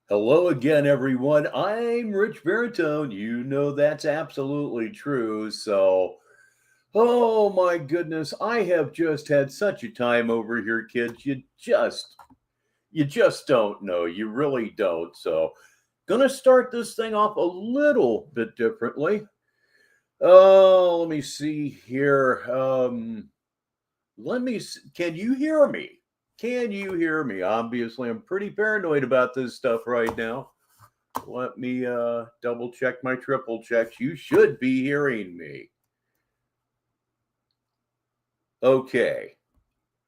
Hello again, everyone. I'm Richbartone. You know that's absolutely true. Oh my goodness, I have just had such a time over here, kids. You just don't know. You really don't. Gonna start this thing off a little bit differently. Oh, let me see here. Can you hear me? Can you hear me? Obviously, I'm pretty paranoid about this stuff right now. Let me double check my triple checks. You should be hearing me. Okay,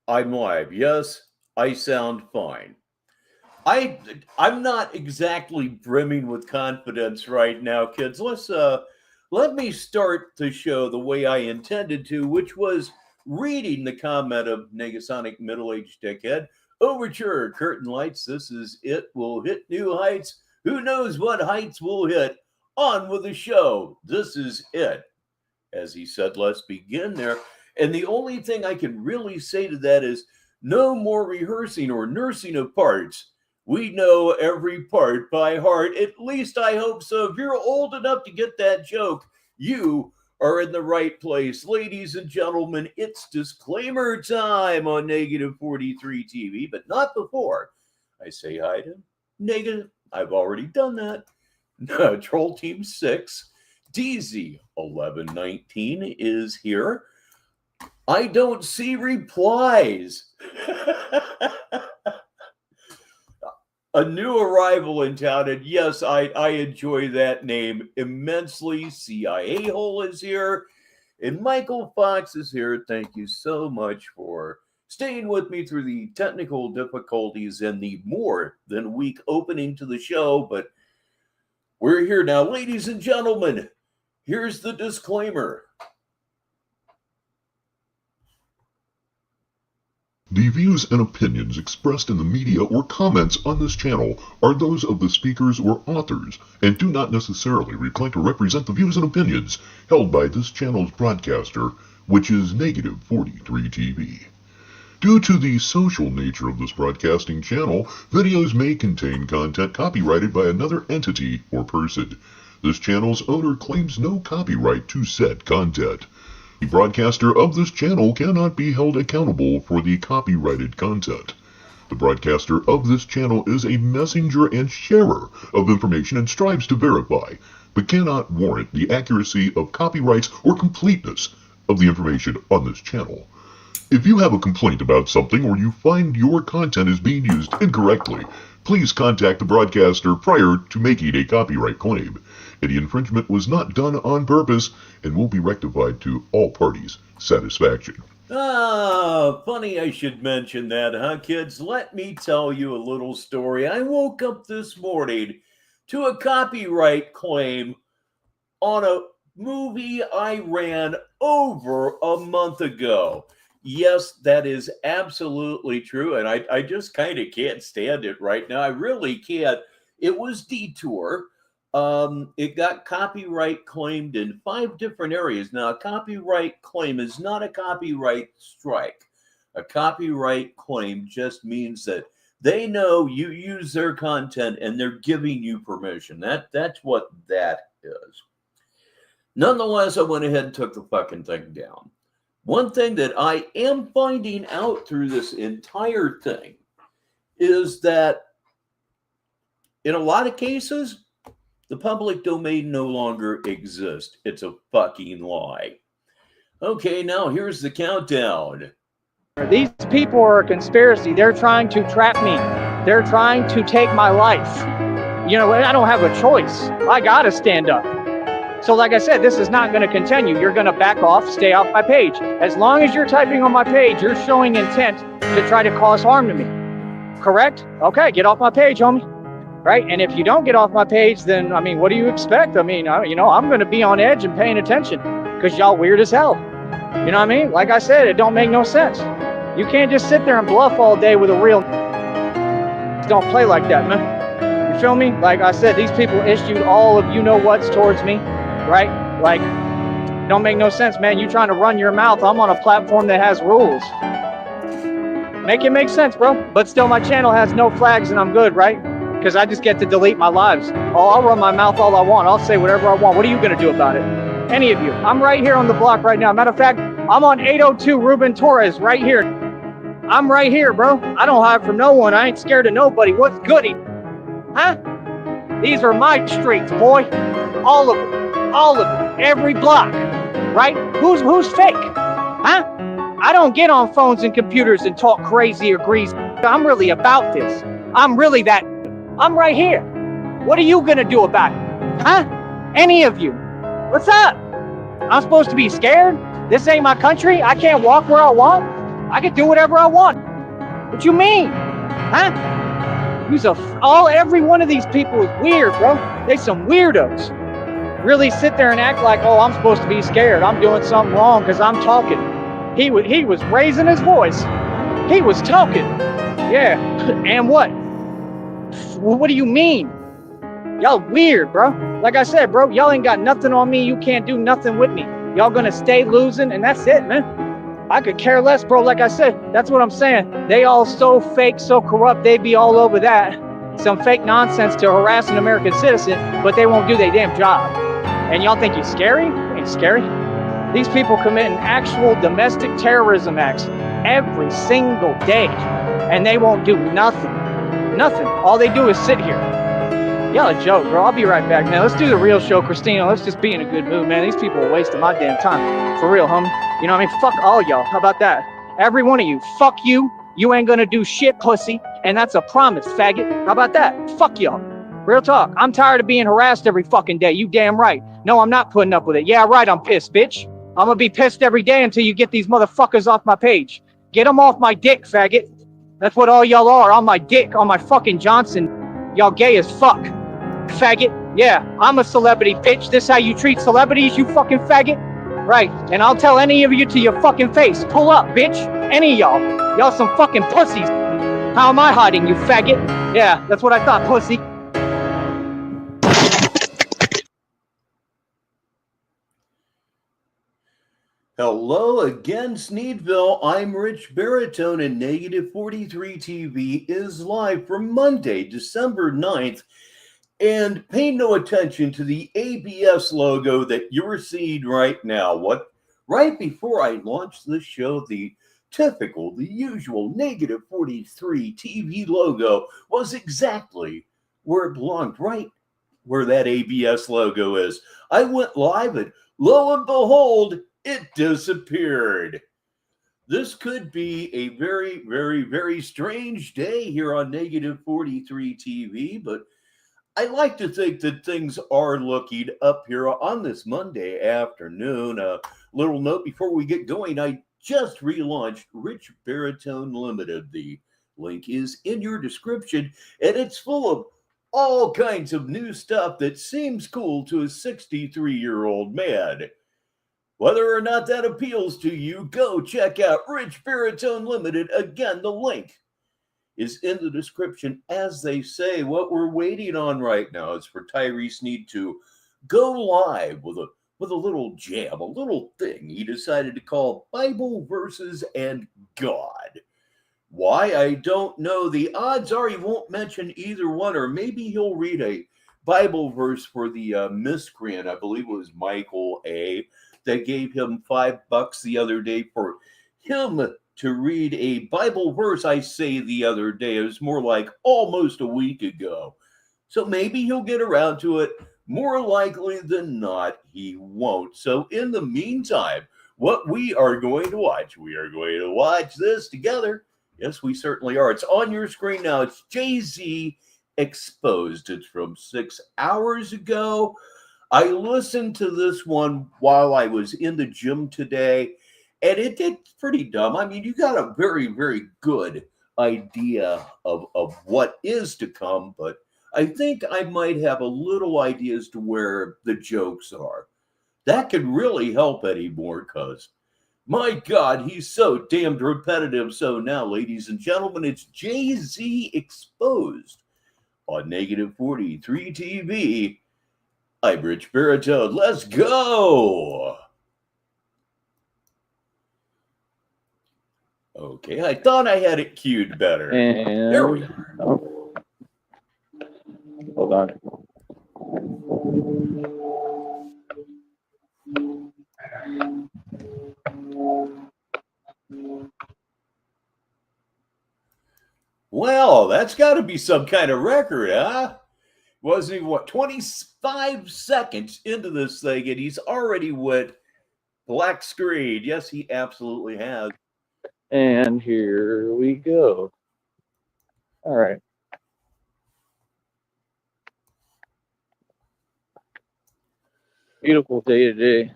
I'm live. Yes, I sound fine. I'm not exactly brimming with confidence right now, kids. Let me start the show the way I intended to, which was reading the comment of Negasonic Middle-Aged Dickhead. Overture, curtain lights, this is it. We'll hit new heights. Who knows what heights we'll hit? On with the show. This is it. As he said, let's begin there. And the only thing I can really say to that is no more rehearsing or nursing of parts. We know every part by heart. At least I hope so. If you're old enough to get that joke, you are in the right place. Ladies and gentlemen, it's disclaimer time on Negative 43 TV, but not before I say hi to Negative. I've already done that. Troll Team 6, DZ 1119 is here. I don't see replies. A new arrival in town, and yes, I enjoy that name immensely. CIA Hole is here, and Michael Fox is here. Thank you so much for staying with me through the technical difficulties and the more than weak opening to the show, but we're here now. Ladies and gentlemen, here's the disclaimer. The views and opinions expressed in the media or comments on this channel are those of the speakers or authors and do not necessarily reflect or represent the views and opinions held by this channel's broadcaster, which is Negative 43 TV. Due to the social nature of this broadcasting channel, videos may contain content copyrighted by another entity or person. This channel's owner claims no copyright to said content. The broadcaster of this channel cannot be held accountable for the copyrighted content. The broadcaster of this channel is a messenger and sharer of information and strives to verify, but cannot warrant the accuracy of copyrights or completeness of the information on this channel. If you have a complaint about something or you find your content is being used incorrectly, please contact the broadcaster prior to making a copyright claim. Any infringement was not done on purpose and will be rectified to all parties' satisfaction. Funny I should mention that, huh, kids? Let me tell you a little story. I woke up this morning to a copyright claim on a movie I ran over a month ago. Yes, that is absolutely true, and I just kind of can't stand it right now. I really can't. It was Detour. It got copyright claimed in 5 different areas. Now, a copyright claim is not a copyright strike. A copyright claim just means that they know you use their content and they're giving you permission. That's what that is. Nonetheless, I went ahead and took the fucking thing down. One thing that I am finding out through this entire thing is that in a lot of cases, the public domain no longer exists. It's a fucking lie. Okay, now here's the countdown. These people are a conspiracy. They're trying to trap me. They're trying to take my life. You know, I don't have a choice. I gotta stand up. So like I said, this is not going to continue. You're going to back off, stay off my page. As long as you're typing on my page, you're showing intent to try to cause harm to me. Correct? Okay, get off my page, homie. Right? And if you don't get off my page, then, I mean, what do you expect? I mean, you know, I'm going to be on edge and paying attention because y'all weird as hell. You know what I mean? Like I said, it don't make no sense. You can't just sit there and bluff all day with a real... Don't play like that, man. You feel me? Like I said, these people issued all of you-know-whats towards me. Right? Like, don't make no sense, man. You trying to run your mouth. I'm on a platform that has rules. Make it make sense, bro. But still, my channel has no flags and I'm good, right? because I just get to delete my lives. I'll run my mouth all I want. I'll say whatever I want. What are you going to do about it? Any of you? I'm right here on the block right now. Matter of fact, I'm on 802 Ruben Torres right here. I'm right here, bro. I don't hide from no one. I ain't scared of nobody. What's goody? Huh? These are my streets, boy. All of them. All of them. Every block. Right? Who's fake? Huh? I don't get on phones and computers and talk crazy or greasy. I'm really about this. I'm really that. I'm right here. What are you gonna do about it? Huh? Any of you? What's up? I'm supposed to be scared? This ain't my country? I can't walk where I want? I can do whatever I want. What you mean? Huh? Every one of these people is weird, bro. They some weirdos. Really sit there and act like, oh, I'm supposed to be scared. I'm doing something wrong because I'm talking. He was raising his voice. He was talking. Yeah. And what? What do you mean? Y'all weird, bro. Like I said, bro, y'all ain't got nothing on me. You can't do nothing with me. Y'all gonna stay losing, and that's it, man. I could care less, bro. Like I said, that's what I'm saying. They all so fake, so corrupt. They be all over that. Some fake nonsense to harass an American citizen, but they won't do their damn job. And y'all think you're scary? Ain't scary. These people committing actual domestic terrorism acts every single day, and they won't do nothing. Nothing. All they do is sit here. Y'all a joke, bro. I'll be right back, man. Let's do the real show, Christina. Let's just be in a good mood, man. These people are wasting my damn time. For real, homie. You know what I mean? Fuck all y'all. How about that? Every one of you. Fuck you. You ain't gonna do shit, pussy. And that's a promise, faggot. How about that? Fuck y'all. Real talk. I'm tired of being harassed every fucking day. You damn right. No, I'm not putting up with it. Yeah, right, I'm pissed, bitch. I'm gonna be pissed every day until you get these motherfuckers off my page. Get them off my dick, faggot. That's what all y'all are. On my dick, on my fucking Johnson. Y'all gay as fuck. Faggot. Yeah, I'm a celebrity, bitch. This how you treat celebrities, you fucking faggot? Right, and I'll tell any of you to your fucking face. Pull up, bitch. Any of y'all. Y'all some fucking pussies. How am I hiding, you faggot? Yeah, that's what I thought, pussy. Hello again, Sneedville. I'm Richbartone, and Negative 43 TV is live from Monday, December 9th. And pay no attention to the ABS logo that you're seeing right now. Right before I launched this show, the usual Negative 43 TV logo was exactly where it belonged, right where that ABS logo is. I went live, and lo and behold, it disappeared. This could be a very, very, very strange day here on Negative 43 TV, but I like to think that things are looking up here on this Monday afternoon. A little note before we get going, I just relaunched Richbartone Limited. The link is in your description, and it's full of all kinds of new stuff that seems cool to a 63-year-old man. Whether or not that appeals to you, go check out Richbartone Limited. Again, the link is in the description. As they say, what we're waiting on right now is for Tyree Sneed to go live with a little jam, a little thing he decided to call Bible Verses and God. Why? I don't know. The odds are he won't mention either one, or maybe he'll read a Bible verse for the miscreant. I believe it was Michael A. that gave him $5 the other day for him to read a Bible verse. I say the other day, it was more like almost a week ago. So maybe he'll get around to it. More likely than not, he won't. So in the meantime, what we are going to watch this together. Yes, we certainly are. It's on your screen now. It's Jay-Z Exposed. It's from 6 hours ago. I listened to this one while I was in the gym today, and it's pretty dumb. I mean, you got a very, very good idea of what is to come, but I think I might have a little idea as to where the jokes are. That could really help anymore, because, my God, he's so damned repetitive. So now, ladies and gentlemen, it's Jay-Z Exposed on Negative 43 TV. I'm Richbartone. Let's go. Okay, I thought I had it cued better. And there we are. Hold on. Well, that's got to be some kind of record, huh? Wasn't he, 25 seconds into this thing, and he's already went black screen. Yes, he absolutely has. And here we go. All right. Beautiful day today.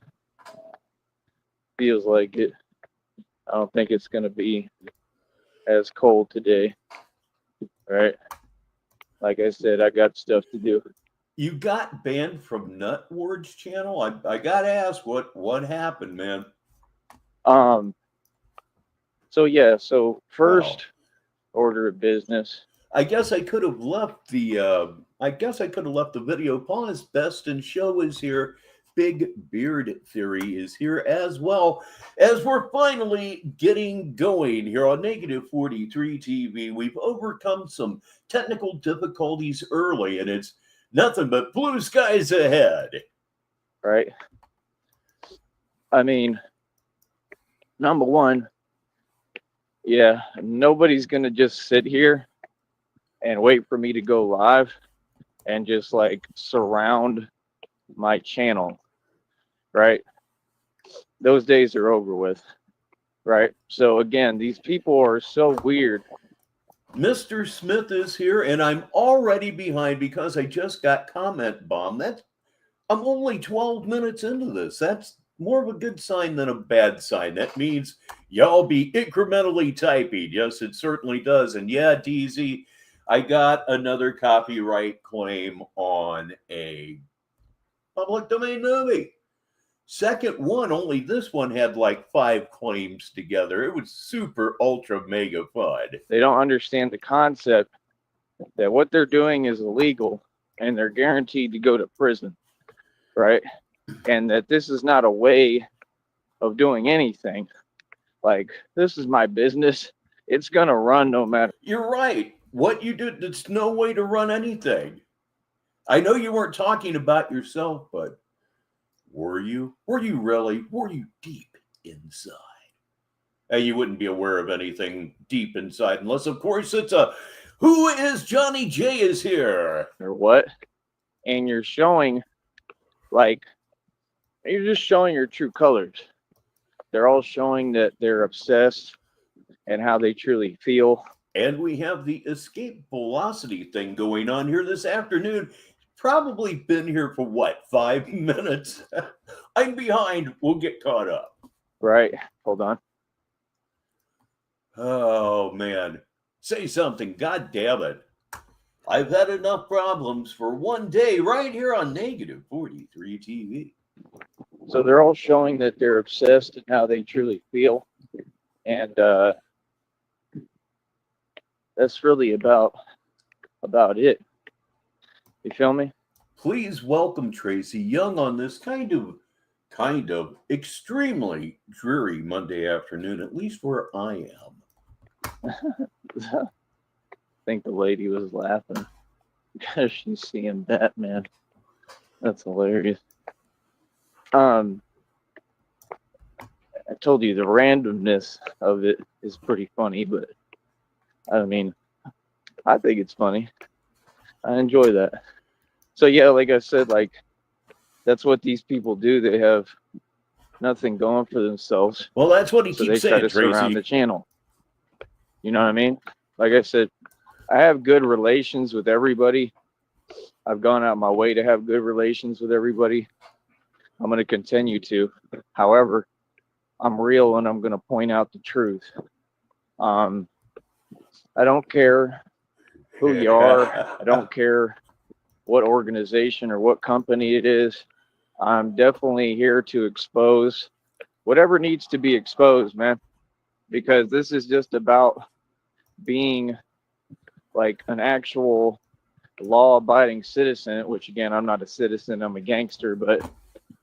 Feels like it. I don't think it's going to be as cold today. All right. Like I said, I got stuff to do. You got banned from Nutward's channel? I got to ask, what happened, man? So first order of business. I guess I could have left the video paused. Best in Show is here. Big Beard Theory is here as well, as we're finally getting going here on Negative 43 TV. We've overcome some technical difficulties early, and it's nothing but blue skies ahead. Right. I mean, number one, yeah, nobody's going to just sit here and wait for me to go live and just like surround my channel, right? Those days are over with, right? So again, these people are so weird. Mr. Smith is here, and I'm already behind because I just got comment bombed. I'm only 12 minutes into this. That's more of a good sign than a bad sign. That means y'all be incrementally typing. Yes, it certainly does. And yeah, DZ, I got another copyright claim on a public domain movie. Second one, only this one had like 5 claims together. It was super ultra mega fun. They don't understand the concept that what they're doing is illegal and they're guaranteed to go to prison, right? And that this is not a way of doing anything. Like, this is my business. It's going to run no matter. You're right. What you did, it's no way to run anything. I know you weren't talking about yourself, but were you? Were you really? Were you deep inside? You wouldn't be aware of anything deep inside unless, of course, it's a Who is Johnny J is here. Or what? And you're showing, like, you're just showing your true colors. They're all showing that they're obsessed and how they truly feel. And we have the escape velocity thing going on here this afternoon. Probably been here for what, 5 minutes? I'm behind. We'll get caught up. Right. Hold on. Oh, man. Say something. God damn it. I've had enough problems for one day right here on Negative 43 TV. So they're all showing that they're obsessed and how they truly feel. And that's really about it. You feel me? Please welcome Tracy Young on this kind of extremely dreary Monday afternoon, at least where I am. I think the lady was laughing because she's seeing Batman. That's hilarious. I told you the randomness of it is pretty funny, but I mean, I think it's funny. I enjoy that. So yeah, like I said, like that's what these people do. They have nothing going for themselves. Well, that's what he So keeps they try saying, to surround Tracy. the channel. You know what I mean? Like I said, I have good relations with everybody. I've gone out my way to have good relations with everybody. I'm going to continue to. However, I'm real and I'm going to point out the truth. I don't care who you are. I don't care what organization or what company it is. I'm definitely here to expose whatever needs to be exposed, man, because this is just about being like an actual law-abiding citizen, which again, I'm not a citizen, I'm a gangster, but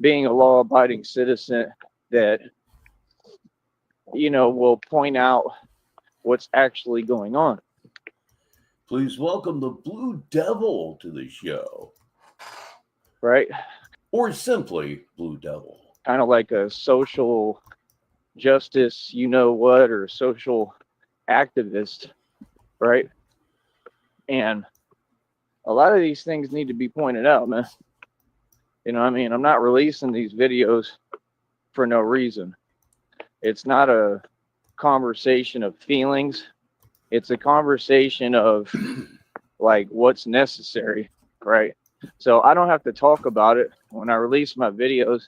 being a law-abiding citizen that, you know, will point out what's actually going on. Please welcome the Blue Devil to the show. Right? Or simply Blue Devil. Kind of like a social justice, you know what, or social activist, right? And a lot of these things need to be pointed out, man. You know what I mean? I'm not releasing these videos for no reason. It's not a conversation of feelings. It's a conversation of like what's necessary, right? So I don't have to talk about it. When I release my videos,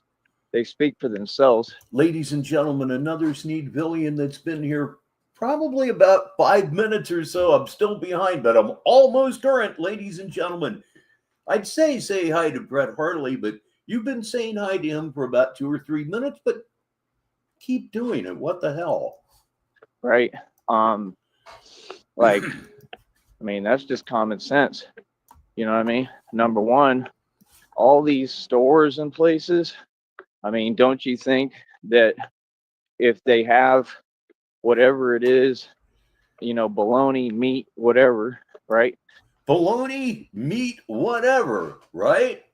they speak for themselves. Ladies and gentlemen, another Sneedvillian that's been here probably about 5 minutes or so. I'm still behind, but I'm almost current, ladies and gentlemen. I'd say hi to Brett Hartley, but you've been saying hi to him for about 2 or 3 minutes, but keep doing it. What the hell? Right? Like, I mean, that's just common sense. You know what I mean? Number one, all these stores and places, I mean, don't you think that if they have whatever it is, you know, bologna, meat, whatever, right? Bologna, meat, whatever, right?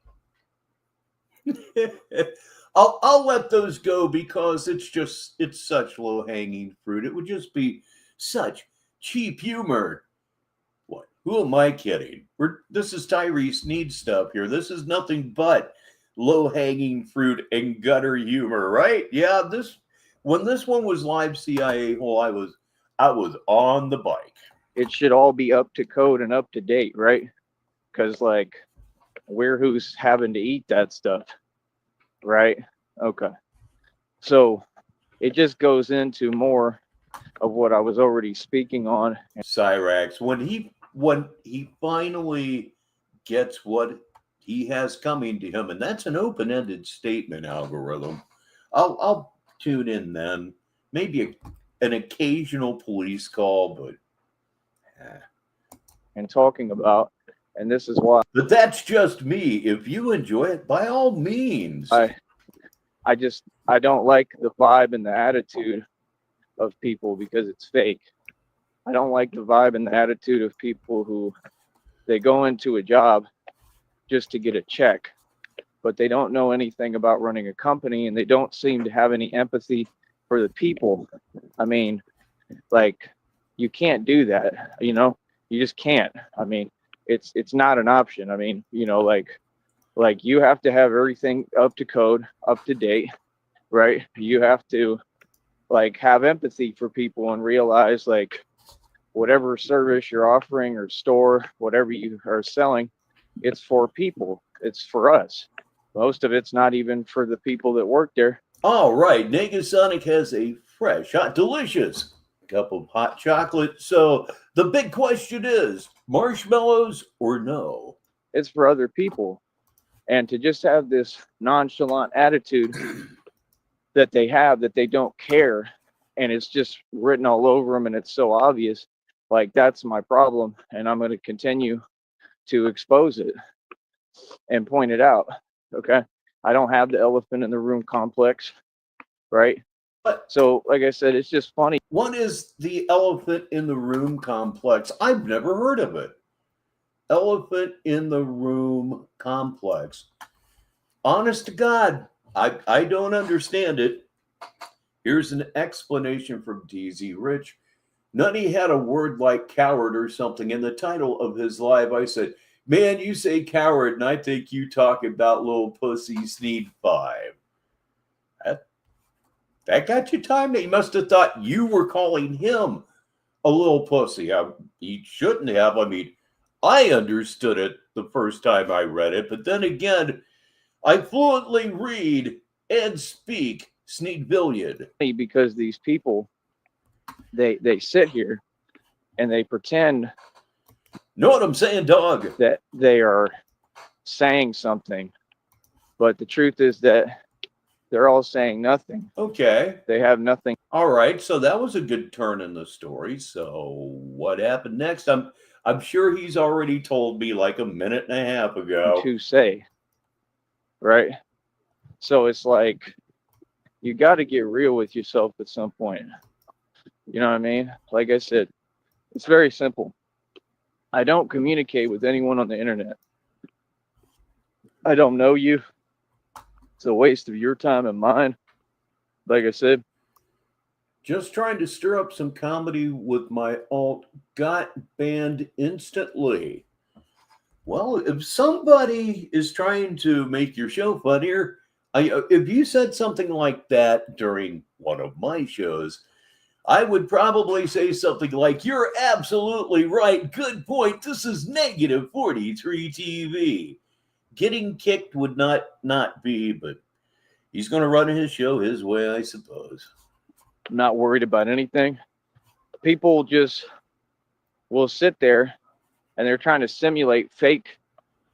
I'll let those go because it's such low-hanging fruit. It would just be such cheap humor. What? Who am I kidding? This is Tyree Sneed stuff here. This is nothing but low-hanging fruit and gutter humor, right? Yeah, when this one was live CIA hole, I was on the bike. It should all be up to code and up to date, right? Because like we're who's having to eat that stuff, right? Okay. So it just goes into more of what I was already speaking on. Cyrax, when he finally gets what he has coming to him, and that's an open-ended statement, algorithm. I'll tune in then. Maybe an occasional police call, but and talking about, and this is why. But that's just me. If you enjoy it, by all means. I don't like the vibe and the attitude of people because it's fake. I don't like the vibe and the attitude of people who they go into a job just to get a check, but they don't know anything about running a company and they don't seem to have any empathy for the people. I mean, like, you can't do that, you know? You just can't. I mean, it's not an option. I mean, you know, like you have to have everything up to code, up to date, right? You have to like have empathy for people and realize like whatever service you're offering or store, whatever you are selling, it's for people. It's for us. Most of it's not even for the people that work there. All right, Negasonic has a fresh, hot, delicious cup of hot chocolate. So the big question is, marshmallows or no? It's for other people. And to just have this nonchalant attitude that they have, that they don't care, and it's just written all over them and it's so obvious, like that's my problem. And I'm going to continue to expose it and point it out. Okay. I don't have the elephant in the room complex, right? So, like I said, it's just funny. What is the elephant in the room complex? I've never heard of it. Elephant in the room complex. Honest to God, I don't understand it. Here's an explanation from DZ Rich. Nutty had a word like coward or something in the title of his live. I said, man, you say coward, and I think you talk about little pussy Sneed 5. That got you timed. He must have thought you were calling him a little pussy. He shouldn't have. I mean, I understood it the first time I read it, but then again, I fluently read and speak Sneedvillian. Because these people, they sit here and they pretend. Know what I'm saying, dog? That they are saying something, but the truth is that they're all saying nothing. Okay. They have nothing. All right. So that was a good turn in the story. So what happened next? I'm sure he's already told me like a minute and a half ago. To say, right? So it's like you got to get real with yourself at some point. You know what I mean? Like I said, it's very simple. I don't communicate with anyone on the internet. I don't know you. It's a waste of your time and mine. Like I said, Just trying to stir up some comedy with my alt got banned instantly. Well, if somebody is trying to make your show funnier, if you said something like that during one of my shows, I would probably say something like, "You're absolutely right. Good point. This is negative 43 TV." Getting kicked would not be, but he's going to run his show his way, I suppose. I'm not worried about anything. People just will sit there and they're trying to simulate fake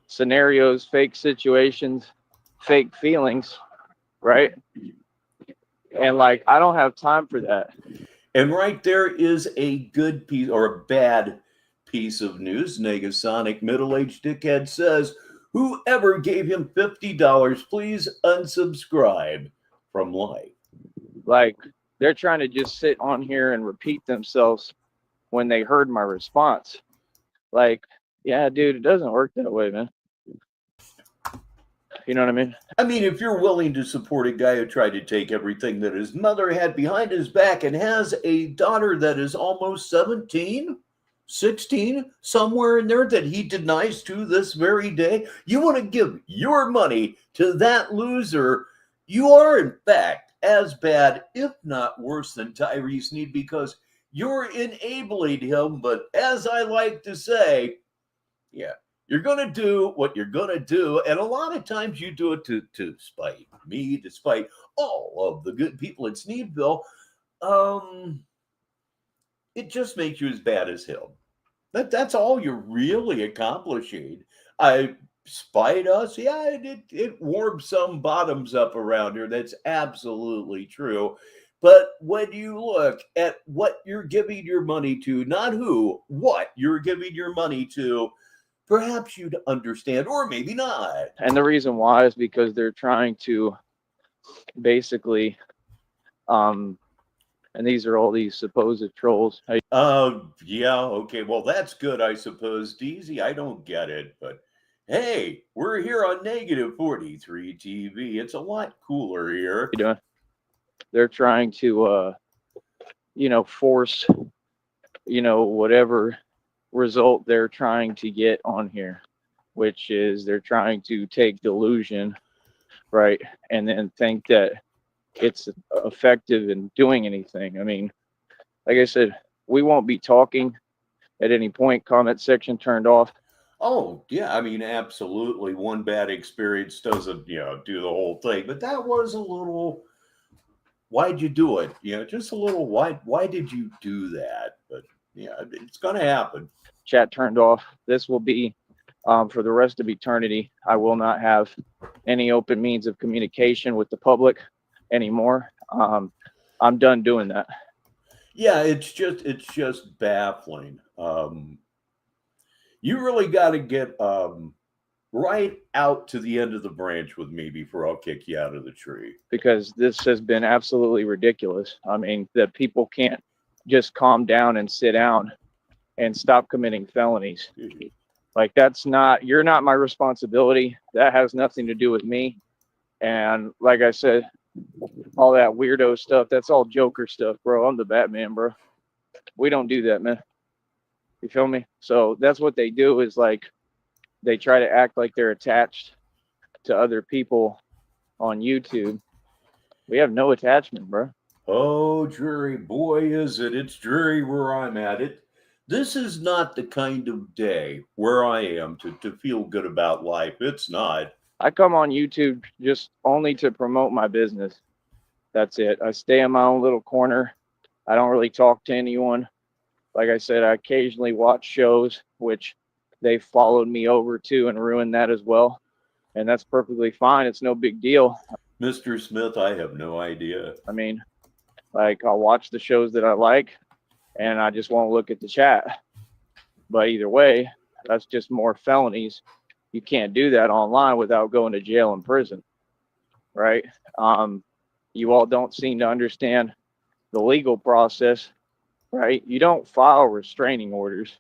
scenarios, fake situations, fake feelings, right? And like, I don't have time for that. And right there is a good piece or a bad piece of news. Negasonic middle-aged dickhead says, whoever gave him $50, please unsubscribe from life. Like, they're trying to just sit on here and repeat themselves when they heard my response. Like, yeah, dude, it doesn't work that way, man. You know what I mean? I mean, if you're willing to support a guy who tried to take everything that his mother had behind his back and has a daughter that is almost 17, 16, somewhere in there that he denies to this very day, you want to give your money to that loser, you are, in fact, as bad, if not worse, than Tyree Sneed because you're enabling him. But as I like to say, yeah, you're going to do what you're going to do. And a lot of times you do it to spite me, to spite all of the good people in Sneedville. It just makes you as bad as him. That's all you're really accomplishing. I spite us. Yeah, it warms some bottoms up around here. That's absolutely true. But when you look at what you're giving your money to, not who, what you're giving your money to, perhaps you'd understand, or maybe not. And the reason why is because they're trying to basically, and these are all these supposed trolls. Yeah, okay. Well, that's good, I suppose, DZ. I don't get it, but hey, we're here on negative 43 TV. It's a lot cooler here. You know, they're trying to, force, whatever result they're trying to get on here, which is they're trying to take delusion, right, and then think that it's effective in doing anything. I mean, like I said, we won't be talking at any point. Comment section turned off. Oh, yeah, I mean, absolutely. One bad experience doesn't, do the whole thing. But that was a little, why'd you do it? Just a little, why did you do that? But yeah, it's going to happen. Chat turned off. This will be for the rest of eternity. I will not have any open means of communication with the public anymore. I'm done doing that. Yeah, it's just baffling. You really got to get right out to the end of the branch with me before I'll kick you out of the tree. Because this has been absolutely ridiculous. I mean, that people can't just calm down and sit down and stop committing felonies. Like, you're not my responsibility. That has nothing to do with me. And like I said, all that weirdo stuff, that's all Joker stuff, bro. I'm the Batman, bro. We don't do that, man. You feel me? So that's what they do, is like they try to act like they're attached to other people on YouTube. We have no attachment, bro. Oh, dreary, boy, is it. It's dreary where I'm at. This is not the kind of day where I am to feel good about life. It's not. I come on YouTube just only to promote my business. That's it. I stay in my own little corner. I don't really talk to anyone. Like I said, I occasionally watch shows, which they followed me over to and ruined that as well. And that's perfectly fine. It's no big deal. Mr. Smith, I have no idea. I mean, like, I'll watch the shows that I like, and I just won't look at the chat. But either way, that's just more felonies. You can't do that online without going to jail and prison, right? You all don't seem to understand the legal process, right? You don't file restraining orders.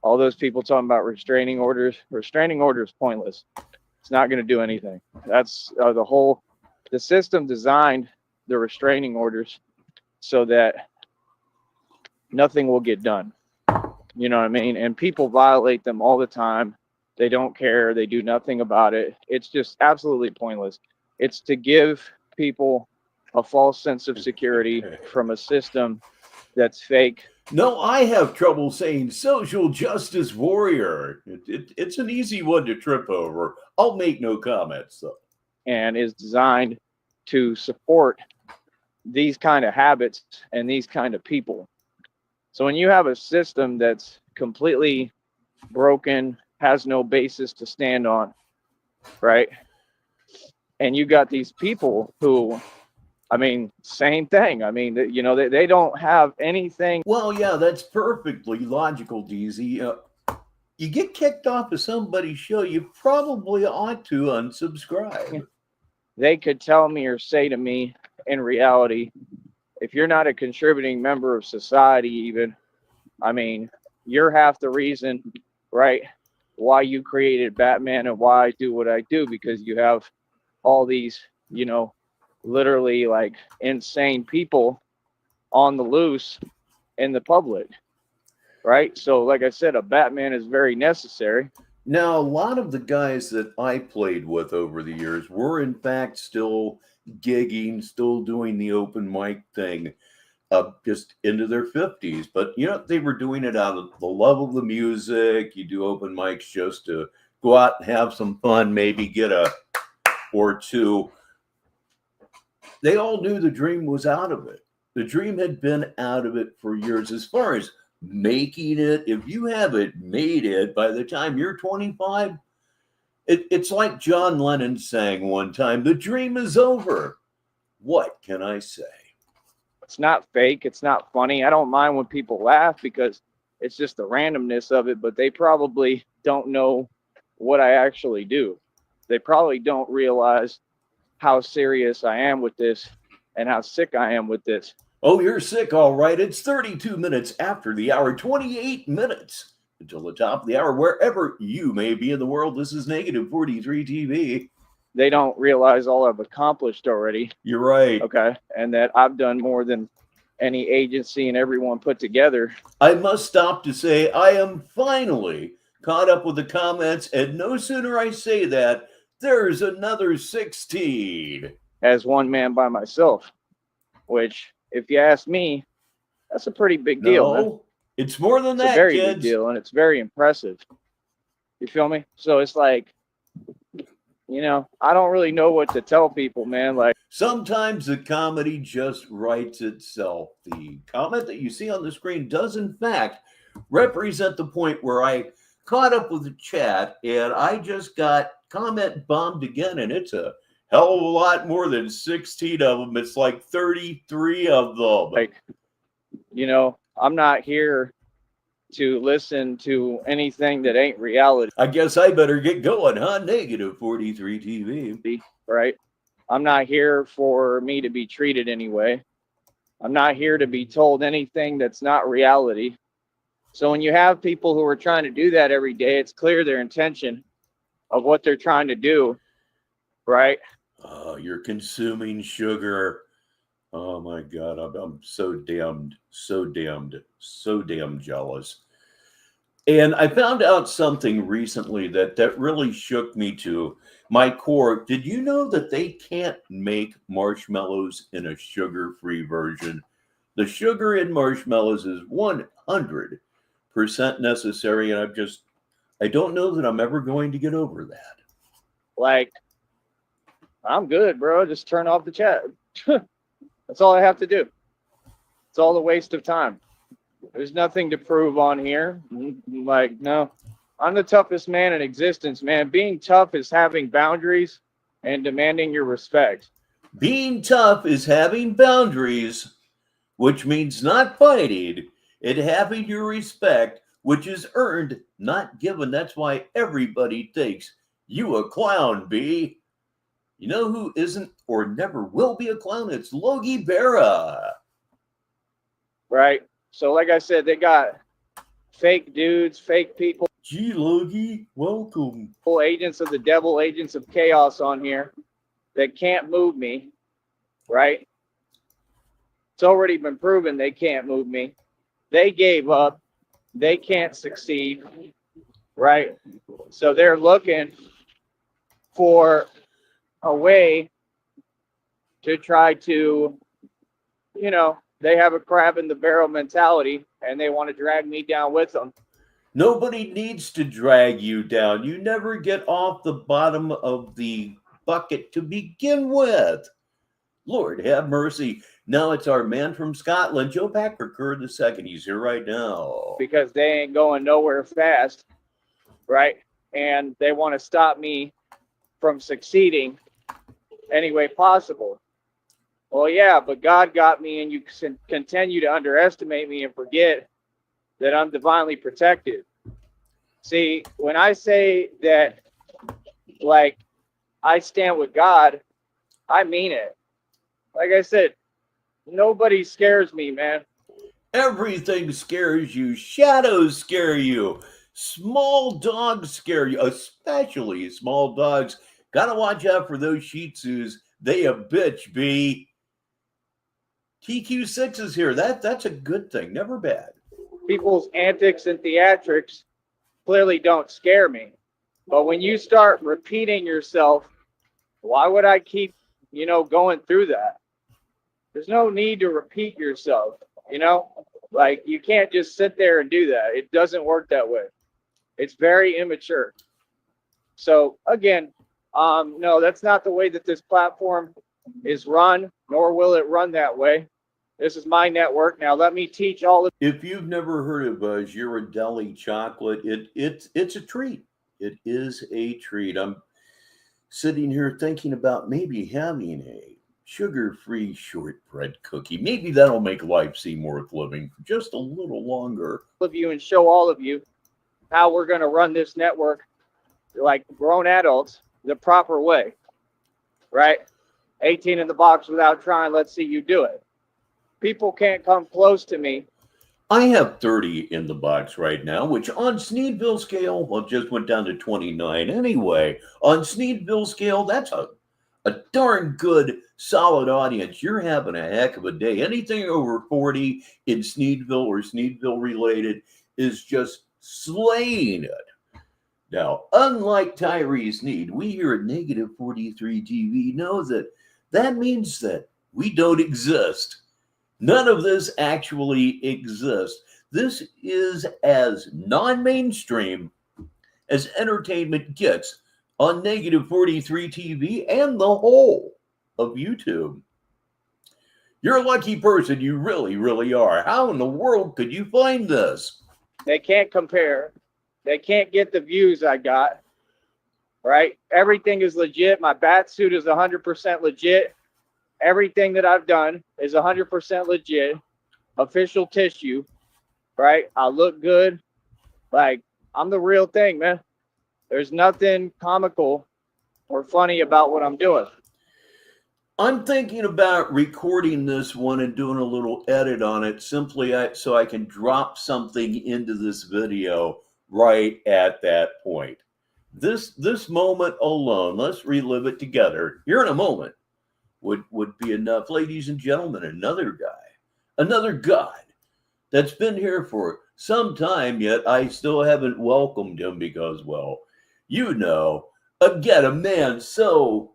All those people talking about restraining orders is pointless. It's not going to do anything. That's the system designed the restraining orders so that nothing will get done. You know what I mean? And people violate them all the time. They don't care. They do nothing about it. It's just absolutely pointless. It's to give people a false sense of security from a system that's fake. No, I have trouble saying social justice warrior. It's an easy one to trip over. I'll make no comments, though. And is designed to support these kind of habits and these kind of people. So when you have a system that's completely broken, has no basis to stand on, right? And you got these people who, I mean, same thing. I mean, you know, they don't have anything. Well, yeah, that's perfectly logical, DZ. You get kicked off of somebody's show, you probably ought to unsubscribe. They could tell me or say to me, in reality, if you're not a contributing member of society, even, I mean, you're half the reason, right, why you created Batman and why I do what I do, because you have all these, you know, literally like insane people on the loose in the public, right? So like I said, a Batman is very necessary. Now, a lot of the guys that I played with over the years were in fact still gigging, still doing the open mic thing, just into their 50s. But, you know, they were doing it out of the love of the music. You do open mics just to go out and have some fun, maybe get a or two. They all knew the dream was out of it. The dream had been out of it for years. As far as making it, if you haven't made it by the time you're 25, it's like John Lennon sang one time, the dream is over. What can I say? It's not fake. It's not funny. I don't mind when people laugh because it's just the randomness of it, but they probably don't know what I actually do. They probably don't realize how serious I am with this and how sick I am with this. Oh, you're sick, all right. It's 32 minutes after the hour, 28 minutes until the top of the hour, wherever you may be in the world. This is Negative 43 TV. They don't realize all I've accomplished already. You're right. Okay. And that I've done more than any agency and everyone put together. I must stop to say I am finally caught up with the comments, and no sooner I say that, there's another 16. As one man by myself, which, if you ask me, that's a pretty big deal. No, it's more than that, it's a very kids. big deal, and it's very impressive. You feel me? So it's like, you know, I don't really know what to tell people, man. Like, sometimes the comedy just writes itself. The comment that you see on the screen does, in fact, represent the point where I caught up with the chat and I just got comment bombed again, and it's a hell of a lot more than 16 of them. It's like 33 of them. like, you know, I'm not here to listen to anything that ain't reality. I guess I better get going, huh? Negative 43 TV. Right? I'm not here for me to be treated anyway. I'm not here to be told anything that's not reality. So when you have people who are trying to do that every day, it's clear their intention of what they're trying to do, right? You're consuming sugar. Oh my God, I'm so damned jealous. And I found out something recently that really shook me to my core. Did you know that they can't make marshmallows in a sugar-free version? The sugar in marshmallows is 100% necessary, and I don't know that I'm ever going to get over that. Like, I'm good, bro. Just turn off the chat. That's all I have to do. It's all a waste of time. There's nothing to prove on here. Like, no, I'm the toughest man in existence, man. Being tough is having boundaries and demanding your respect. Being tough is having boundaries, which means not fighting, and having your respect, which is earned, not given. That's why everybody thinks you a clown, B. You know who isn't or never will be a clown? It's Logie Berra. Right? So like I said, they got fake dudes, fake people, Gee, Logie, welcome. agents of the devil, agents of chaos on here that can't move me, right? It's already been proven they can't move me. They gave up. They can't succeed, right? So they're looking for a way to try to, they have a crab in the barrel mentality and they want to drag me down with them. Nobody needs to drag you down. You never get off the bottom of the bucket to begin with. Lord have mercy. Now it's our man from Scotland, Joe Packer II. He's here right now. Because they ain't going nowhere fast, right? And they want to stop me from succeeding any way possible. Well, yeah, but God got me, and you continue to underestimate me and forget that I'm divinely protected. See, when I say that, like, I stand with God, I mean it. Like I said, nobody scares me, man. Everything scares you. Shadows scare you. Small dogs scare you, especially small dogs. Gotta watch out for those Shih Tzus. They a bitch, B. TQ6 is here. That's a good thing. Never bad. People's antics and theatrics clearly don't scare me. But when you start repeating yourself, why would I keep, going through that? There's no need to repeat yourself, Like, you can't just sit there and do that. It doesn't work that way. It's very immature. So, again, no, that's not the way that this platform is run, nor will it run that way. This is my network. Now, let me teach all of. If you've never heard of Girardelli chocolate, it's a treat. It is a treat. I'm sitting here thinking about maybe having a sugar-free shortbread cookie. Maybe that'll make life seem worth living for just a little longer. Of you and show all of you how we're going to run this network like grown adults the proper way, right? 18 in the box without trying. Let's see you do it. People can't come close to me. I have 30 in the box right now, which on Sneedville scale, well, just went down to 29 anyway. On Sneedville scale, that's a darn good, solid audience. You're having a heck of a day. Anything over 40 in Sneedville or Sneedville related is just slaying it. Now, unlike Tyree Sneed, we here at Negative 43 TV know that means that we don't exist. None of this actually exists. This is as non-mainstream as entertainment gets on Negative 43 TV and the whole of YouTube. You're a lucky person. You really, really are. How in the world could you find this? They can't compare. They can't get the views I got, right? Everything is legit. My bat suit is 100% legit. Everything that I've done is 100% legit. Official tissue, right? I look good. Like, I'm the real thing, man. There's nothing comical or funny about what I'm doing. I'm thinking about recording this one and doing a little edit on it simply so I can drop something into this video right at that point. This moment alone, let's relive it together. Here in a moment would be enough. Ladies and gentlemen, another God that's been here for some time, yet I still haven't welcomed him because, well, again, a man so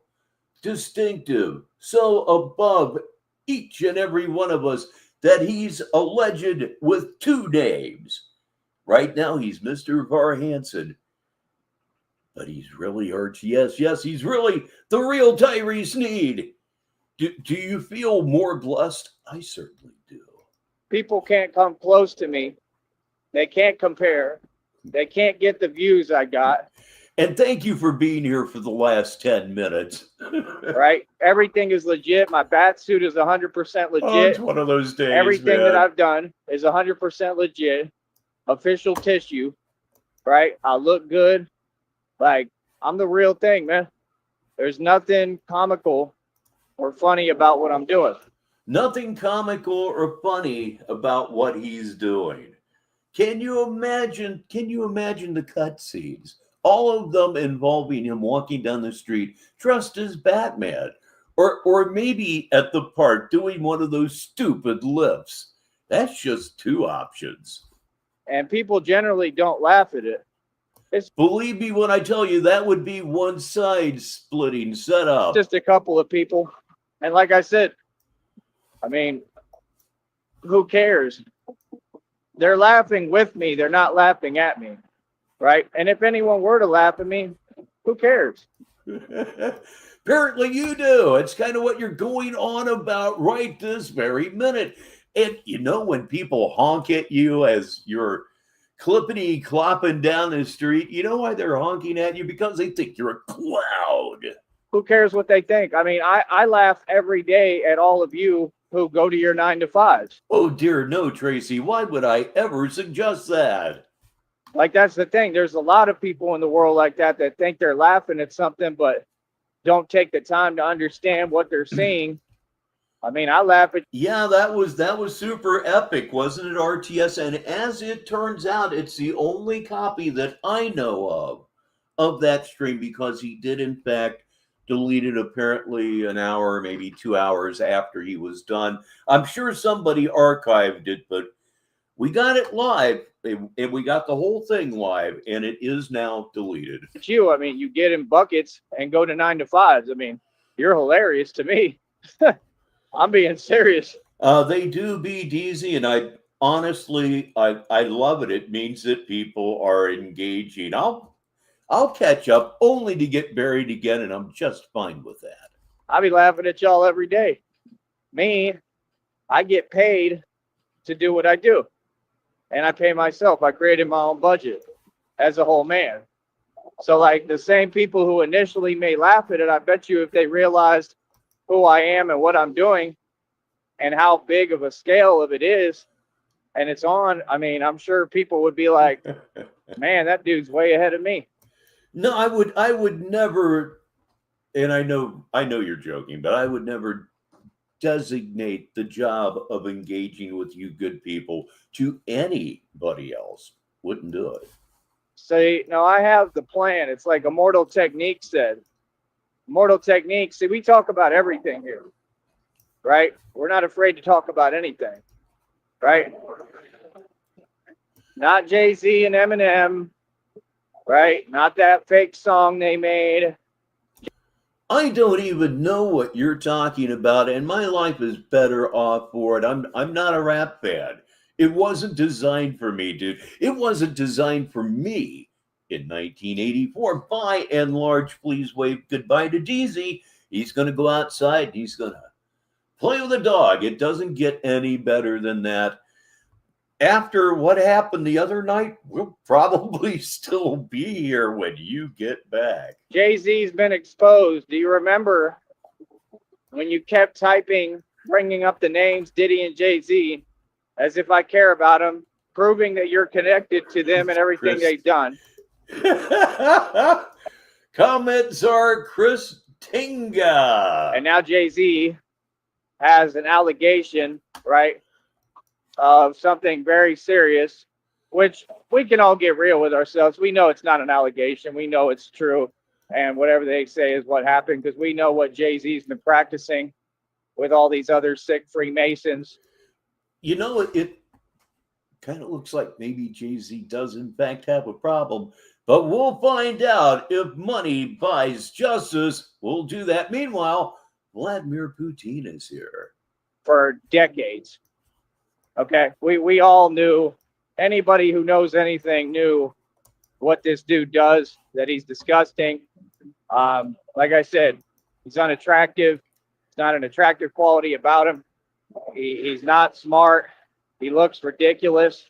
distinctive, so above each and every one of us that he's alleged with two names. Right now, he's Mr. Var Hansen, but he's really Arch. Yes, he's really the real Tyree Sneed. Do you feel more blessed? I certainly do. People can't come close to me. They can't compare. They can't get the views I got. And thank you for being here for the last 10 minutes. Right? Everything is legit. My bat suit is 100% legit. Oh, it's one of those days, Everything man. that I've done is 100% legit. Official tissue, right? I look good. Like, I'm the real thing, man. There's nothing comical or funny about what I'm doing. Nothing comical or funny about what he's doing. Can you imagine? Can you imagine the cutscenes? All of them involving him walking down the street dressed as Batman, or maybe at the park doing one of those stupid lifts. That's just two options. And people generally don't laugh at it. Believe me when I tell you that would be one side splitting setup. Just a couple of people. And like I said, I mean, who cares? They're laughing with me. They're not laughing at me. Right? And if anyone were to laugh at me, who cares? Apparently you do. It's kind of what you're going on about right this very minute. And you know, when people honk at you as you're clippity clopping down the street, you know why they're honking at you? Because they think you're a cloud. Who cares what they think? I mean, I laugh every day at all of you who go to your 9 to 5s. Oh dear, no, Tracy. Why would I ever suggest that? Like, that's the thing. There's a lot of people in the world like that think they're laughing at something, but don't take the time to understand what they're seeing. I mean, I laugh at. Yeah, that was super epic, wasn't it, RTS? And as it turns out, it's the only copy that I know of that stream, because he did in fact delete it apparently an hour, maybe 2 hours after he was done. I'm sure somebody archived it, but we got it live, and we got the whole thing live, and it is now deleted. You, I mean, you get in buckets and go to 9 to 5s. I mean, you're hilarious to me. I'm being serious. They do be DZ, and I honestly love it. It means that people are engaging. I'll catch up only to get buried again, and I'm just fine with that. I'll be laughing at y'all every day. Me, I get paid to do what I do. And I pay myself. I created my own budget as a whole man. So, like, the same people who initially may laugh at it, I bet you if they realized who I am and what I'm doing and how big of a scale of it is, and it's on, I mean, I'm sure people would be like, man, that dude's way ahead of me. No, I would never, and I know you're joking, but I would never designate the job of engaging with you good people to anybody else. Wouldn't do it. See, no, I have the plan. It's like Immortal Technique said. Immortal Technique, see, we talk about everything here, right? We're not afraid to talk about anything, right? Not Jay-Z and Eminem, right? Not that fake song they made. I don't even know what you're talking about, and my life is better off for it. I'm not a rap fan. It wasn't designed for me, dude. It wasn't designed for me in 1984. By and large, please wave goodbye to DZ. He's going to go outside and he's going to play with a dog. It doesn't get any better than that. After what happened the other night, we'll probably still be here when you get back. Jay-Z's been exposed. Do you remember when you kept typing, bringing up the names Diddy and Jay-Z, as if I care about them, proving that you're connected to them and everything they've done? Comments are Chris Tinga. And now Jay-Z has an allegation, right, of something very serious, which we can all get real with ourselves. We know it's not an allegation. We know it's true. And whatever they say is what happened, because we know what Jay-Z's been practicing with all these other sick Freemasons. You know, it kind of looks like maybe Jay-Z does in fact have a problem, but we'll find out if money buys justice. We'll do that. Meanwhile, Vladimir Putin is here. For decades. Okay, we all knew, anybody who knows anything knew what this dude does, that he's disgusting. Like I said, he's unattractive. It's not an attractive quality about him. He's not smart. He looks ridiculous.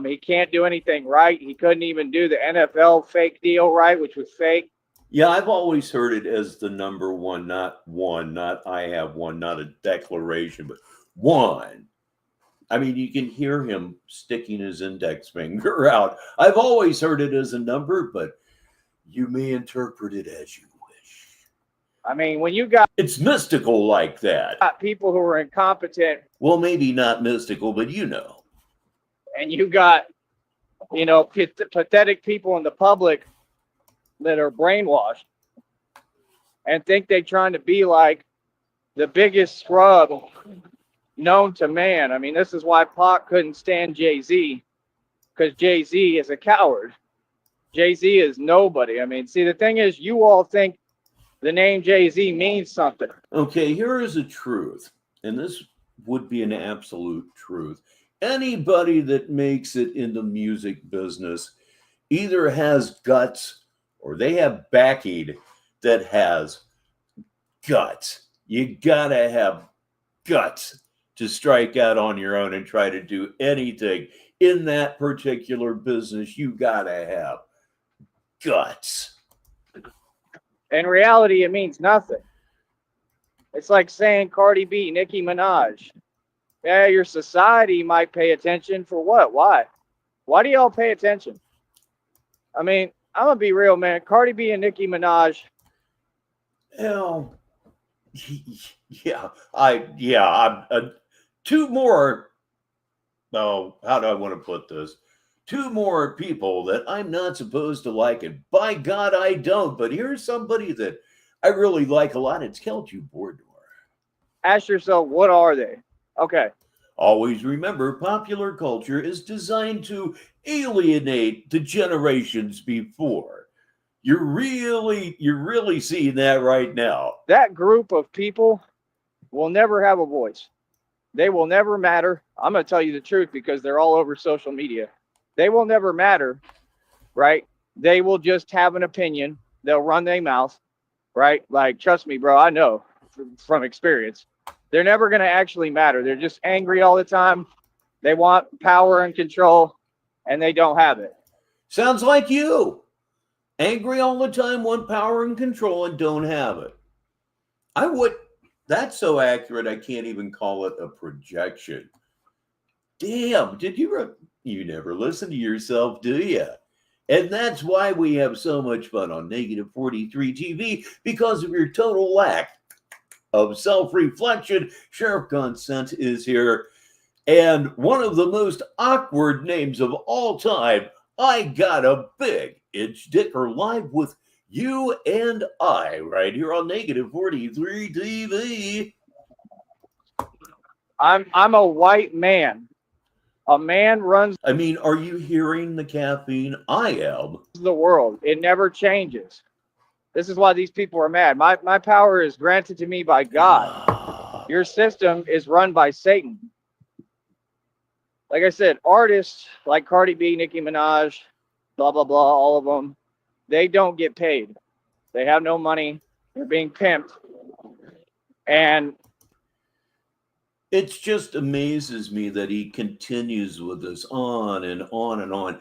He can't do anything right. He couldn't even do the NFL fake deal right, which was fake. Yeah, I've always heard it as the number one, not I have one, not a declaration, but one. I mean, you can hear him sticking his index finger out. I've always heard it as a number, but you may interpret it as you wish. I mean, when you got... It's mystical like that. People who are incompetent. Well, maybe not mystical, but you know. and you got, you know, pathetic people in the public that are brainwashed and think they're trying to be like the biggest scrub known to man. I mean, this is why Pac couldn't stand Jay-Z, because Jay-Z is a coward. Jay-Z is nobody. I mean, see, the thing is, you all think the name Jay-Z means something. Okay, here is a truth, and this would be an absolute truth. Anybody that makes it in the music business either has guts or they have backing that has guts. You gotta have guts to strike out on your own and try to do anything in that particular business. You gotta have guts. In reality, it means nothing. It's like saying Cardi B, Nicki Minaj. Yeah, your society might pay attention for what? Why? Why do y'all pay attention? I mean, I'm gonna be real, man. Cardi B and Nicki Minaj. Hell, I'm two more. Oh, how do I want to put this? Two more people that I'm not supposed to like, and by God, I don't. But here's somebody that I really like a lot. It's Kelju Bordor. Ask yourself, what are they? Okay. Always remember, popular culture is designed to alienate the generations before. You're really seeing that right now. That group of people will never have a voice. They will never matter. I'm going to tell you the truth because they're all over social media. They will never matter, right? They will just have an opinion. They'll run their mouth, right? Like, trust me, bro, I know from experience. They're never going to actually matter. They're just angry all the time. They want power and control, and they don't have it. Sounds like you. Angry all the time, want power and control, and don't have it. That's so accurate, I can't even call it a projection. Damn, you never listen to yourself, do you? And that's why we have so much fun on Negative 43 TV, because of your total lack of self-reflection. Sheriff Consent is here. And one of the most awkward names of all time, I Got a Big Itch Dicker, live with you and I right here on Negative 43 TV. I'm a white man. A man runs I mean, are you hearing the caffeine? I am. the world. It never changes. This is why these people are mad. My power is granted to me by God. Your system is run by Satan. Like I said, artists like Cardi B, Nicki Minaj, blah, blah, blah, all of them, they don't get paid. They have no money. They're being pimped. And it just amazes me that he continues with this on and on and on.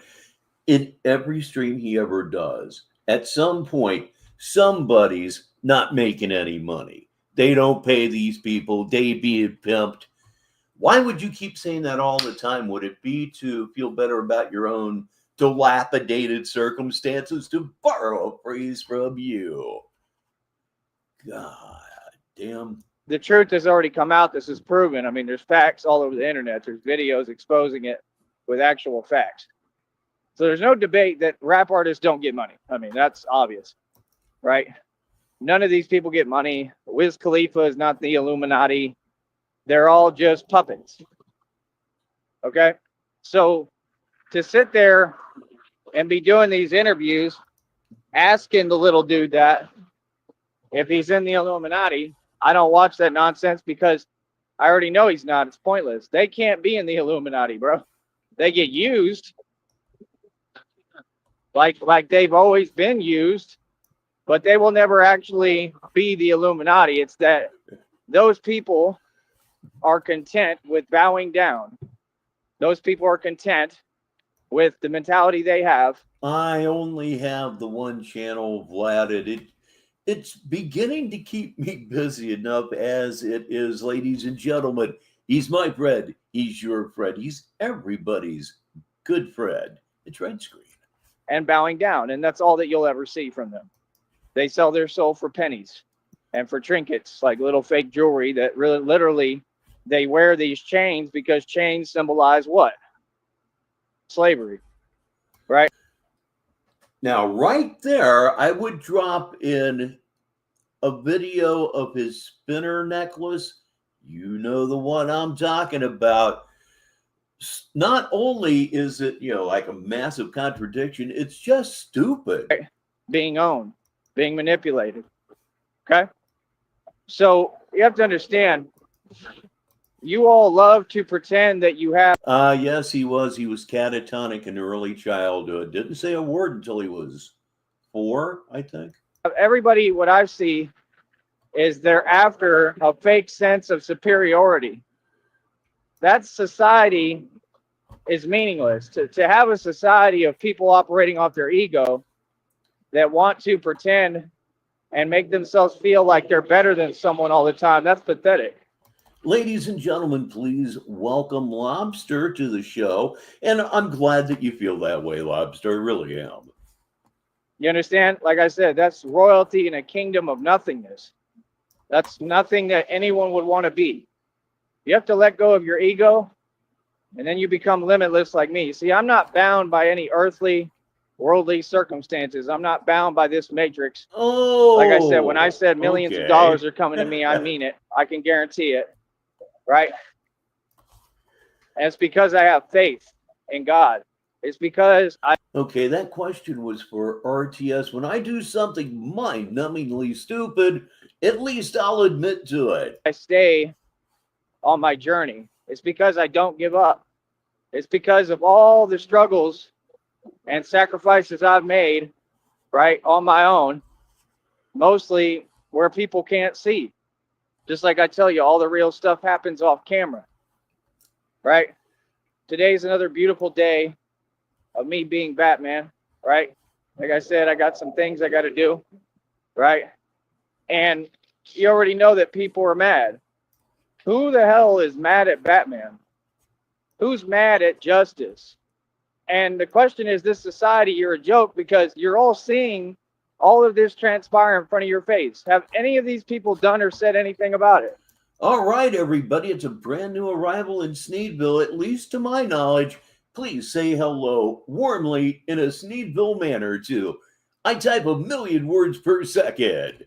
In every stream he ever does, at some point, somebody's not making any money. They don't pay these people. They be pimped. Why would you keep saying that all the time? Would it be to feel better about your own dilapidated circumstances, to borrow a phrase from you? God damn. the truth has already come out. This is proven. I mean, there's facts all over the internet. There's videos exposing it with actual facts. So there's no debate that rap artists don't get money. I mean, that's obvious, right? None of these people get money. Wiz Khalifa is not the Illuminati. They're all just puppets. Okay? So to sit there and be doing these interviews, asking the little dude that if he's in the Illuminati, I don't watch that nonsense because I already know he's not. It's pointless. They can't be in the Illuminati, bro. They get used like they've always been used, but they will never actually be the Illuminati. It's that those people are content with bowing down. Those people are content with the mentality they have. I only have the one channel, Vlad. It's beginning to keep me busy enough as it is, ladies and gentlemen. He's my friend. He's your friend. He's everybody's good friend. It's Red Screen. And bowing down. And that's all that you'll ever see from them. They sell their soul for pennies and for trinkets, like little fake jewelry that really literally they wear these chains because chains symbolize what? slavery, right? Now, right there, I would drop in a video of his spinner necklace. You know the one I'm talking about. Not only is it, like a massive contradiction, it's just stupid. Right. Being owned, being manipulated. Okay? So you have to understand, you all love to pretend that you have. Yes, he was. He was catatonic in early childhood. Didn't say a word until he was 4, I think. Everybody, what I see is they're after a fake sense of superiority. That society is meaningless. To have a society of people operating off their ego that want to pretend and make themselves feel like they're better than someone all the time, that's pathetic. Ladies and gentlemen, please welcome Lobster to the show. And I'm glad that you feel that way, Lobster. I really am. You understand? Like I said, that's royalty in a kingdom of nothingness. That's nothing that anyone would want to be. You have to let go of your ego, and then you become limitless like me. See, I'm not bound by any earthly, worldly circumstances. I'm not bound by this matrix. Oh, like I said, when I said millions okay. of dollars are coming to me, I mean it. I can guarantee it, right? And it's because I have faith in God. It's because Okay, that question was for RTS. When I do something mind-numbingly stupid, at least I'll admit to it. I stay on my journey. It's because I don't give up. It's because of all the struggles and sacrifices I've made, right, on my own, mostly where people can't see. Just like I tell you, all the real stuff happens off camera, right? Today's another beautiful day of me being Batman, right? Like I said, I got some things I got to do, right? And you already know that people are mad. Who the hell is mad at Batman? Who's mad at justice? And the question is, this society, you're a joke because you're all seeing all of this transpire in front of your face. Have any of these people done or said anything about it? All right, everybody, it's a brand new arrival in Sneedville, at least to my knowledge. Please say hello warmly in a Sneedville manner, too. I type 1,000,000 words per second.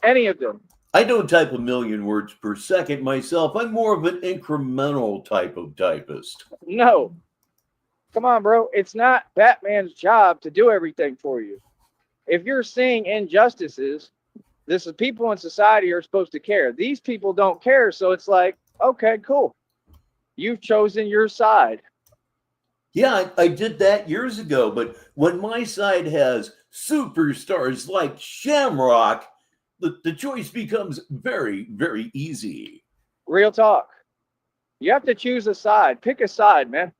Any of them? I don't type 1,000,000 words per second myself. I'm more of an incremental type of typist. No. Come on, bro. It's not Batman's job to do everything for you. If you're seeing injustices, this is people in society are supposed to care. These people don't care. So it's like, okay, cool. You've chosen your side. Yeah, I did that years ago. But when my side has superstars like Shamrock, the choice becomes very, very easy. Real talk. You have to choose a side. Pick a side, man.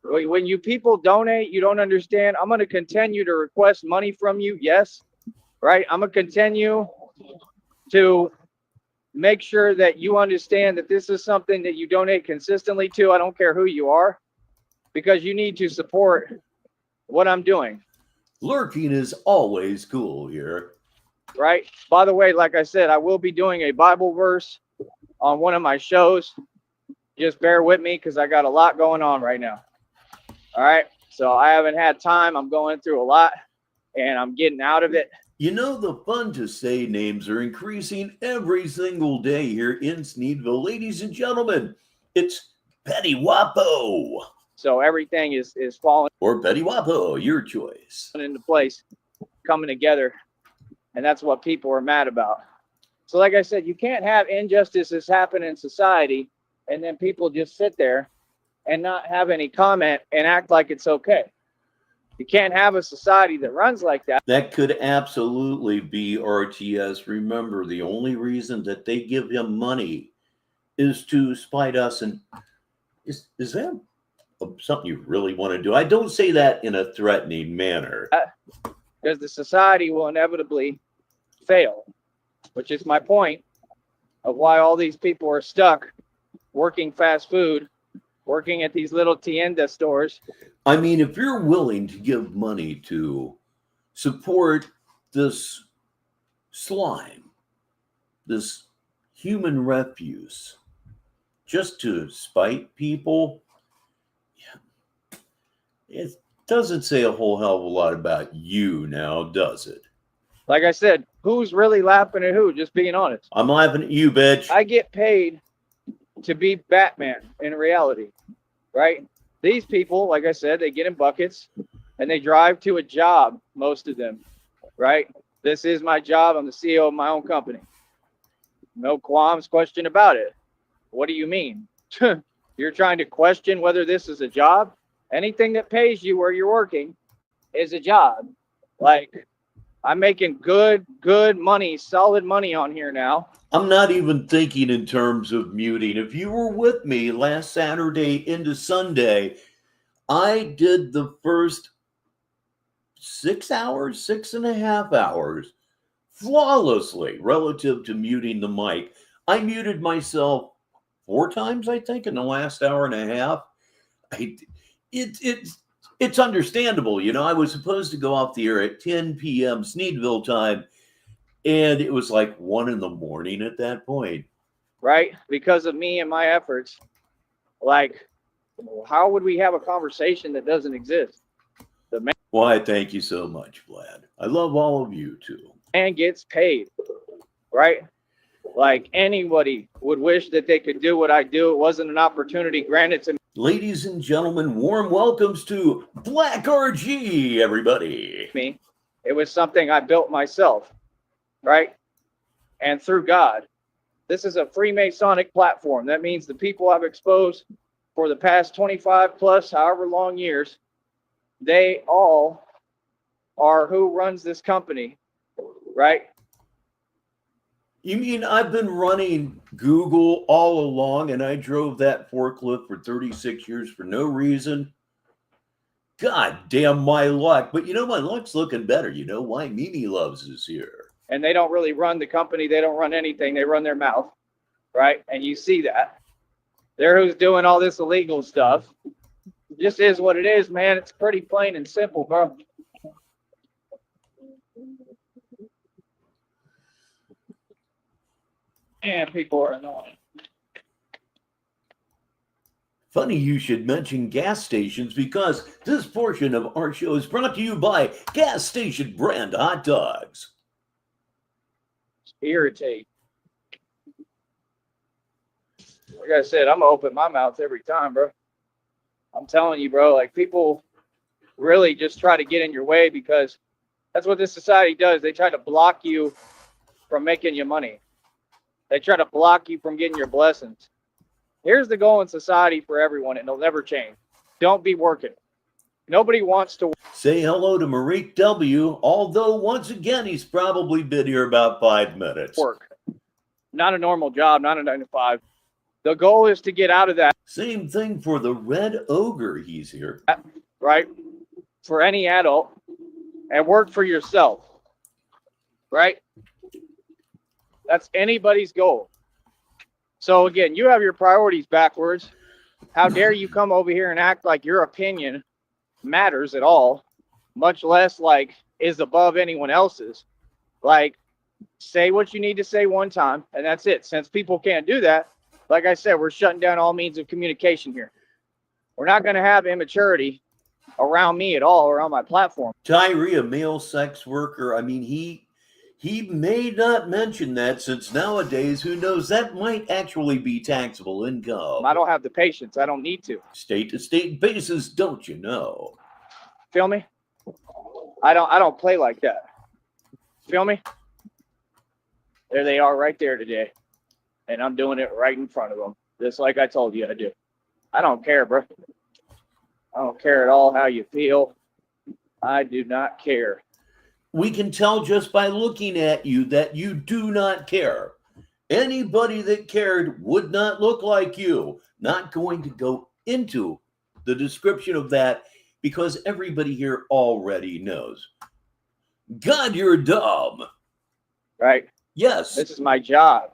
When you people donate, you don't understand. I'm going to continue to request money from you. Yes. Right. I'm going to continue to make sure that you understand that this is something that you donate consistently to. I don't care who you are, because you need to support what I'm doing. Lurking is always cool here. Right. By the way, like I said, I will be doing a Bible verse on one of my shows. Just bear with me because I got a lot going on right now. All right. So I haven't had time. I'm going through a lot and I'm getting out of it. You know, the fun to say names are increasing every single day here in Sneedville. Ladies and gentlemen, it's Betty Wapo. So everything is falling. Or Betty Wapo, your choice. Into place, coming together. And that's what people are mad about. So like I said, you can't have injustices happen in society and then people just sit there and not have any comment and act like it's okay. You can't have a society that runs like that. That could absolutely be RTS. Remember, the only reason that they give him money is to spite us. And is that something you really want to do? I don't say that in a threatening manner. Because the society will inevitably fail, which is my point of why all these people are stuck working fast food, working at these little tienda stores. I mean, if you're willing to give money to support this slime, this human refuse, just to spite people, It doesn't say a whole hell of a lot about you now, does it? Like I said, who's really laughing at who? Just being honest. I'm laughing at you, bitch. I get paid to be Batman in reality, right? These people, like I said, they get in buckets and they drive to a job, most of them, right? This is my job. I'm the CEO of my own company. No qualms, question about it. What do you mean? You're trying to question whether this is a job? Anything that pays you where you're working is a job. Like, I'm making good money, solid money on here now. I'm not even thinking in terms of muting. If you were with me last Saturday into Sunday, I did the first 6 hours, 6.5 hours flawlessly relative to muting the mic. I muted myself 4 times, I think, in the last hour and a half. It's understandable. You know, I was supposed to go off the air at 10 p.m. Sneedville time, and it was like 1 a.m. at that point. Right? Because of me and my efforts. Like, how would we have a conversation that doesn't exist? The man Why, thank you so much, Vlad. I love all of you, too. Gets paid, right? Like, anybody would wish that they could do what I do. It wasn't an opportunity granted to me. Ladies and gentlemen, warm welcomes to Black RG, everybody. It was something I built myself, right? And through God. This is a Freemasonic platform. That means the people I've exposed for the past 25 plus, however long years, they all are who runs this company, right? You mean I've been running Google all along and I drove that forklift for 36 years for no reason? God damn my luck. But you know, my luck's looking better. You know why? Mimi Loves is here. And they don't really run the company. They don't run anything. They run their mouth, right? And you see that. They're who's doing all this illegal stuff. It just is what it is, man. It's pretty plain and simple, bro. And people are annoying. Funny you should mention gas stations because this portion of our show is brought to you by gas station brand hot dogs. Irritate. Like I said, I'm gonna open my mouth every time, bro. I'm telling you, bro, like people really just try to get in your way because that's what this society does. They try to block you from making you money. They try to block you from getting your blessings. Here's the goal in society for everyone, and it'll never change. Don't be working. Nobody wants to say hello to Marik W., although once again, he's probably been here about 5 minutes. Work. Not a normal job, not a 9 to 5. The goal is to get out of that. Same thing for the Red Ogre. He's here. Right? For any adult. And work for yourself. Right? That's anybody's goal. So again, you have your priorities backwards. How dare you come over here and act like your opinion matters at all, much less like is above anyone else's. Like, say what you need to say one time, and that's it. Since people can't do that, like I said, we're shutting down all means of communication here. We're not going to have immaturity around me at all or on my platform. Tyree, a male sex worker, I mean, he may not mention that since nowadays, who knows, that might actually be taxable income. I don't have the patience. I don't need to. State to state basis, don't you know? Feel me? I don't play like that. Feel me? There they are right there today. And I'm doing it right in front of them. Just like I told you I do. I don't care, bro. I don't care at all how you feel. I do not care. We can tell just by looking at you that you do not care. Anybody that cared would not look like you. Not going to go into the description of that because everybody here already knows. God, you're dumb. Right? Yes. This is my job.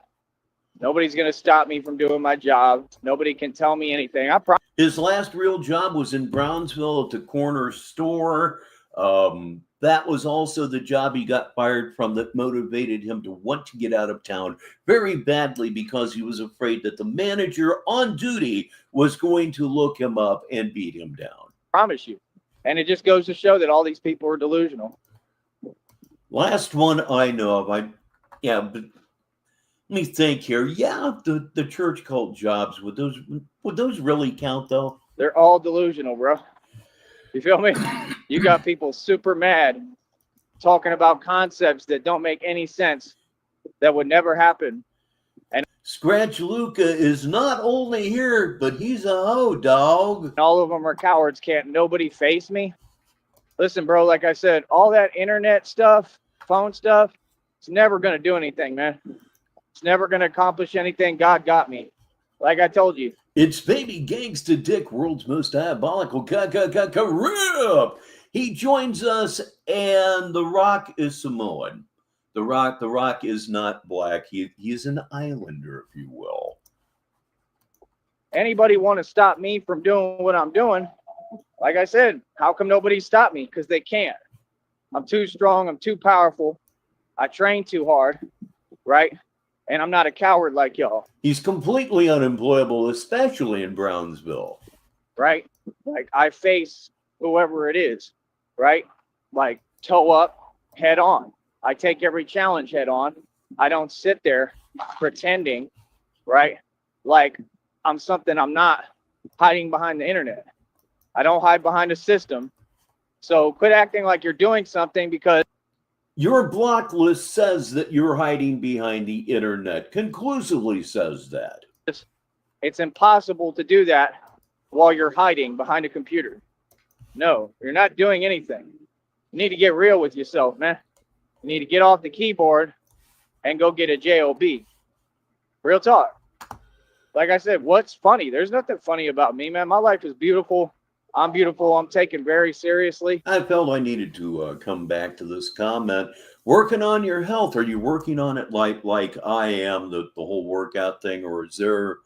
Nobody's going to stop me from doing my job. Nobody can tell me anything. His last real job was in Brownsville at the corner store. That was also the job he got fired from that motivated him to want to get out of town very badly because he was afraid that the manager on duty was going to look him up and beat him down. I promise you, And it just goes to show that all these people are delusional. Last one I know of, but let me think here. Yeah, the church cult jobs, would those really count though? They're all delusional, bro. You feel me? You got people super mad talking about concepts that don't make any sense, that would never happen. And Scratch Luca is not only here, but he's a hoe, dog. all of them are cowards. Can't nobody face me. Listen, bro, like I said, all that internet stuff, phone stuff, it's never going to do anything, man. It's never going to accomplish anything. God got me. Like I told you. It's Baby Gangsta Dick, world's most diabolical rip. He joins us, and The Rock is Samoan. The Rock is not black. He is an islander, if you will. Anybody want to stop me from doing what I'm doing? Like I said, how come nobody stopped me? Because they can't. I'm too strong. I'm too powerful. I train too hard, right? And I'm not a coward like y'all. He's completely unemployable, especially in Brownsville. Right? Like, I face whoever it is, right? Like, toe up, head on. I take every challenge head on. I don't sit there pretending, right? Like I'm something I'm not, hiding behind the internet. I don't hide behind a system. So quit acting like you're doing something, because your block list says that you're hiding behind the internet. Conclusively says that. it's impossible to do that while you're hiding behind a computer. No, you're not doing anything. You need to get real with yourself, man. You need to get off the keyboard and go get a job. Real talk. Like I said, what's funny? There's nothing funny about me, man. My life is beautiful. I'm beautiful. I'm taken very seriously. I felt I needed to come back to this comment. Working on your health. Are you working on it like I am, the whole workout thing, or is there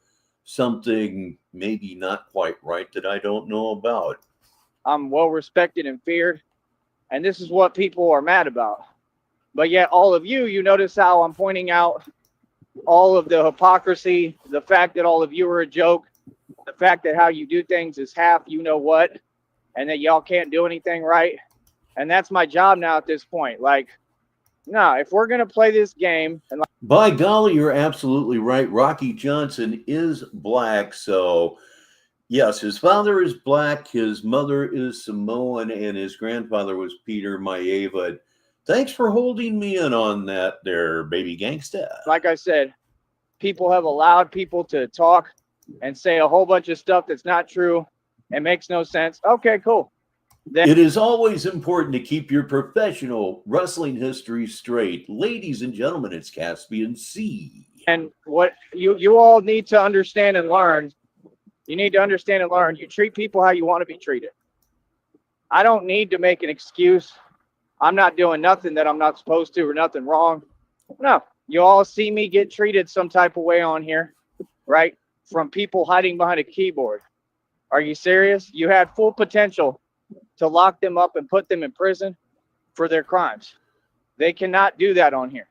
something maybe not quite right that I don't know about? I'm well respected and feared, and this is what people are mad about. But yet all of you notice how I'm pointing out all of the hypocrisy, the fact that all of you are a joke, the fact that how you do things is half you know what, and that y'all can't do anything right. And that's my job now at this point. Like, no, if we're going to play this game. And by golly, you're absolutely right. Rocky Johnson is black. So, yes, his father is black. His mother is Samoan, and his grandfather was Peter Maeva. Thanks for holding me in on that there, Baby Gangsta. Like I said, people have allowed people to talk and say a whole bunch of stuff that's not true and makes no sense. Okay, cool. Then it is always important to keep your professional wrestling history straight. Ladies and gentlemen, it's Caspian C. And what you all need to understand and learn, you need to understand and learn, you treat people how you want to be treated. I don't need to make an excuse. I'm not doing nothing that I'm not supposed to or nothing wrong. No, you all see me get treated some type of way on here, right? From people hiding behind a keyboard. Are you serious? You had full potential to lock them up and put them in prison for their crimes. They cannot do that on here.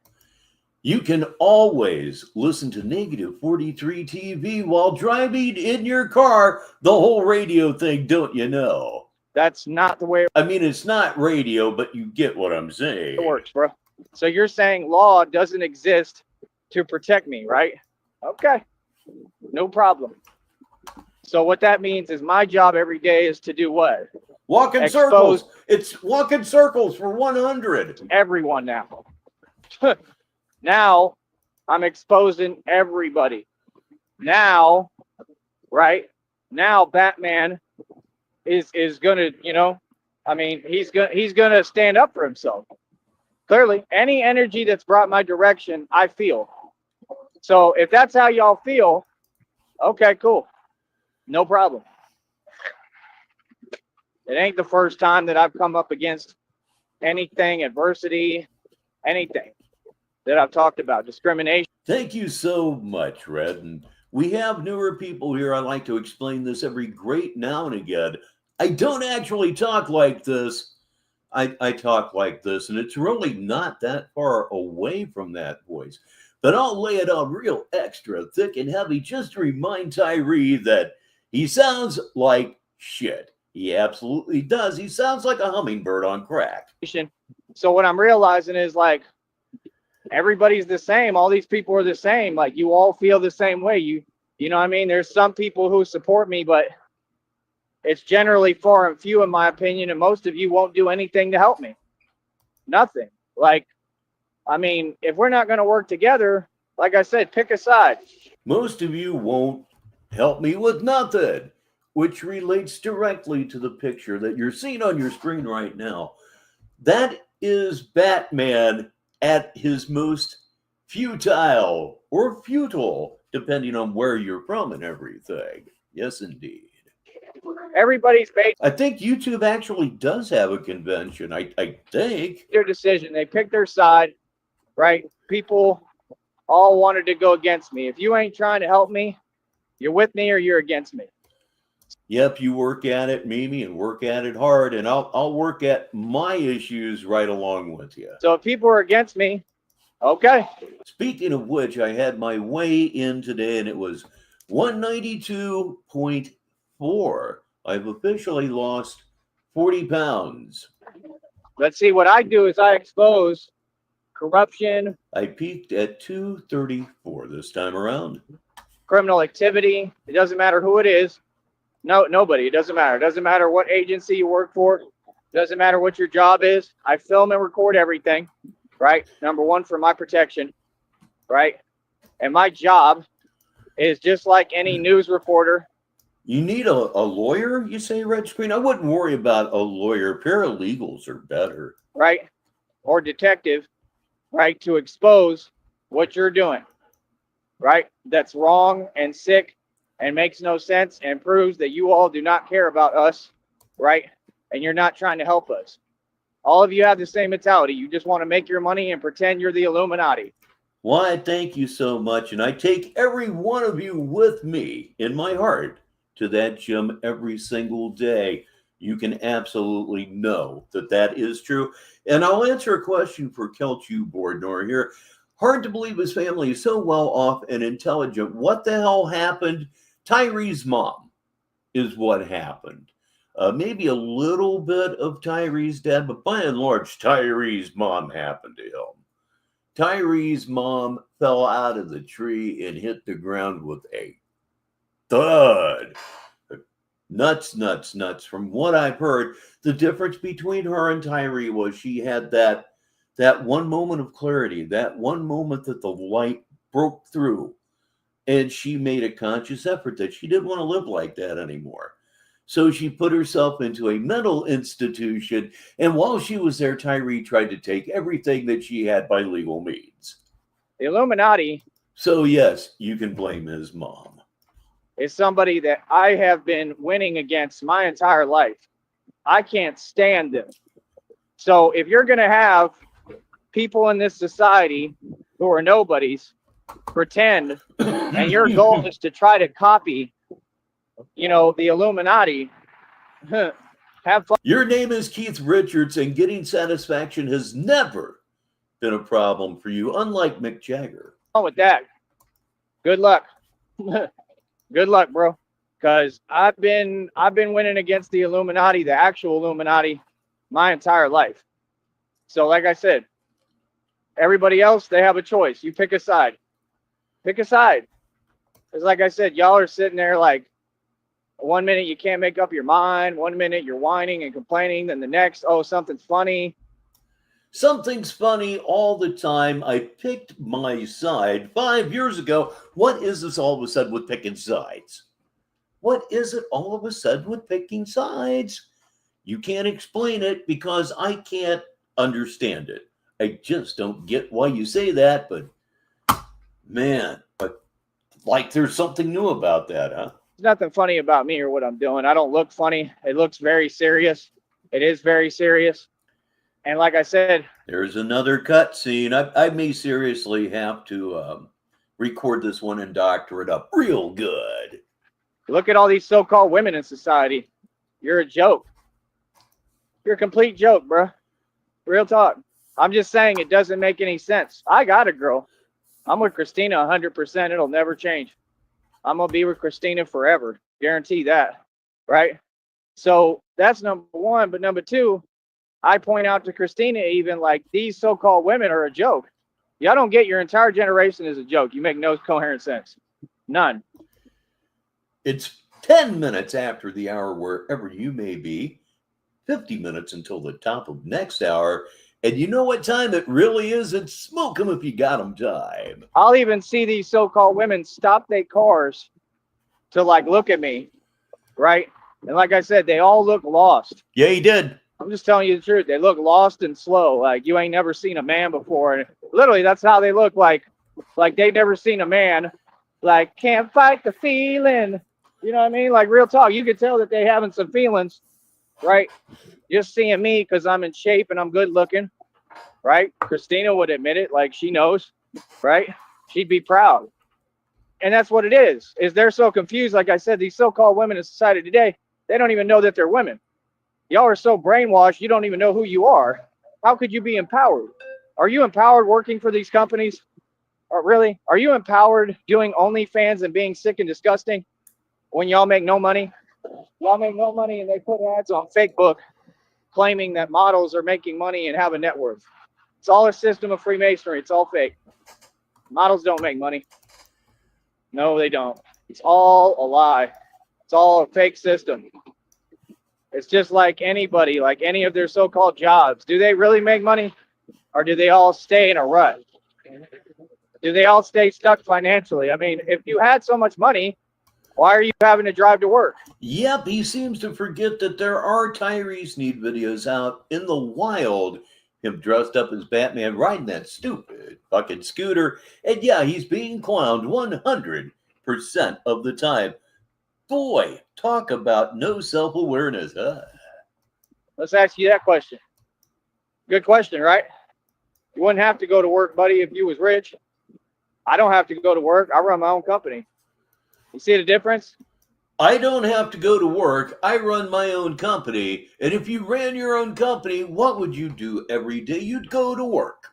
You can always listen to Negative 43 TV while driving in your car. The whole radio thing, don't you know? That's not the way I mean, it's not radio, but you get what I'm saying. it works, bro. So you're saying law doesn't exist to protect me, right? Okay, no problem. So what that means is my job every day is to do what? Walk in circles. It's walk in circles for 100. Everyone now. Now I'm exposing everybody. Now, right? Now Batman is gonna, I mean, he's gonna stand up for himself. Clearly, any energy that's brought my direction, I feel. So if that's how y'all feel, okay, cool. No problem. It ain't the first time that I've come up against anything, adversity, anything that I've talked about, discrimination. Thank you so much, Red. And we have newer people here. I like to explain this every great now and again. I don't actually talk like this. I talk like this, and it's really not that far away from that voice. But I'll lay it on real extra thick and heavy just to remind Tyree that he sounds like shit. He absolutely does. He sounds like a hummingbird on crack. So what I'm realizing is like everybody's the same. All these people are the same. Like you all feel the same way. You know what I mean? There's some people who support me, but it's generally far and few in my opinion, and most of you won't do anything to help me. Nothing. Like, I mean, if we're not going to work together, like I said, pick a side. Most of you won't help me with nothing, which relates directly to the picture that you're seeing on your screen right now. That is Batman at his most futile or futile, depending on where you're from and everything. Yes, indeed. Everybody's based I think YouTube actually does have a convention. I think. their decision. They picked their side, right? People all wanted to go against me. If you ain't trying to help me, you're with me or you're against me. Yep, you work at it, Mimi, and work at it hard, and I'll work at my issues right along with you. So if people are against me, okay. Speaking of which, I had my weigh in today, and it was 192.4. I've officially lost 40 pounds. Let's see. What I do is I expose corruption. I peaked at 234 this time around. Criminal activity. It doesn't matter who it is. No, nobody. It doesn't matter. It doesn't matter what agency you work for. It doesn't matter what your job is. I film and record everything, right? Number one, for my protection, right? And my job is just like any news reporter. You need a lawyer, you say, Red Screen? I wouldn't worry about a lawyer. Paralegals are better. Right? Or detective, right? To expose what you're doing, right? That's wrong and sick and makes no sense and proves that you all do not care about us, right? And you're not trying to help us. All of you have the same mentality. You just want to make your money and pretend you're the Illuminati. Why, thank you so much. And I take every one of you with me in my heart to that gym every single day. You can absolutely know that that is true. And I'll answer a question for Kelchu Bordnor here. Hard to believe his family is so well off and intelligent. What the hell happened? Tyree's mom is what happened. Maybe a little bit of Tyree's dad, but by and large, Tyree's mom happened to him. Tyree's mom fell out of the tree and hit the ground with a thud. Nuts, nuts, nuts. From what I've heard, the difference between her and Tyree was she had that one moment of clarity, that one moment that the light broke through, and she made a conscious effort that she didn't want to live like that anymore. So she put herself into a mental institution, and while she was there, Tyree tried to take everything that she had by legal means. The Illuminati. So yes, you can blame his mom. Is somebody that I have been winning against my entire life. I can't stand them. So if you're going to have people in this society who are nobodies pretend, and your goal is to try to copy, the Illuminati, have fun. Your name is Keith Richards, and getting satisfaction has never been a problem for you, unlike Mick Jagger. With that, good luck. Good luck, bro. Because I've been winning against the Illuminati, the actual Illuminati, my entire life. So like I said, everybody else, they have a choice. You pick a side. Pick a side. Because like I said, y'all are sitting there like 1 minute you can't make up your mind. 1 minute you're whining and complaining. Then the next, oh, something's funny. Something's funny all the time. I picked my side 5 years ago. What is this all of a sudden with picking sides? What is it all of a sudden with picking sides? You can't explain it because I can't understand it. I just don't get why you say that, but man, like there's something new about that, huh? There's nothing funny about me or what I'm doing. I don't look funny. It looks very serious. It is very serious. And like I said, there's another cut scene. I may seriously have to record this one and doctor it up real good. Look at all these so-called women in society. You're a joke. You're a complete joke, bro. Real talk. I'm just saying it doesn't make any sense. I got a girl. I'm with Christina 100%. It'll never change. I'm going to be with Christina forever. Guarantee that. Right? So That's number one. But number two, I point out to Christina, even like these so-called women are a joke. Y'all don't get your entire generation is a joke. You make no coherent sense. None. It's 10 minutes after the hour wherever you may be, 50 minutes until the top of next hour. And you know what time it really is? It's smoke 'em if you got 'em time. I'll even see these so-called women stop their cars to like look at me, right? And like I said, they all look lost. Yeah, he did. I'm just telling you the truth. They look lost and slow. Like you ain't never seen a man before. And literally, that's how they look. Like they've never seen a man. Like can't fight the feeling. You know what I mean? Like real talk. You could tell that they having some feelings, right? Just seeing me because I'm in shape and I'm good looking, right? Christina would admit it. Like she knows, right? She'd be proud. And that's what it is they're so confused. Like I said, these so-called women in society today, they don't even know that they're women. Y'all are so brainwashed, you don't even know who you are. How could you be empowered? Are you empowered working for these companies? Or really? Are you empowered doing OnlyFans and being sick and disgusting when y'all make no money? Y'all make no money and they put ads on Facebook claiming that models are making money and have a net worth. It's all a system of Freemasonry. It's all fake. Models don't make money. No, they don't. It's all a lie. It's all a fake system. It's just like anybody, like any of their so-called jobs. Do they really make money? Or do they all stay in a rut? Do they all stay stuck financially? I mean, if you had so much money, why are you having to drive to work? Yep, he seems to forget that there are Tyree Sneed videos out in the wild. Him dressed up as Batman riding that stupid fucking scooter. And yeah, he's being clowned 100% of the time. Boy, talk about no self-awareness, huh? Let's ask you that question. Good question, right? You wouldn't have to go to work, buddy, if you was rich. I don't have to go to work. I run my own company. You see the difference? I don't have to go to work. I run my own company. And if you ran your own company, what would you do every day? You'd go to work.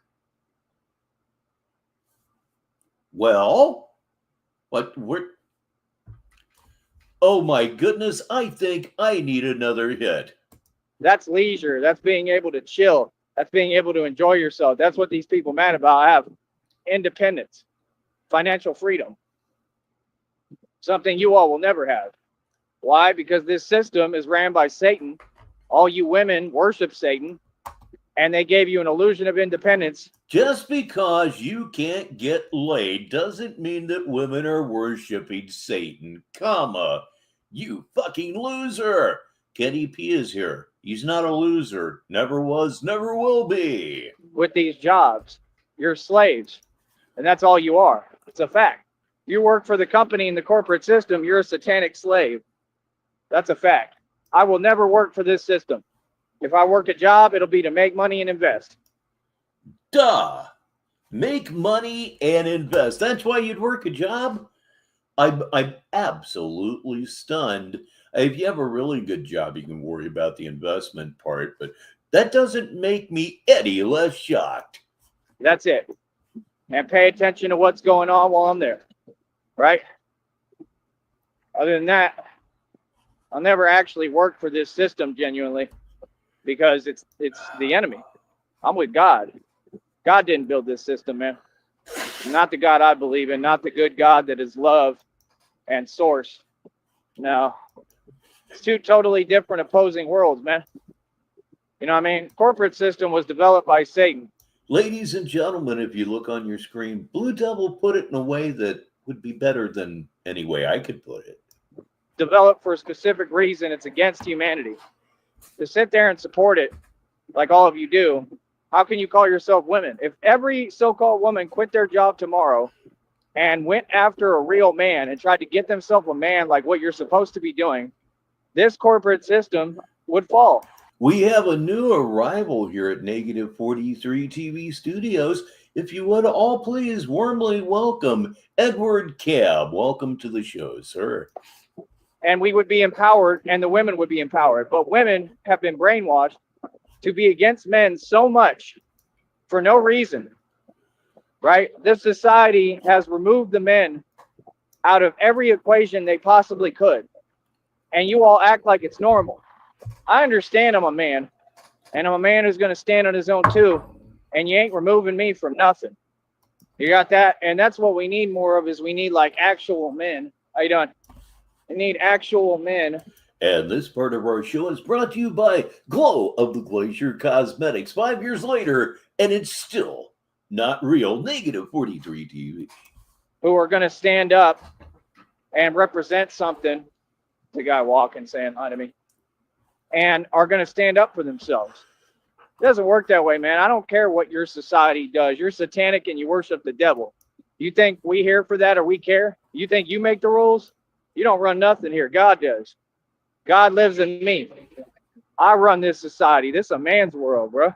Well, oh my goodness, I think I need another hit. That's leisure. That's being able to chill. That's being able to enjoy yourself. That's what these people mad about. I have independence, financial freedom. Something you all will never have. Why? Because this system is ran by Satan. All you women worship Satan, and they gave you an illusion of independence. Just because you can't get laid doesn't mean that women are worshiping Satan. Comma, you fucking loser. Kenny P is here. He's not a loser. Never was, never will be. With these jobs, you're slaves, and that's all you are. It's a fact. You work for the company in the corporate system, you're a satanic slave. That's a fact. I will never work for this system. If I work a job, it'll be to make money and invest. Duh. Make money and invest. That's why you'd work a job? I'm absolutely stunned. If you have a really good job, you can worry about the investment part, but that doesn't make me any less shocked. That's it. And pay attention to what's going on while I'm there. Right? Other than that, I'll never actually work for this system genuinely because it's the enemy. I'm with God. God didn't build this system, man. Not the God I believe in, not the good God that is love and source. No. It's two totally different opposing worlds, man. You know what I mean? Corporate system was developed by Satan. Ladies and gentlemen, if you look on your screen, Blue Devil put it in a way that would be better than any way I could put it. Developed for a specific reason. It's against humanity. To sit there and support it, like all of you do, how can you call yourself women? If every so-called woman quit their job tomorrow and went after a real man and tried to get themselves a man like what you're supposed to be doing, this corporate system would fall. We have a new arrival here at Negative 43 TV Studios. If you would all please warmly welcome Edward Cab. Welcome to the show, sir. And we would be empowered, and the women would be empowered. But women have been brainwashed to be against men so much for no reason, right? This society has removed the men out of every equation they possibly could. And you all act like it's normal. I understand I'm a man, and I'm a man who's going to stand on his own too, and you ain't removing me from nothing. You got that? And that's what we need more of, is we need like actual men. How you doing? We need actual men. And this part of our show is brought to you by Glow of the Glacier Cosmetics. 5 years later, and it's still not real. Negative 43 TV. Who are going to stand up and represent something. The guy walking saying hi to me. And are going to stand up for themselves. It doesn't work that way, man. I don't care what your society does. You're satanic and you worship the devil. You think we here for that, or we care? You think you make the rules? You don't run nothing here. God does. God lives in me. I run this society. This is a man's world, bro.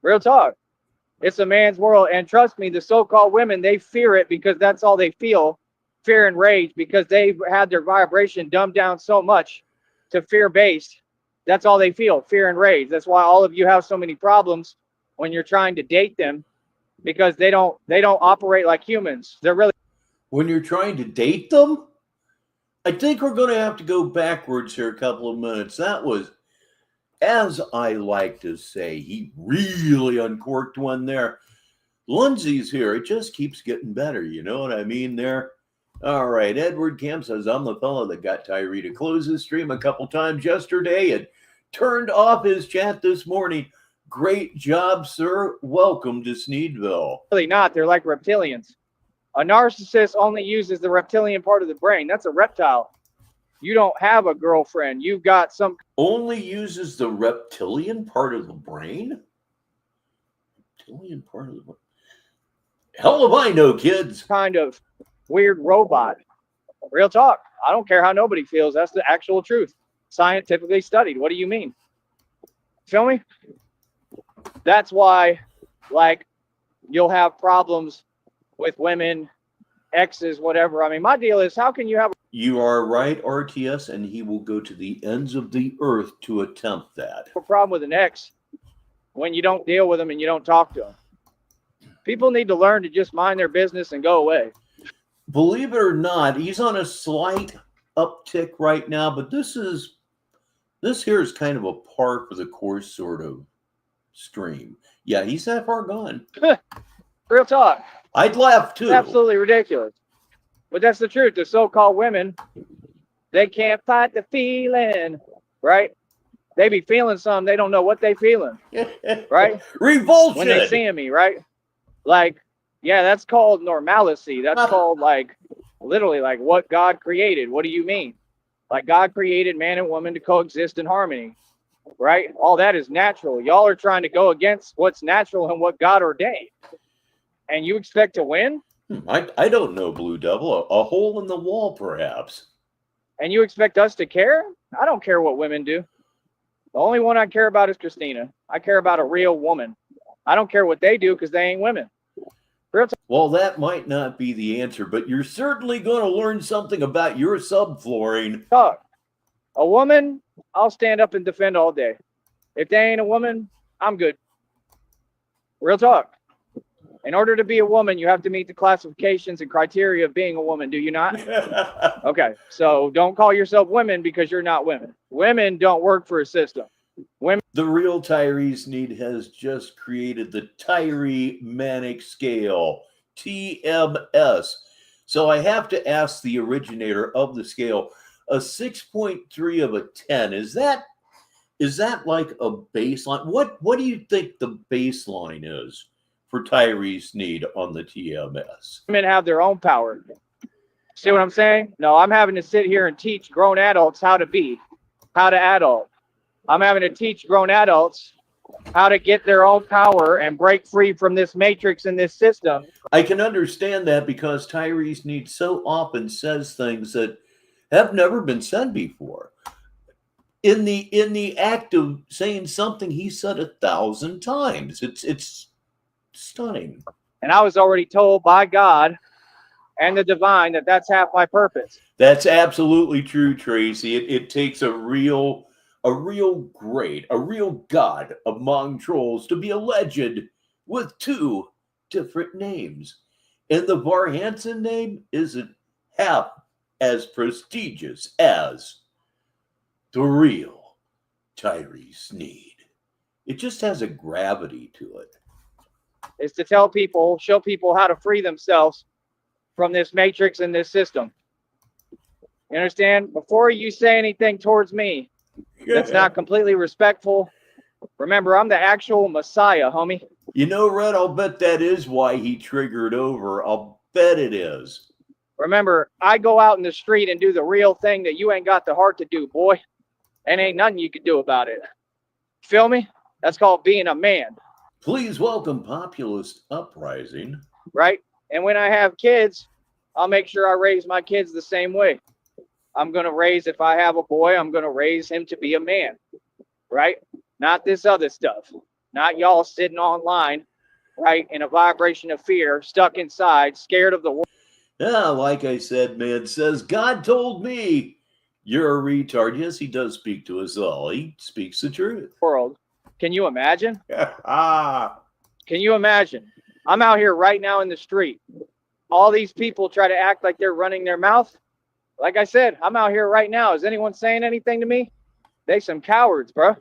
Real talk. It's a man's world. And trust me, the so-called women, they fear it because that's all they feel. Fear and rage, because they've had their vibration dumbed down so much to fear-based. That's all they feel, fear and rage. That's why all of you have so many problems when you're trying to date them, because they don't operate like humans. They're really... When you're trying to date them? I think we're going to have to go backwards here a couple of minutes. That was, as I like to say, he really uncorked one there. Lindsay's here. It just keeps getting better. You know what I mean there? All right. Edward Camp says, I'm the fellow that got Tyree to close his stream a couple times yesterday and turned off his chat this morning. Great job, sir. Welcome to Sneedville. Really not. They're like reptilians. A narcissist only uses the reptilian part of the brain. That's a reptile. You don't have a girlfriend. You've got some... Only uses the reptilian part of the brain? Reptilian part of the brain? Hell if I know, kids. Kind of weird robot. Real talk. I don't care how nobody feels. That's the actual truth. Scientifically studied. What do you mean? Feel me? That's why, like, you'll have problems with women, exes, whatever. I mean, my deal is, how can you have... You are right, RTS, and he will go to the ends of the earth to attempt that. a problem with an ex when you don't deal with them and you don't talk to them? People need to learn to just mind their business and go away. Believe it or not, he's on a slight uptick right now, but this here is kind of a par for the course sort of stream. Yeah, he's that far gone. Real talk. I'd laugh too. It's absolutely ridiculous. But that's the truth. The so-called women, they can't fight the feeling, right? They be feeling something. They don't know what they feeling, right? Revulsion. When they see me, right? Like, yeah, that's called normalcy. That's called, like, literally, like, what God created. What do you mean? Like, God created man and woman to coexist in harmony, right? All that is natural. Y'all are trying to go against what's natural and what God ordained. And you expect to win? I don't know, Blue Devil. A hole in the wall, perhaps. And you expect us to care? I don't care what women do. The only one I care about is Christina. I care about a real woman. I don't care what they do because they ain't women. Well, that might not be the answer, but you're certainly going to learn something about your subflooring. Talk. A woman, I'll stand up and defend all day. If they ain't a woman, I'm good. Real talk. In order to be a woman, you have to meet the classifications and criteria of being a woman, do you not? Okay, so don't call yourself women because you're not women. Women don't work for a system. Women. The real Tyree Sneed has just created the Tyree Manic Scale, TMS. So I have to ask the originator of the scale, a 6.3 of a 10, is that like a baseline? What do you think the baseline is for Tyree Sneed on the TMS? Women have their own power. See what I'm saying? No, I'm having to sit here and teach grown adults how to adult. I'm having to teach grown adults how to get their own power and break free from this matrix and this system. I can understand that because Tyree Sneed so often says things that have never been said before. In the act of saying something he said 1,000 times. It's stunning. And I was already told by God and the divine that that's half my purpose. That's absolutely true, Tracy. It takes a real god among trolls to be a legend with 2 different names. And the Var Hansen name isn't half as prestigious as the real Tyree Sneed. It just has a gravity to it. Is to tell people, show people how to free themselves from this matrix and this system. You understand? Before you say anything towards me that's not completely respectful, remember, I'm the actual Messiah, homie. You know, Red, I'll bet that is why he triggered over. I'll bet it is. Remember, I go out in the street and do the real thing that you ain't got the heart to do, boy. And ain't nothing you can do about it. Feel me? That's called being a man. Please welcome Populist Uprising. Right? And when I have kids, I'll make sure I raise my kids the same way. I'm going to raise, if I have a boy, I'm going to raise him to be a man. Right? Not this other stuff. Not y'all sitting online, right, in a vibration of fear, stuck inside, scared of the world. Yeah, like I said, man says, God told me you're a retard. Yes, he does speak to us all. He speaks the truth. World. Can you imagine? Ah. Can you imagine? I'm out here right now in the street. All these people try to act like they're running their mouth. Like I said, I'm out here right now. Is anyone saying anything to me? They some cowards, bro.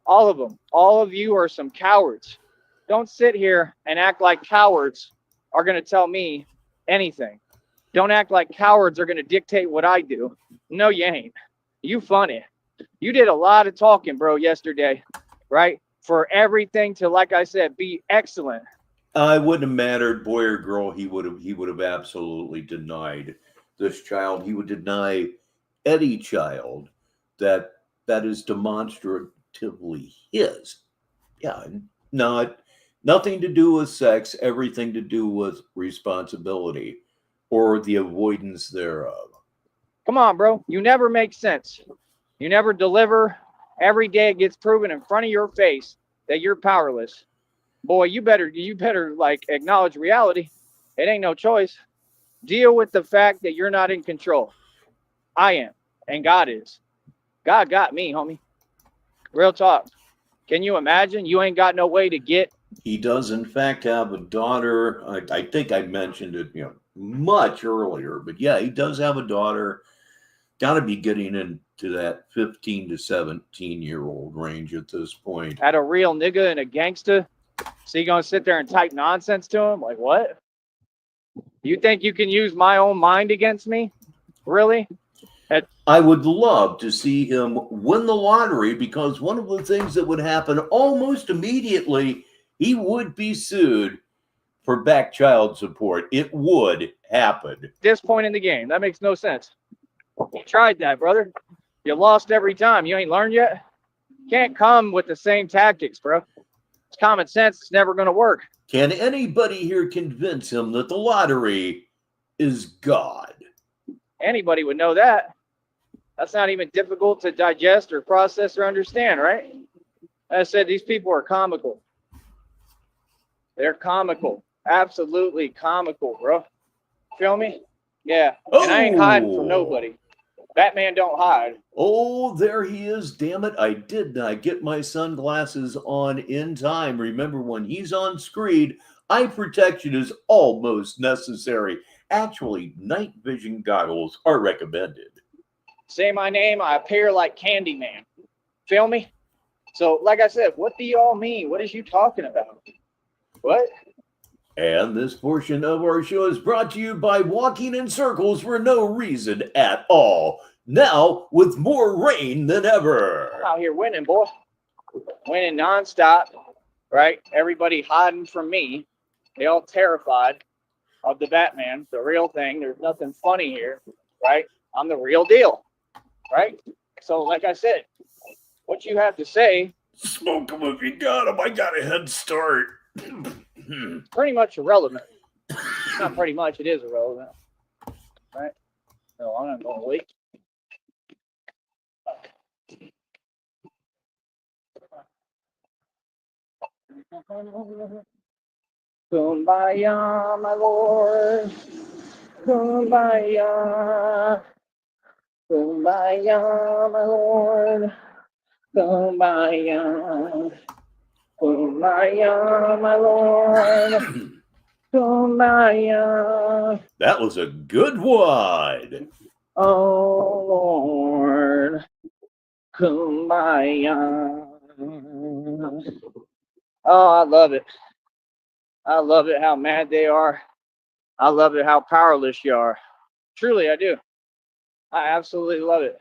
All of them. All of you are some cowards. Don't sit here and act like cowards are going to tell me anything. Don't act like cowards are going to dictate what I do. No, you ain't. You funny. You did a lot of talking, bro, yesterday, right? For everything to, like I said, be excellent. It wouldn't have mattered, boy or girl. He would have absolutely denied this child. He would deny any child that is demonstratively his. Yeah, nothing to do with sex, everything to do with responsibility or the avoidance thereof. Come on, bro. You never make sense. You never deliver. Every day it gets proven in front of your face that you're powerless. Boy, you better like acknowledge reality. It ain't no choice. Deal with the fact that you're not in control. I am, and God is. God got me, homie. Real talk. Can you imagine? You ain't got no way to get. He does, in fact, have a daughter. I think I mentioned it, much earlier, but yeah, he does have a daughter. Got to be getting into that 15 to 17-year-old range at this point. At a real nigga and a gangster. So you gonna sit there and type nonsense to him? Like what? You think you can use my own mind against me? Really? I would love to see him win the lottery, because one of the things that would happen almost immediately, he would be sued for back child support. It would happen. This point in the game, that makes no sense. You tried that, brother. You lost every time. You ain't learned yet. Can't come with the same tactics, bro. It's common sense. It's never going to work. Can anybody here convince him that the lottery is God? Anybody would know that. That's not even difficult to digest or process or understand, right? As I said, these people are comical. They're comical. Absolutely comical, bro. Feel me? Yeah. And I ain't hiding from nobody. Batman don't hide. Oh, there he is. Damn it. I did not get my sunglasses on in time. Remember, when he's on screen, eye protection is almost necessary. Actually, night vision goggles are recommended. Say my name, I appear like Candyman. Feel me? So, like I said, what do y'all mean? What is you talking about? What? And this portion of our show is brought to you by Walking in Circles for No Reason at All. Now, with more rain than ever. I'm out here winning, boy. Winning nonstop, right? Everybody hiding from me. They all terrified of the Batman, the real thing. There's nothing funny here, right? I'm the real deal, right? So, like I said, what you have to say... Smoke them if you got them. I got a head start. Pretty much irrelevant. Not pretty much, it is irrelevant. Right? No, I'm not going to wait. Kumbaya, my lord. Kumbaya. Kumbaya, my lord. Kumbaya. Kumbaya, my lord. Kumbaya. That was a good one. Oh, Lord. Kumbaya. Oh, I love it. I love it how mad they are. I love it how powerless you are. Truly, I do. I absolutely love it.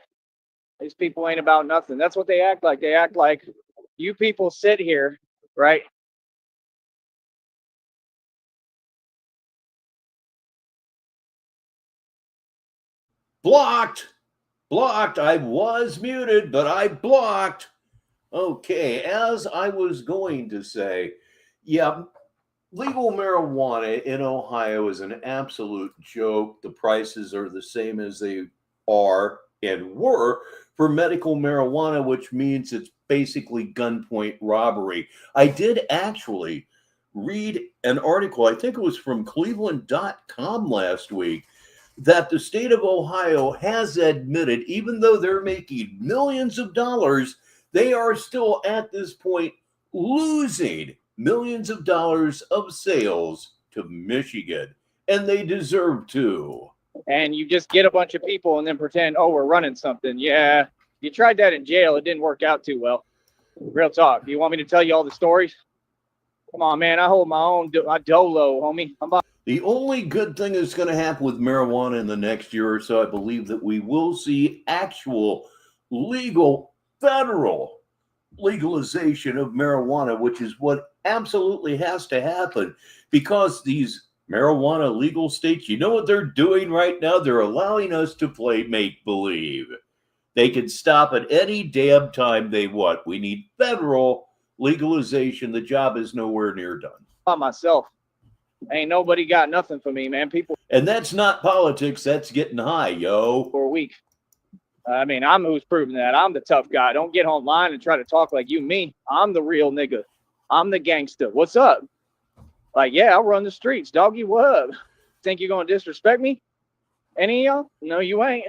These people ain't about nothing. That's what they act like. They act like you people sit here, right? Blocked. Blocked. I was muted, but I blocked. Okay, as I was going to say, yeah, legal marijuana in Ohio is an absolute joke. The prices are the same as they are and were for medical marijuana, which means it's basically gunpoint robbery. I did actually read an article, I think it was from cleveland.com last week, that the state of Ohio has admitted, even though they're making millions of dollars, they are still at this point losing millions of dollars of sales to Michigan, and they deserve to. And you just get a bunch of people and then pretend, oh, we're running something. Yeah, you tried that in jail. It didn't work out too well. Real talk. You want me to tell you all the stories? Come on, man. I hold my own dolo, homie. The only good thing that's going to happen with marijuana in the next year or so, I believe that we will see actual legal federal legalization of marijuana, which is what absolutely has to happen because these marijuana legal states, you know what they're doing right now? They're allowing us to play make believe. They can stop at any damn time they want. We need federal legalization. The job is nowhere near done. By myself. Ain't nobody got nothing for me, man. People. And that's not politics. That's getting high, yo. For a week. I mean, I'm who's proving that. I'm the tough guy. Don't get online and try to talk like you me. I'm the real nigga. I'm the gangster. What's up? Like, yeah, I'll run the streets. Doggy, what up? Think you're going to disrespect me? Any of y'all? No, you ain't.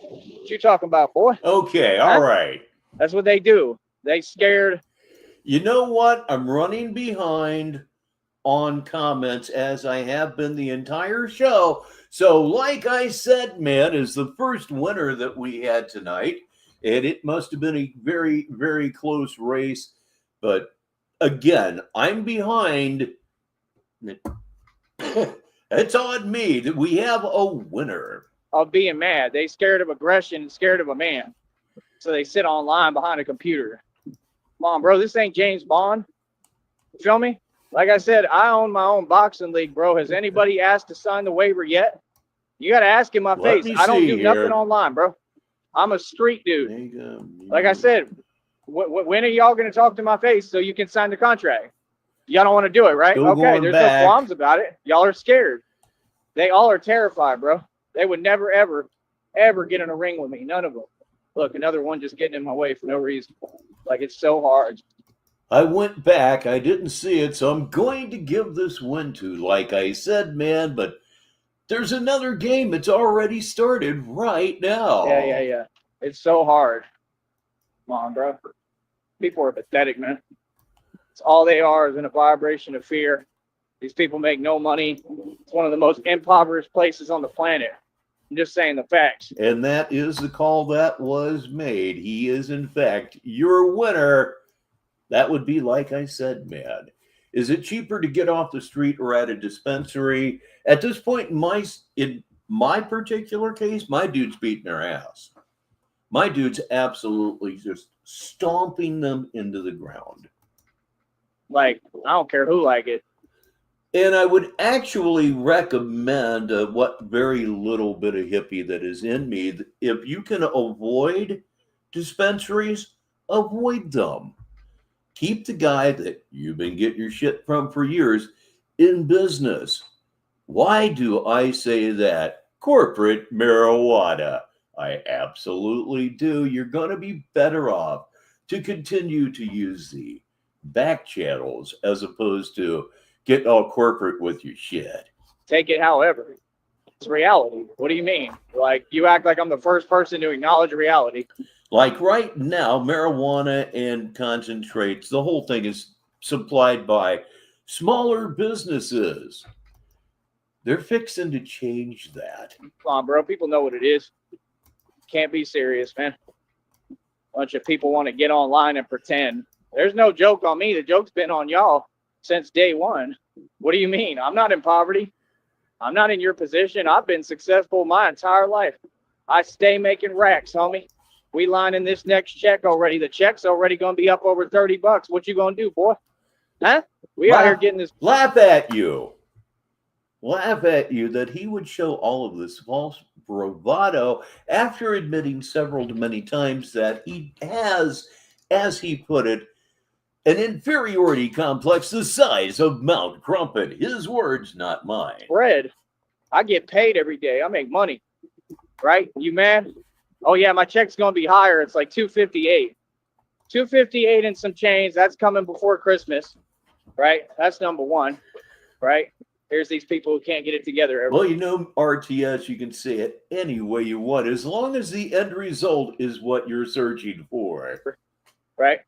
What you talking about, boy? Okay, all right. That's what they do. They scared. You know what? I'm running behind on comments as I have been the entire show. So, like I said, man, is the first winner that we had tonight. And it must have been a very, very close race. But again, I'm behind. It's on me that we have a winner. Of being mad. They scared of aggression and scared of a man. So they sit online behind a computer. Come on, bro. This ain't James Bond. You feel me? Like I said, I own my own boxing league, bro. Has anybody asked to sign the waiver yet? You got to ask in my face. I don't do nothing online, bro. I'm a street dude. Like I said, when are y'all going to talk to my face so you can sign the contract? Y'all don't want to do it, right? Okay, there's no qualms about it. Y'all are scared. They all are terrified, bro. They would never, ever, ever get in a ring with me. None of them. Look, another one just getting in my way for no reason. Like, it's so hard. I went back. I didn't see it, so I'm going to give this win to, like I said, man, but there's another game that's already started right now. Yeah. It's so hard. Come on, bro. People are pathetic, man. It's all they are is in a vibration of fear. These people make no money. It's one of the most impoverished places on the planet. I'm just saying the facts. And that is the call that was made. He is, in fact, your winner. That would be, like I said, man. Is it cheaper to get off the street or at a dispensary? At this point in my particular case, my dude's beating their ass. My dude's absolutely just stomping them into the ground. Like, I don't care who like it. And I would actually recommend what very little bit of hippie that is in me. If you can avoid dispensaries, avoid them. Keep the guy that you've been getting your shit from for years in business. Why do I say that? Corporate marijuana. I absolutely do. You're going to be better off to continue to use the back channels as opposed to getting all corporate with your shit. Take it however. It's reality. What do you mean? Like, you act like I'm the first person to acknowledge reality. Like right now, marijuana and concentrates, the whole thing is supplied by smaller businesses. They're fixing to change that. Come on, bro. People know what it is. Can't be serious, man. Bunch of people want to get online and pretend. There's no joke on me. The joke's been on y'all since day one. What do you mean? I'm not in poverty. I'm not in your position. I've been successful my entire life. I stay making racks, homie. We lining this next check already. The check's already going to be up over $30. What you going to do, boy? Huh? We out here getting this. Laugh at you that he would show all of this false bravado after admitting several to many times that he has, as he put it, an inferiority complex the size of Mount Crumpet. His words, not mine. Bread. I get paid every day. I make money. Right? You mad? Oh yeah, my check's gonna be higher. It's like $258. $258 and some change. That's coming before Christmas. Right? That's number one. Right? Here's these people who can't get it together. Well, you know, RTS, you can say it any way you want, as long as the end result is what you're searching for. Right?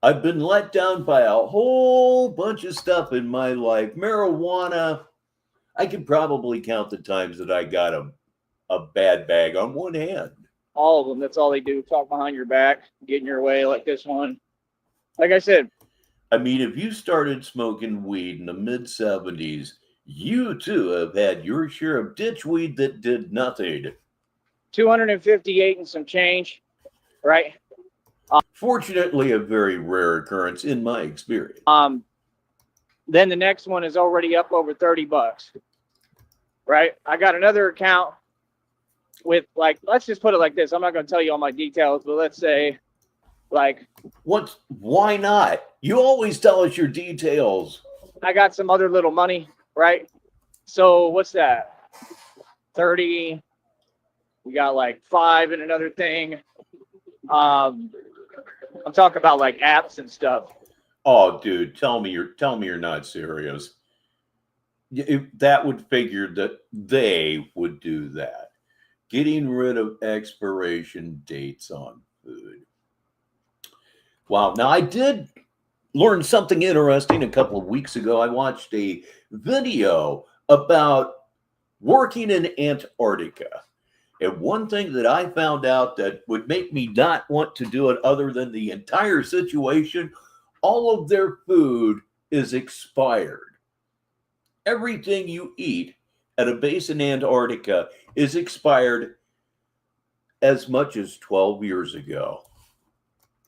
I've been let down by a whole bunch of stuff in my life. Marijuana, I could probably count the times that I got a bad bag on one hand. All of them. That's all they do. Talk behind your back, get in your way like this one. Like I said. I mean, if you started smoking weed in the mid-70s, you too have had your share of ditchweed that did nothing. 258 and some change, right? Fortunately, a very rare occurrence in my experience. Then the next one is already up over $30, right? I got another account with, like, let's just put it like this. I'm not going to tell you all my details, but let's say, like, why not? You always tell us your details. I got some other little money, right? So what's that? 30. We got like 5 in another thing. I'm talking about like apps and stuff. Oh, dude, tell me you're not serious. That would figure that they would do that. Getting rid of expiration dates on food. Wow. Now, I did learn something interesting a couple of weeks ago. I watched a video about working in Antarctica. And one thing that I found out that would make me not want to do it other than the entire situation, all of their food is expired. Everything you eat at a base in Antarctica is expired as much as 12 years ago.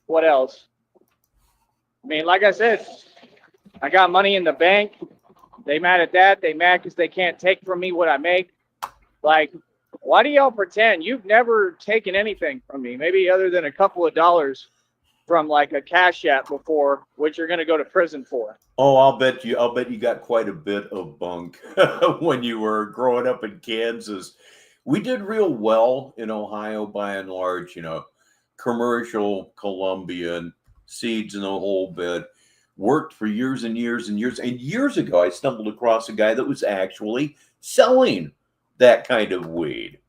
What else? I mean, like I said, I got money in the bank. They mad at that. They mad because they can't take from me what I make. Like, why do y'all pretend? You've never taken anything from me, maybe other than a couple of dollars from like a Cash App before, which you're going to go to prison for. Oh, I'll bet you got quite a bit of bunk when you were growing up in Kansas. We did real well in Ohio by and large, you know, commercial Colombian seeds and the whole bit. Worked for years and years and years. And years ago, I stumbled across a guy that was actually selling that kind of weed.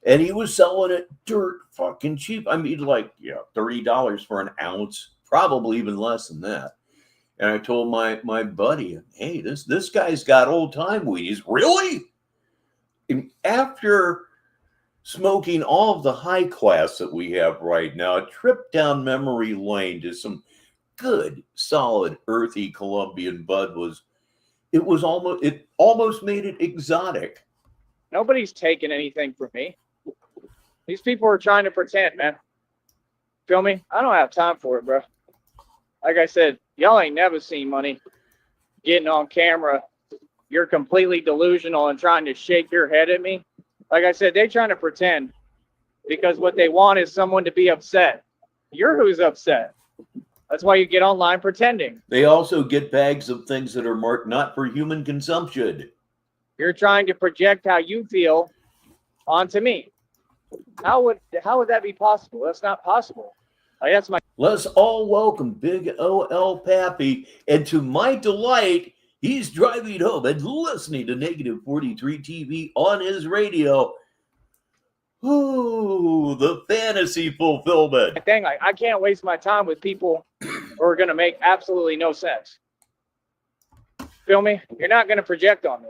And he was selling it dirt fucking cheap. I mean, like, yeah, $30 for an ounce, probably even less than that. And I told my buddy, hey, this guy's got old time weed. He's really? And after smoking all of the high class that we have right now, a trip down memory lane to some good, solid, earthy Colombian bud it almost made it exotic. Nobody's taking anything from me. These people are trying to pretend, man. Feel me? I don't have time for it, bro. Like I said, y'all ain't never seen money getting on camera. You're completely delusional and trying to shake your head at me. Like I said, they're trying to pretend because what they want is someone to be upset. You're who's upset. That's why you get online pretending. They also get bags of things that are marked not for human consumption. You're trying to project how you feel onto me. How would that be possible? That's not possible. Like, that's my. Let's all welcome Big O.L. Pappy, and to my delight, he's driving home and listening to Negative 43 TV on his radio. Ooh, the fantasy fulfillment. Thing, I can't waste my time with people who are going to make absolutely no sense. Feel me? You're not going to project on me.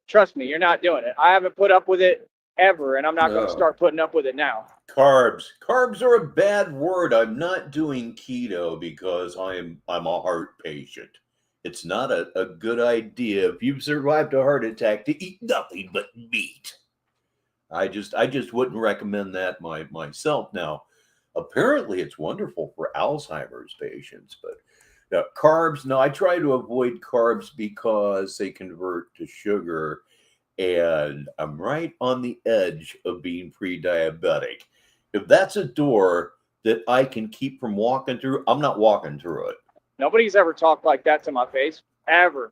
Trust me, you're not doing it. I haven't put up with it ever, and I'm not going to No. start putting up with it now. Carbs. Carbs are a bad word. I'm not doing keto because I'm a heart patient. It's not a good idea if you've survived a heart attack to eat nothing but meat. I just wouldn't recommend that myself. Now, apparently it's wonderful for Alzheimer's patients, but carbs, no, I try to avoid carbs because they convert to sugar, and I'm right on the edge of being pre-diabetic. If that's a door that I can keep from walking through, I'm not walking through it. Nobody's ever talked like that to my face. Ever.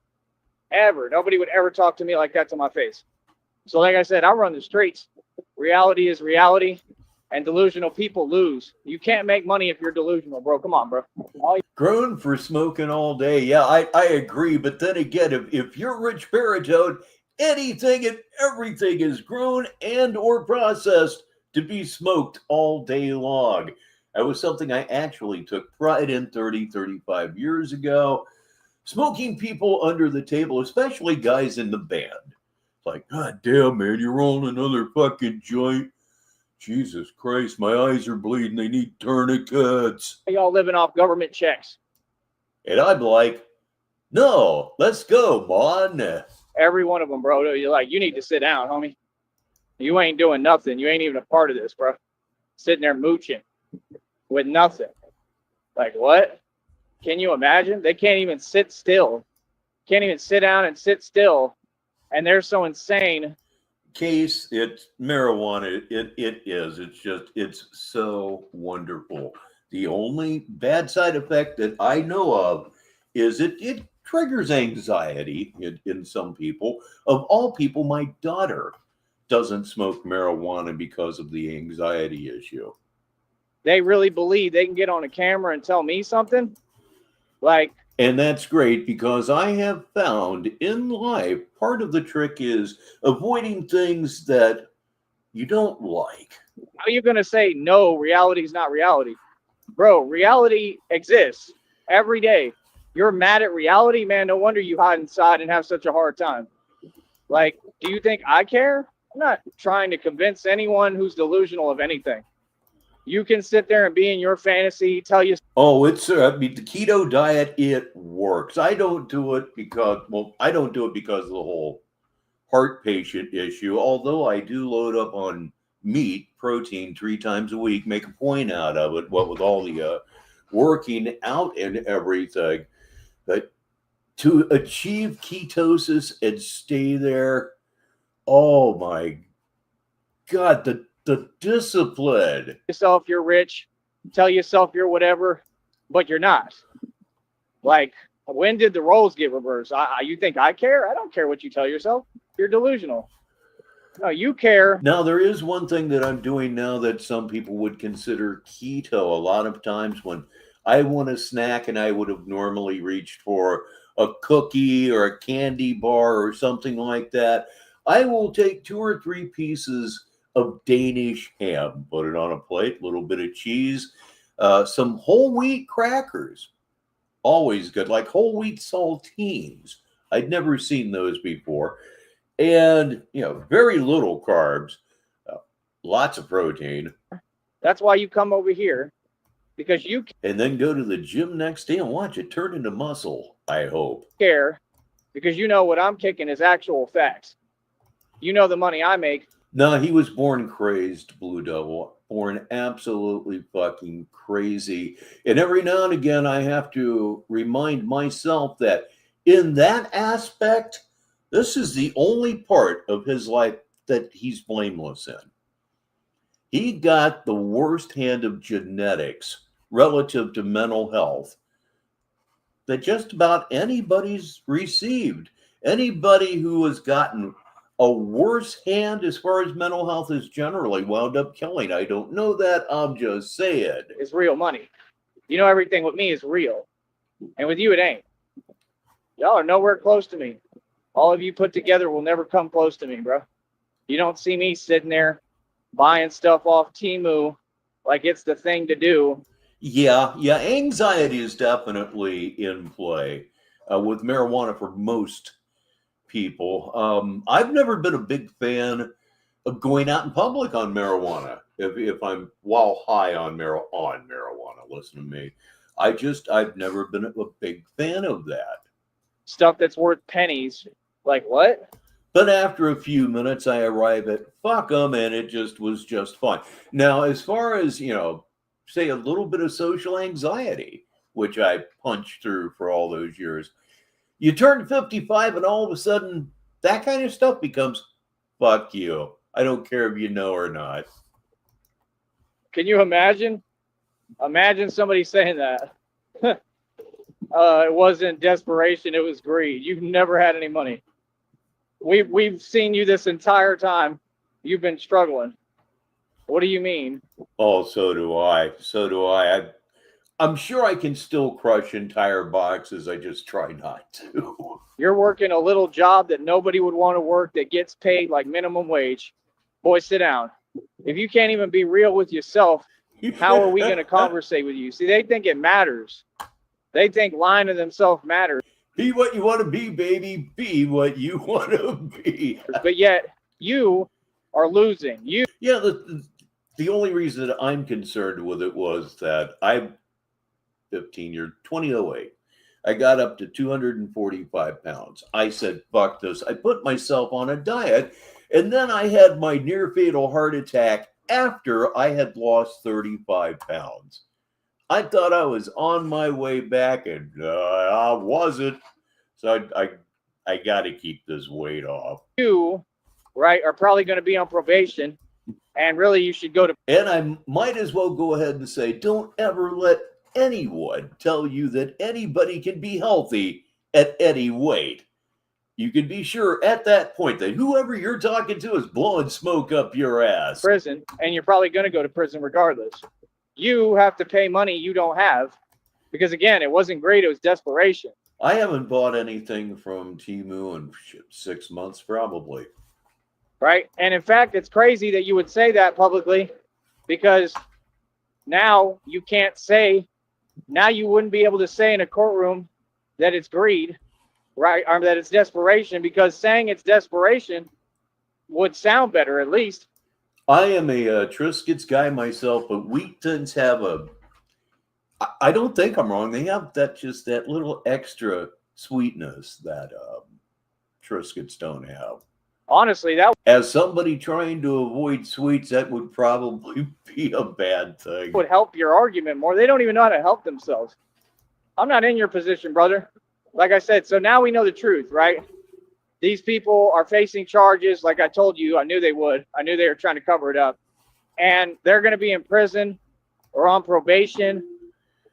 Nobody would ever talk to me like that to my face. So like I said, I run the streets. Reality is reality, and delusional people lose. You can't make money if you're delusional, bro. Come on, bro. Grown for smoking all day. Yeah, I agree. But then again, if you're Richbartone, anything and everything is grown and or processed to be smoked all day long. That was something I actually took pride in 35 years ago. Smoking people under the table, especially guys in the band. It's like, God damn, man, you're rolling another fucking joint. Jesus Christ, my eyes are bleeding. They need tourniquets. Y'all living off government checks. And I'm like, no, let's go, man. Every one of them, bro. You're like, you need to sit down, homie. You ain't doing nothing. You ain't even a part of this, bro. Sitting there mooching with nothing. Like, what? Can you imagine? They can't even sit still. Can't even sit down and sit still. And they're so insane. Case, it's marijuana. It is. It's so wonderful. The only bad side effect that I know of is it triggers anxiety in some people. Of all people, my daughter doesn't smoke marijuana because of the anxiety issue. They really believe they can get on a camera and tell me something? Like, and that's great because I have found in life, part of the trick is avoiding things that you don't like. How are you going to say, no, reality is not reality? Bro, reality exists every day. You're mad at reality, man. No wonder you hide inside and have such a hard time. Like, do you think I care? I'm not trying to convince anyone who's delusional of anything. You can sit there and be in your fantasy, tell you. Oh, it's I mean, the keto diet, it works. I don't do it because of the whole heart patient issue. Although I do load up on meat, protein 3 times a week, make a point out of it. What with all the working out and everything, but to achieve ketosis and stay there, oh my God, the discipline. Yourself you're rich, tell yourself you're whatever, but you're not. Like, when did the roles get reversed? You think I care? I don't care what you tell yourself. You're delusional. No, you care. Now, there is one thing that I'm doing now that some people would consider keto. A lot of times when I want a snack and I would have normally reached for a cookie or a candy bar or something like that, I will take 2 or 3 pieces of Danish ham, put it on a plate, a little bit of cheese, some whole wheat crackers, always good, like whole wheat saltines. I'd never seen those before. And, very little carbs, lots of protein. That's why you come over here, because you and then go to the gym next day and watch it turn into muscle, I hope. Care, because you know what I'm kicking is actual facts. You know the money I make. No, he was born crazed, Blue Devil. Born absolutely fucking crazy. And every now and again, I have to remind myself that in that aspect, this is the only part of his life that he's blameless in. He got the worst hand of genetics relative to mental health that just about anybody's received. Anybody who has gotten a worse hand as far as mental health is generally wound up killing. I don't know that. I'm just saying. It's real money. You know, everything with me is real. And with you, it ain't. Y'all are nowhere close to me. All of you put together will never come close to me, bro. You don't see me sitting there buying stuff off Temu like it's the thing to do. Yeah. Anxiety is definitely in play with marijuana for most people. I've never been a big fan going out in public on marijuana. If I'm while high on marijuana, listen to me. I've never been a big fan of that. Stuff that's worth pennies. Like what? But after a few minutes, I arrive at fuck them, and it just was just fine. Now, as far as, say a little bit of social anxiety, which I punched through for all those years, you turn 55 and all of a sudden that kind of stuff becomes fuck you. I don't care if you know or not. Can you imagine? Imagine somebody saying that. It wasn't desperation, it was greed. You've never had any money. We've seen you this entire time. You've been struggling. What do you mean? Oh, so do I. So do I. I'm sure I can still crush entire boxes. I just try not to. You're working a little job that nobody would want to work that gets paid like minimum wage. Boy, sit down. If you can't even be real with yourself, how are we going to conversate with you? See, they think it matters. They think lying to themselves matters. Be what you want to be, baby. Be what you want to be. But yet, you are losing. Yeah, the only reason that I'm concerned with it was that I'm 2008. I got up to 245 pounds. I said, fuck this. I put myself on a diet, and then I had my near-fatal heart attack after I had lost 35 pounds. I thought I was on my way back, and I wasn't. So I got to keep this weight off. You, right, are probably going to be on probation, and really you should go to... And I might as well go ahead and say, don't ever let anyone tell you that anybody can be healthy at any weight. You can be sure at that point that whoever you're talking to is blowing smoke up your ass. Prison, and you're probably going to go to prison regardless. You have to pay money you don't have, because again, it wasn't greed, it was desperation. I haven't bought anything from Temu in 6 months, probably. Right? And in fact, it's crazy that you would say that publicly, because now you can't say, now you wouldn't be able to say in a courtroom that it's greed, right? Or that it's desperation, because saying it's desperation would sound better at least. I am a Triscuits guy myself, but Wheatons have I don't think I'm wrong. They have that little extra sweetness that Triscuits don't have. Honestly, that as somebody trying to avoid sweets, that would probably be a bad thing. Would help your argument more. They don't even know how to help themselves. I'm not in your position, brother. Like I said, so now we know the truth, right? These people are facing charges. Like I told you, I knew they would. I knew they were trying to cover it up. And they're going to be in prison or on probation,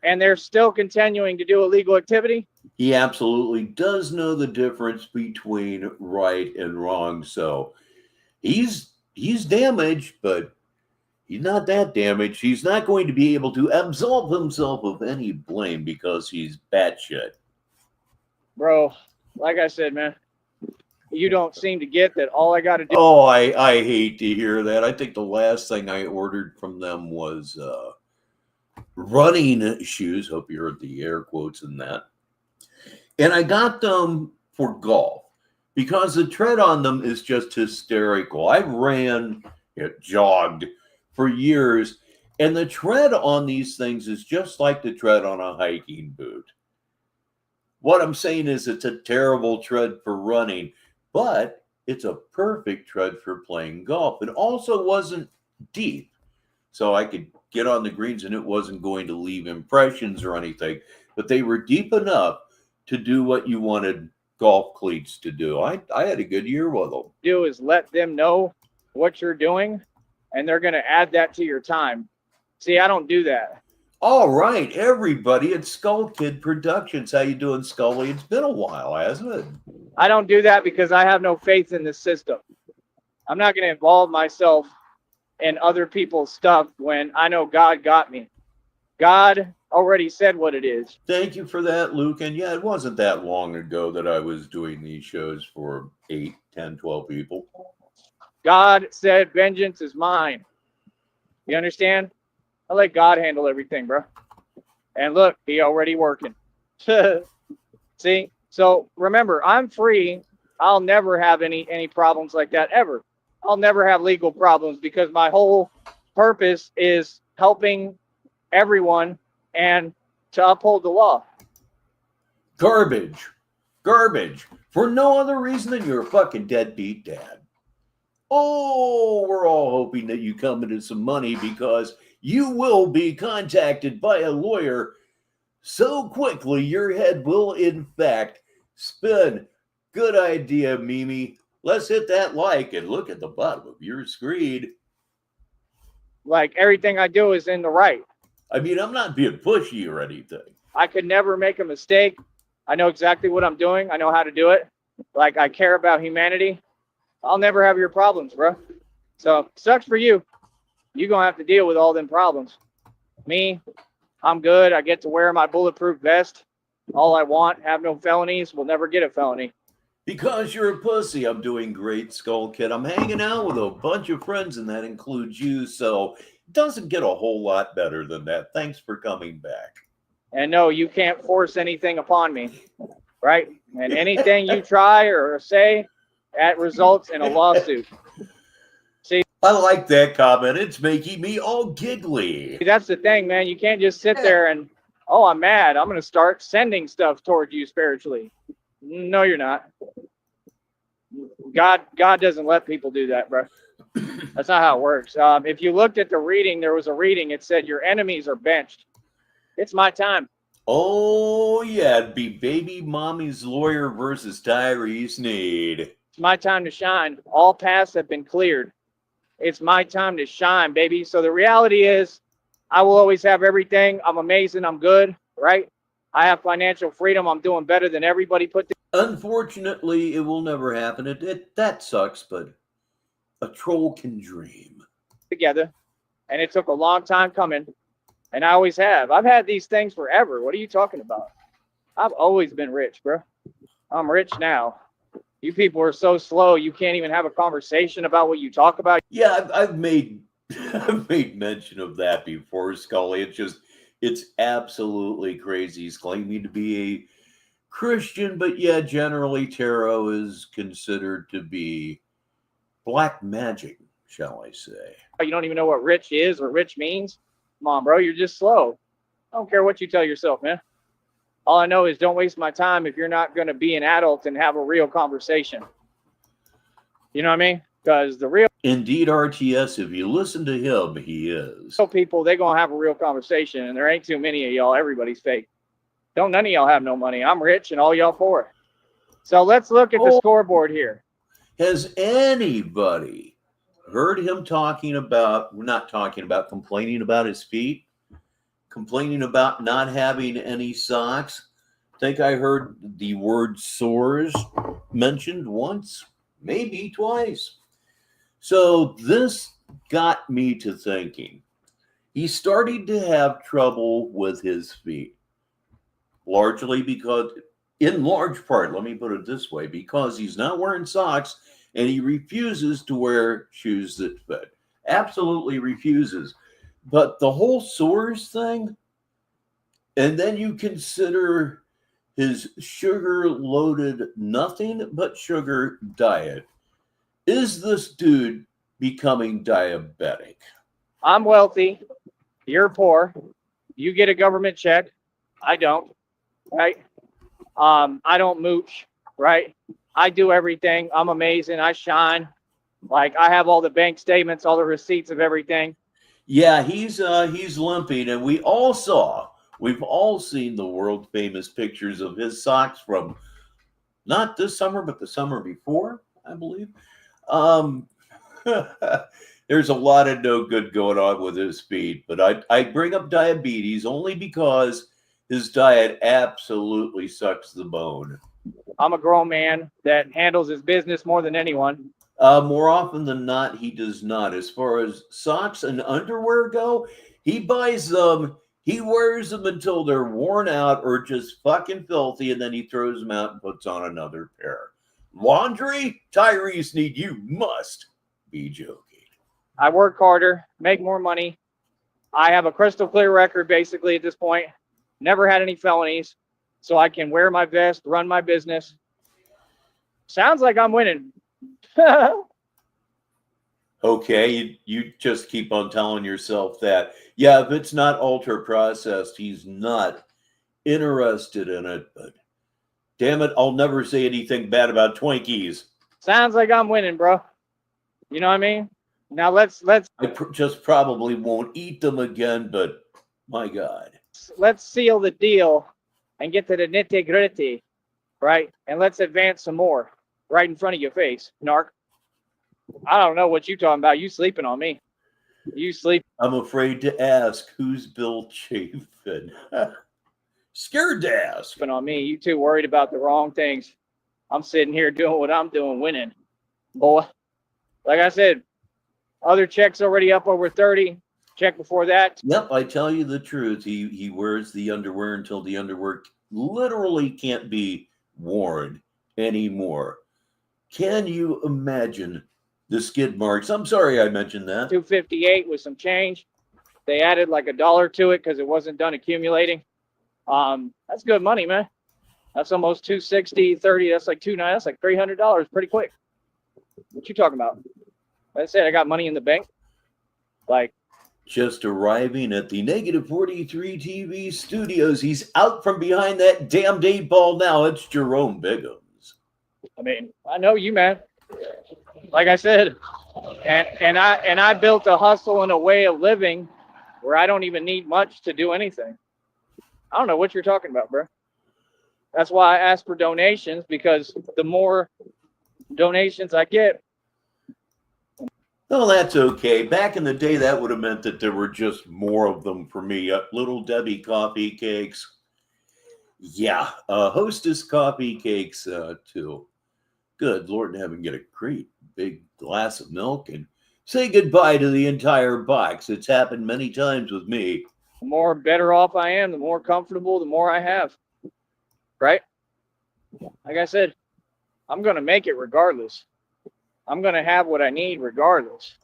and they're still continuing to do illegal activity. He absolutely does know the difference between right and wrong. So he's damaged, but he's not that damaged. He's not going to be able to absolve himself of any blame because he's batshit. Bro, like I said, man, you don't seem to get that all I got to do. Oh, I hate to hear that. I think the last thing I ordered from them was running shoes. Hope you heard the air quotes in that. And I got them for golf because the tread on them is just hysterical. I ran, jogged for years, and the tread on these things is just like the tread on a hiking boot. What I'm saying is it's a terrible tread for running, but it's a perfect tread for playing golf. It also wasn't deep, so I could get on the greens and it wasn't going to leave impressions or anything, but they were deep enough to do what you wanted golf cleats to do. I had a good year with them. Do is let them know what you're doing, and they're going to add that to your time. See, I don't do that. All right, everybody, it's Skull Kid Productions. How you doing, Scully? It's been a while, hasn't it? I don't do that because I have no faith in the system. I'm not going to involve myself in other people's stuff when I know God got me. God already said what it is. Thank you for that, Luke. And yeah, it wasn't that long ago that I was doing these shows for 8, 10, 12 people. God said, vengeance is mine. You understand? I let God handle everything, bro. And look, he already working. See? So remember, I'm free. I'll never have any problems like that ever. I'll never have legal problems because my whole purpose is helping everyone and to uphold the law. Garbage. Garbage. For no other reason than you're a fucking deadbeat dad. Oh, we're all hoping that you come into some money because you will be contacted by a lawyer so quickly your head will, in fact, spin. Good idea, Mimi. Let's hit that like and look at the bottom of your screen. Like, everything I do is in the right. I mean, I'm not being pushy or anything. I could never make a mistake. I know exactly what I'm doing. I know how to do it. Like, I care about humanity. I'll never have your problems, bro. So, sucks for you. You're going to have to deal with all them problems. Me, I'm good. I get to wear my bulletproof vest. All I want, have no felonies, will never get a felony. Because you're a pussy, I'm doing great, Skull Kid. I'm hanging out with a bunch of friends, and that includes you, so it doesn't get a whole lot better than that. Thanks for coming back. And no, you can't force anything upon me, right? And anything you try or say, that results in a lawsuit. See, I like that comment. It's making me all giggly. that's the thing, man. You can't just sit there and, oh, I'm mad. I'm going to start sending stuff toward you spiritually. No, you're not. God doesn't let people do that, bro. That's not how it works. If you looked at the reading, there was a reading. It said your enemies are benched. It's my time. Oh, yeah. It'd be baby mommy's lawyer versus Tyree Sneed. It's my time to shine. All paths have been cleared. It's my time to shine, baby. So the reality is, I will always have everything. I'm amazing. I'm good, right? I have financial freedom. I'm doing better than everybody put together. Unfortunately, it will never happen. That sucks, but a troll can dream. And it took a long time coming. And I always have. I've had these things forever. What are you talking about? I've always been rich, bro. I'm rich now. You people are so slow. You can't even have a conversation about what you talk about. Yeah, I've made mention of that before, Scully. It's absolutely crazy. He's claiming to be a Christian, but yeah, generally tarot is considered to be black magic, shall I say. You don't even know what rich is or rich means? Come on, bro. You're just slow. I don't care what you tell yourself, man. All I know is don't waste my time if you're not going to be an adult and have a real conversation. You know what I mean? Because the real... Indeed, RTS, if you listen to him, he is. People, they're going to have a real conversation, and there ain't too many of y'all. Everybody's fake. None of y'all have no money. I'm rich, and all y'all poor. So let's look at the scoreboard here. Has anybody heard him complaining about his feet? Complaining about not having any socks? I think I heard the word sores mentioned once, maybe twice. So this got me to thinking. He's starting to have trouble with his feet. Largely because, in large part, let me put it this way, because he's not wearing socks and he refuses to wear shoes that fit. Absolutely refuses. But the whole sores thing, and then you consider his sugar-loaded nothing but sugar diet. Is this dude becoming diabetic? I'm wealthy. You're poor. You get a government check. I don't. Right? I don't mooch. Right? I do everything. I'm amazing. I shine. Like, I have all the bank statements, all the receipts of everything. Yeah, he's limping, and we've all seen the world famous pictures of his socks from not this summer, but the summer before, I believe. There's a lot of no good going on with his feet, but I bring up diabetes only because his diet absolutely sucks the bone. I'm a grown man that handles his business more than anyone. More often than not, he does not. As far as socks and underwear go, he buys them, he wears them until they're worn out or just fucking filthy, and then he throws them out and puts on another pair. Laundry? Tyree Sneed, you must be joking. I work harder, make more money. I have a crystal clear record basically at this point. Never had any felonies, so I can wear my vest, run my business. Sounds like I'm winning. Okay, you just keep on telling yourself that. Yeah, if it's not ultra processed, he's not interested in it. But damn it, I'll never say anything bad about Twinkies. Sounds like I'm winning, bro. You know what I mean? Now let's Just probably won't eat them again, but my God. seal the deal and get to the nitty-gritty, right? And let's advance some more right in front of your face, narc. I don't know what you talking about. You sleeping on me. You sleep. I'm afraid to ask, who's Bill Chafin? Scared to ask. Sleeping on me. You too worried about the wrong things. I'm sitting here doing what I'm doing, winning, boy. Like I said, other checks already up over 30. Check before that. Yep, I tell you the truth. He wears the underwear until the underwear literally can't be worn anymore. Can you imagine the skid marks? I'm sorry I mentioned that. 258 with some change. They added like $1 to it because it wasn't done accumulating. That's good money, man. That's almost 260, 30. That's like that's like $300 pretty quick. What you talking about? Like I said, I got money in the bank. Like, just arriving at the Negative 43 TV studios. He's out from behind that damn 8-ball now. It's Jerome Biggums. I mean, I know you, man. Like I said, and I built a hustle and a way of living where I don't even need much to do anything. I don't know what you're talking about, bro. That's why I ask for donations, because the more donations I get. Well, that's okay. Back in the day, that would have meant that there were just more of them for me. Little Debbie coffee cakes. Yeah, Hostess coffee cakes, too. Good Lord in heaven, get a great big glass of milk and say goodbye to the entire box. It's happened many times with me. The more better off I am, the more comfortable, the more I have. Right? Like I said, I'm going to make it regardless. I'm going to have what I need regardless.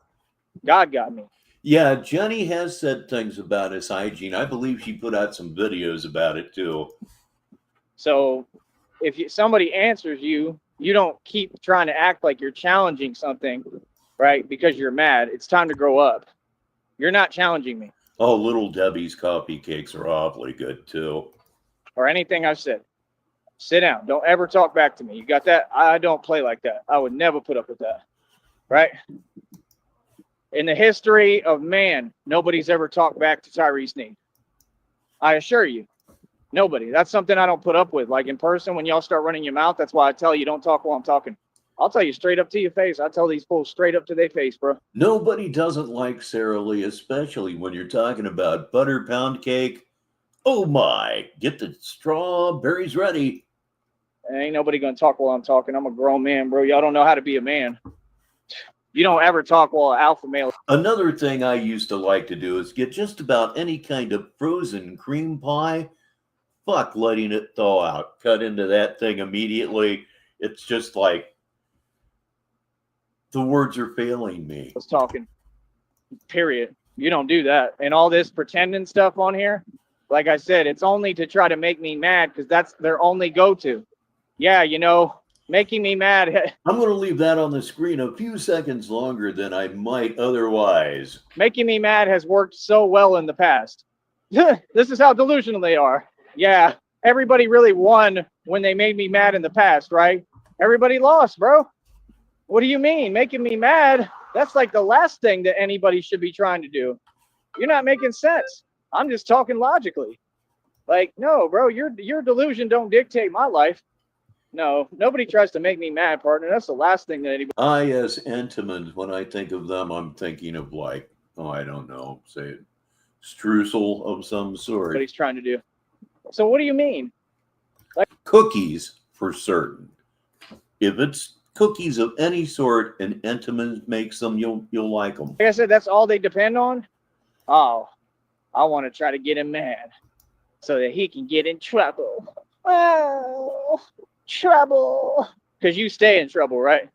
God got me. Yeah, Jenny has said things about his hygiene. I believe she put out some videos about it too. So if somebody answers you, you don't keep trying to act like you're challenging something, right? Because you're mad. It's time to grow up. You're not challenging me. Oh, Little Debbie's coffee cakes are awfully good too. Or anything I've said. Sit down. Don't ever talk back to me. You got that? I don't play like that. I would never put up with that. Right? In the history of man, nobody's ever talked back to Tyree Sneed. I assure you. Nobody. That's something I don't put up with. Like in person, when y'all start running your mouth, that's why I tell you don't talk while I'm talking. I'll tell you straight up to your face. I tell these fools straight up to their face, bro. Nobody doesn't like Sara Lee, especially when you're talking about butter pound cake. Oh my, get the strawberries ready. Ain't nobody gonna talk while I'm talking. I'm a grown man, bro. Y'all don't know how to be a man. You don't ever talk while an alpha male. Another thing I used to like to do is get just about any kind of frozen cream pie. Fuck letting it thaw out. Cut into that thing immediately. It's just like the words are failing me. I was talking. Period. You don't do that. And all this pretending stuff on here, like I said, it's only to try to make me mad because that's their only go-to. Yeah, you know, making me mad. I'm going to leave that on the screen a few seconds longer than I might otherwise. Making me mad has worked so well in the past. This is how delusional they are. Yeah, everybody really won when they made me mad in the past, right? Everybody lost, bro. What do you mean? Making me mad? That's like the last thing that anybody should be trying to do. You're not making sense. I'm just talking logically. Like, no, bro, your delusion don't dictate my life. No, nobody tries to make me mad, partner. That's the last thing that anybody. I, as Entenmann's, when I think of them, I'm thinking of like, oh, I don't know, say streusel of some sort. What he's trying to do. So what do you mean? Like cookies for certain. If it's cookies of any sort and Entenmann's makes them, you'll like them. Like I said, that's all they depend on. Oh, I want to try to get him mad so that he can get in trouble. Oh, trouble. Because you stay in trouble, right?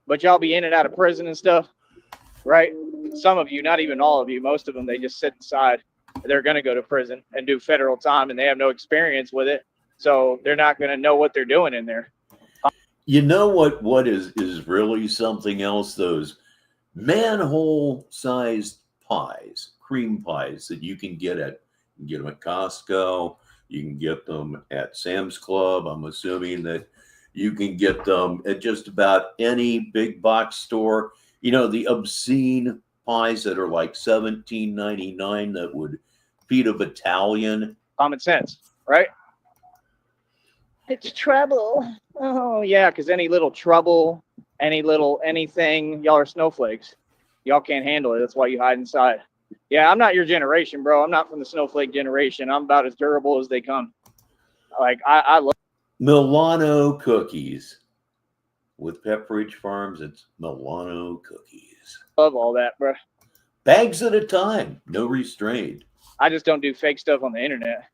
But y'all be in and out of prison and stuff, right? Some of you, not even all of you, most of them, they just sit inside. They're going to go to prison and do federal time, and they have no experience with it. So they're not going to know what they're doing in there. You know what is really something else? Those manhole-sized pies, cream pies that you can get them at Costco. You can get them at Sam's Club. I'm assuming that you can get them at just about any big box store. You know, the obscene pies that are like $17.99 that would feed a battalion. Common sense, right? It's trouble. Oh, yeah, because any little trouble, any little anything, y'all are snowflakes. Y'all can't handle it. That's why you hide inside. Yeah, I'm not your generation, bro. I'm not from the snowflake generation. I'm about as durable as they come. Like, I love Milano cookies. With Pepperidge Farms, it's Milano cookies. all that, bro. Bags at a time, no restraint. I just don't do fake stuff on the internet.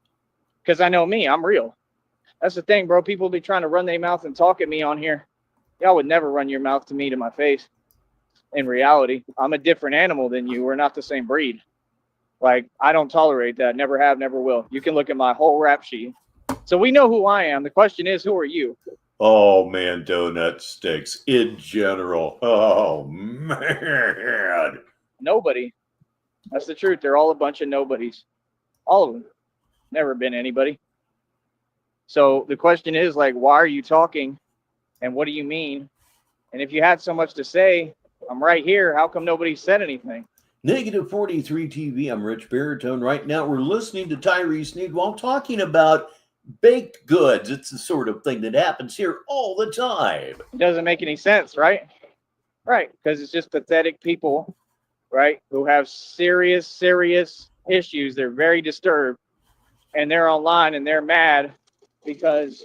Because I know me, I'm real. That's the thing, bro. People be trying to run their mouth and talk at me on here. Y'all would never run your mouth to me to my face. In reality, I'm a different animal than you. We're not the same breed. Like, I don't tolerate that. Never have, never will. You can look at my whole rap sheet. So we know who I am. The question is, who are you? Oh, man, donut sticks in general. Oh, man. Nobody. That's the truth. They're all a bunch of nobodies. All of them. Never been anybody. So the question is, like, why are you talking? And what do you mean? And if you had so much to say, I'm right here. How come nobody said anything? Negative 43 TV. I'm Richbartone. Right now, we're listening to Tyree Sneed while talking about baked goods. It's the sort of thing that happens here all the time. It doesn't make any sense, right? Right. Because it's just pathetic people, right, who have serious, serious issues. They're very disturbed. And they're online and they're mad because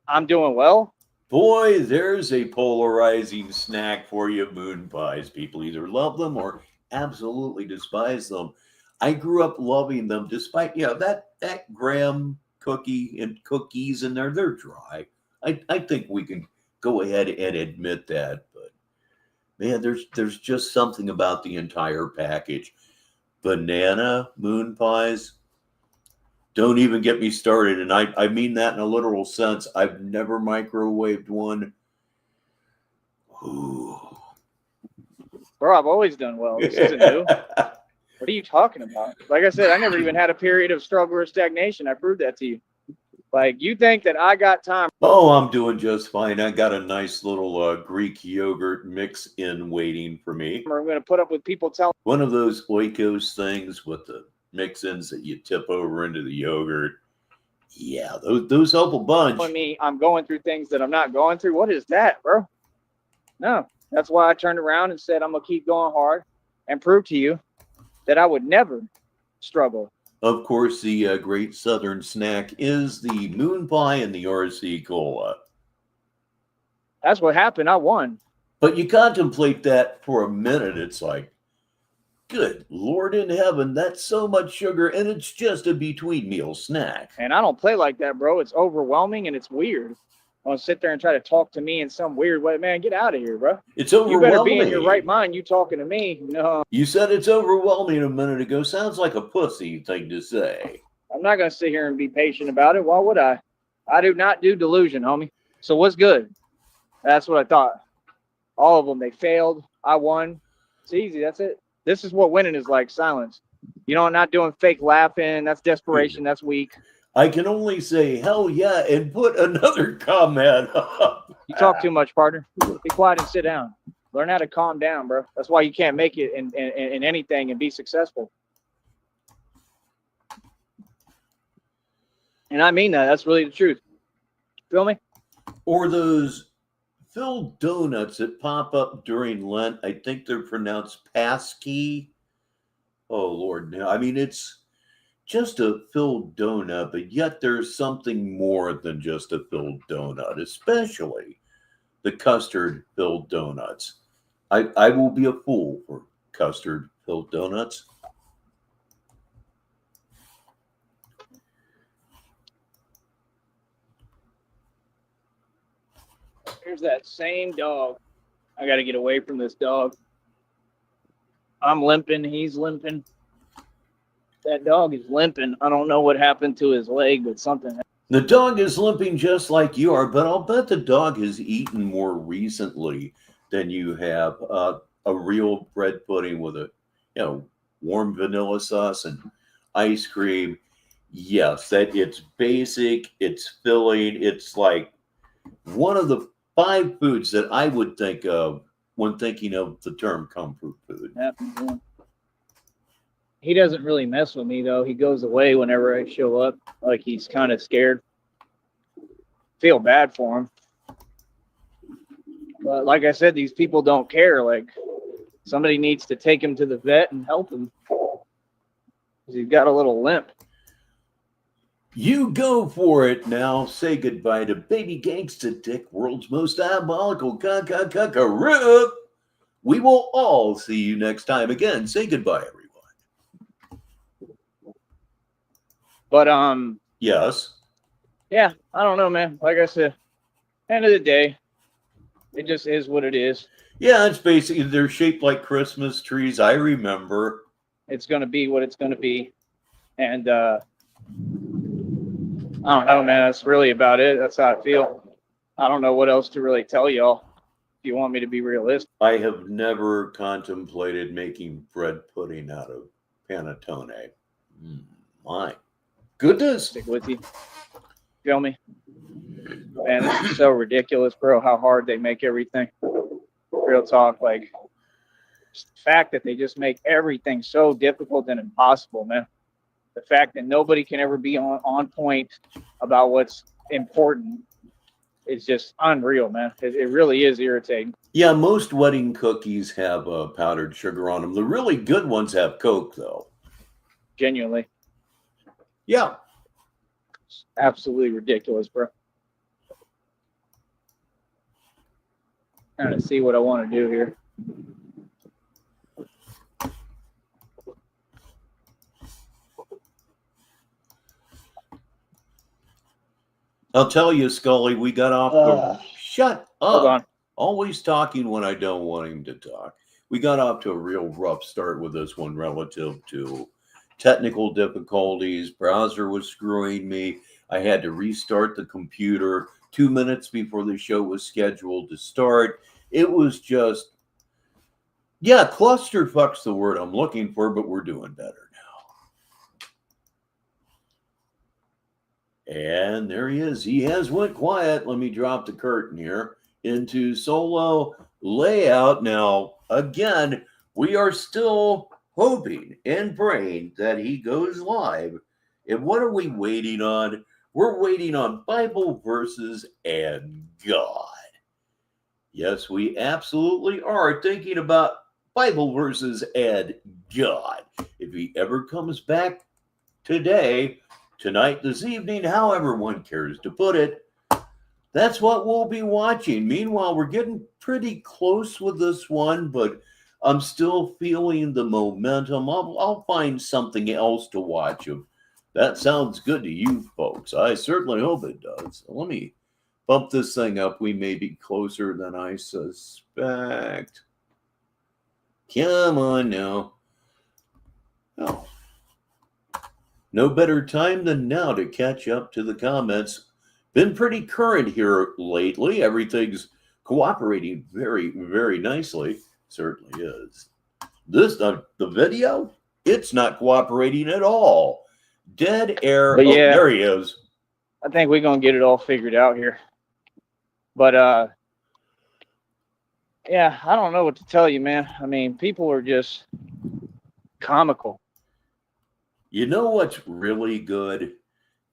I'm doing well. Boy, there's a polarizing snack for you, moon pies. People either love them or absolutely despise them. I grew up loving them despite, that graham cookie and cookies in there, they're dry. I think we can go ahead and admit that. But, man, there's just something about the entire package. Banana moon pies, don't even get me started. And I mean that in a literal sense. I've never microwaved one. Ooh. Bro, I've always done well. This isn't new. What are you talking about? Like I said, I never even had a period of struggle or stagnation. I proved that to you. Like, you think that I got time. Oh, I'm doing just fine. I got a nice little Greek yogurt mix in waiting for me. I'm going to put up with people telling one of those Oikos things with the mix-ins that you tip over into the yogurt. Yeah, those help a bunch. me I'm going through things that I'm not going through. What is that, bro? No, that's why I turned around and said I'm going to keep going hard and prove to you that I would never struggle. Of course, the great Southern snack is the moon pie and the RC Cola. That's what happened. I won. But you contemplate that for a minute. It's like, good Lord in heaven, that's so much sugar, and it's just a between meal snack. And I don't play like that, bro. It's overwhelming and it's weird. I want to sit there and try to talk to me in some weird way. Man, get out of here, bro. It's overwhelming. You better be in your right mind. You talking to me? No. You said it's overwhelming a minute ago. Sounds like a pussy thing to say. I'm not going to sit here and be patient about it. Why would I? I do not do delusion, homie. So what's good? That's what I thought. All of them, they failed. I won. It's easy. That's it. This is what winning is like, silence. You know, not doing fake laughing. That's desperation. That's weak. I can only say, hell yeah, and put another comment up. You talk too much, partner. Be quiet and sit down. Learn how to calm down, bro. That's why you can't make it in anything and be successful. And I mean that. That's really the truth. Feel me? Or those filled donuts that pop up during Lent. I think they're pronounced pasky. Oh, Lord. No. I mean, it's just a filled donut, but yet there's something more than just a filled donut, especially the custard filled donuts. I will be a fool for custard filled donuts. Here's that same dog. I got to get away from this dog. I'm limping. He's limping. That dog is limping. I don't know what happened to his leg, but something happened. The dog is limping just like you are, but I'll bet the dog has eaten more recently than you have. a real bread pudding with a, warm vanilla sauce and ice cream, yes, that it's basic, it's filling, it's like one of the 5 foods that I would think of when thinking of the term comfort food. He doesn't really mess with me, though. He goes away whenever I show up, like he's kind of scared. Feel bad for him. But like I said, these people don't care. Like, somebody needs to take him to the vet and help him. He's got a little limp. You go for it now. Say goodbye to Baby Gangsta Dick, world's most diabolical cock. We will all see you next time. Again, say goodbye, everyone. But yes. Yeah, I don't know, man. Like I said, end of the day, it just is what it is. Yeah, it's basically, they're shaped like Christmas trees. I remember. It's going to be what it's going to be. And I don't know, man. That's really about it. That's how I feel. I don't know what else to really tell y'all if you want me to be realistic. I have never contemplated making bread pudding out of panettone. My goodness. Stick with you. Feel me? Man, this is so ridiculous, bro, how hard they make everything. Real talk, like, just the fact that they just make everything so difficult and impossible, man. The fact that nobody can ever be on point about what's important is just unreal, man. It really is irritating. Yeah, most wedding cookies have powdered sugar on them. The really good ones have Coke, though. Genuinely. Yeah. It's absolutely ridiculous, bro. Trying to see what I want to do here. I'll tell you, Scully, we got off shut up. Hold on. Always talking when I don't want him to talk. We got off to a real rough start with this one relative to technical difficulties. Browser was screwing me. I had to restart the computer 2 minutes before the show was scheduled to start. It was just, clusterfuck's the word I'm looking for, but we're doing better now. And there he is. He has went quiet. Let me drop the curtain here into solo layout. Now, again, we are still hoping and praying that he goes live. And what are we waiting on? We're waiting on Bible verses and God. Yes, we absolutely are thinking about Bible verses and God. If he ever comes back today, tonight, this evening, however one cares to put it, that's what we'll be watching. Meanwhile, we're getting pretty close with this one, but I'm still feeling the momentum. I'll find something else to watch. If that sounds good to you folks, I certainly hope it does. Let me bump this thing up. We may be closer than I suspect. Come on now. Oh. No better time than now to catch up to the comments. Been pretty current here lately. Everything's cooperating very, very nicely. Certainly is. The video, it's not cooperating at all. Dead air. But yeah, there he is. I think we're going to get it all figured out here. But, yeah, I don't know what to tell you, man. I mean, people are just comical. You know what's really good?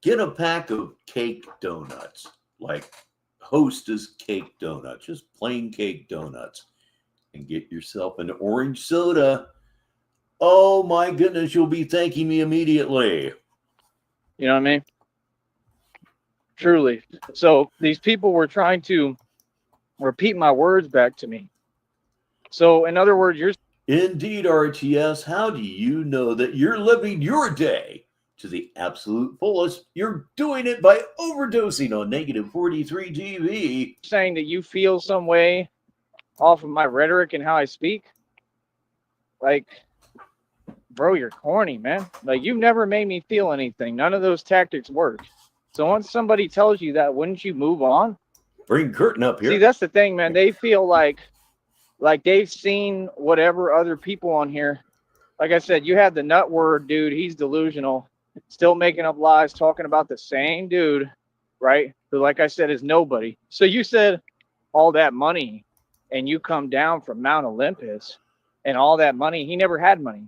Get a pack of cake donuts, like Hostess cake donuts, just plain cake donuts, and get yourself an orange soda. Oh my goodness, you'll be thanking me immediately. You know what I mean? Truly. So these people were trying to repeat my words back to me. So in other words, you're indeed, RTS. How do you know that you're living your day to the absolute fullest? You're doing it by overdosing on negative 43 TV. saying that you feel some way off of my rhetoric and how I speak. Like, bro, you're corny, man. Like, you've never made me feel anything. None of those tactics work. So once somebody tells you that, wouldn't you move on? Bring curtain up here. See, that's the thing, man. They feel like Like they've seen whatever other people on here. Like I said, you had the nut word dude. He's delusional, still making up lies, talking about the same dude, right? Who, like I said, is nobody. So you said all that money and you come down from Mount Olympus and all that money. He never had money.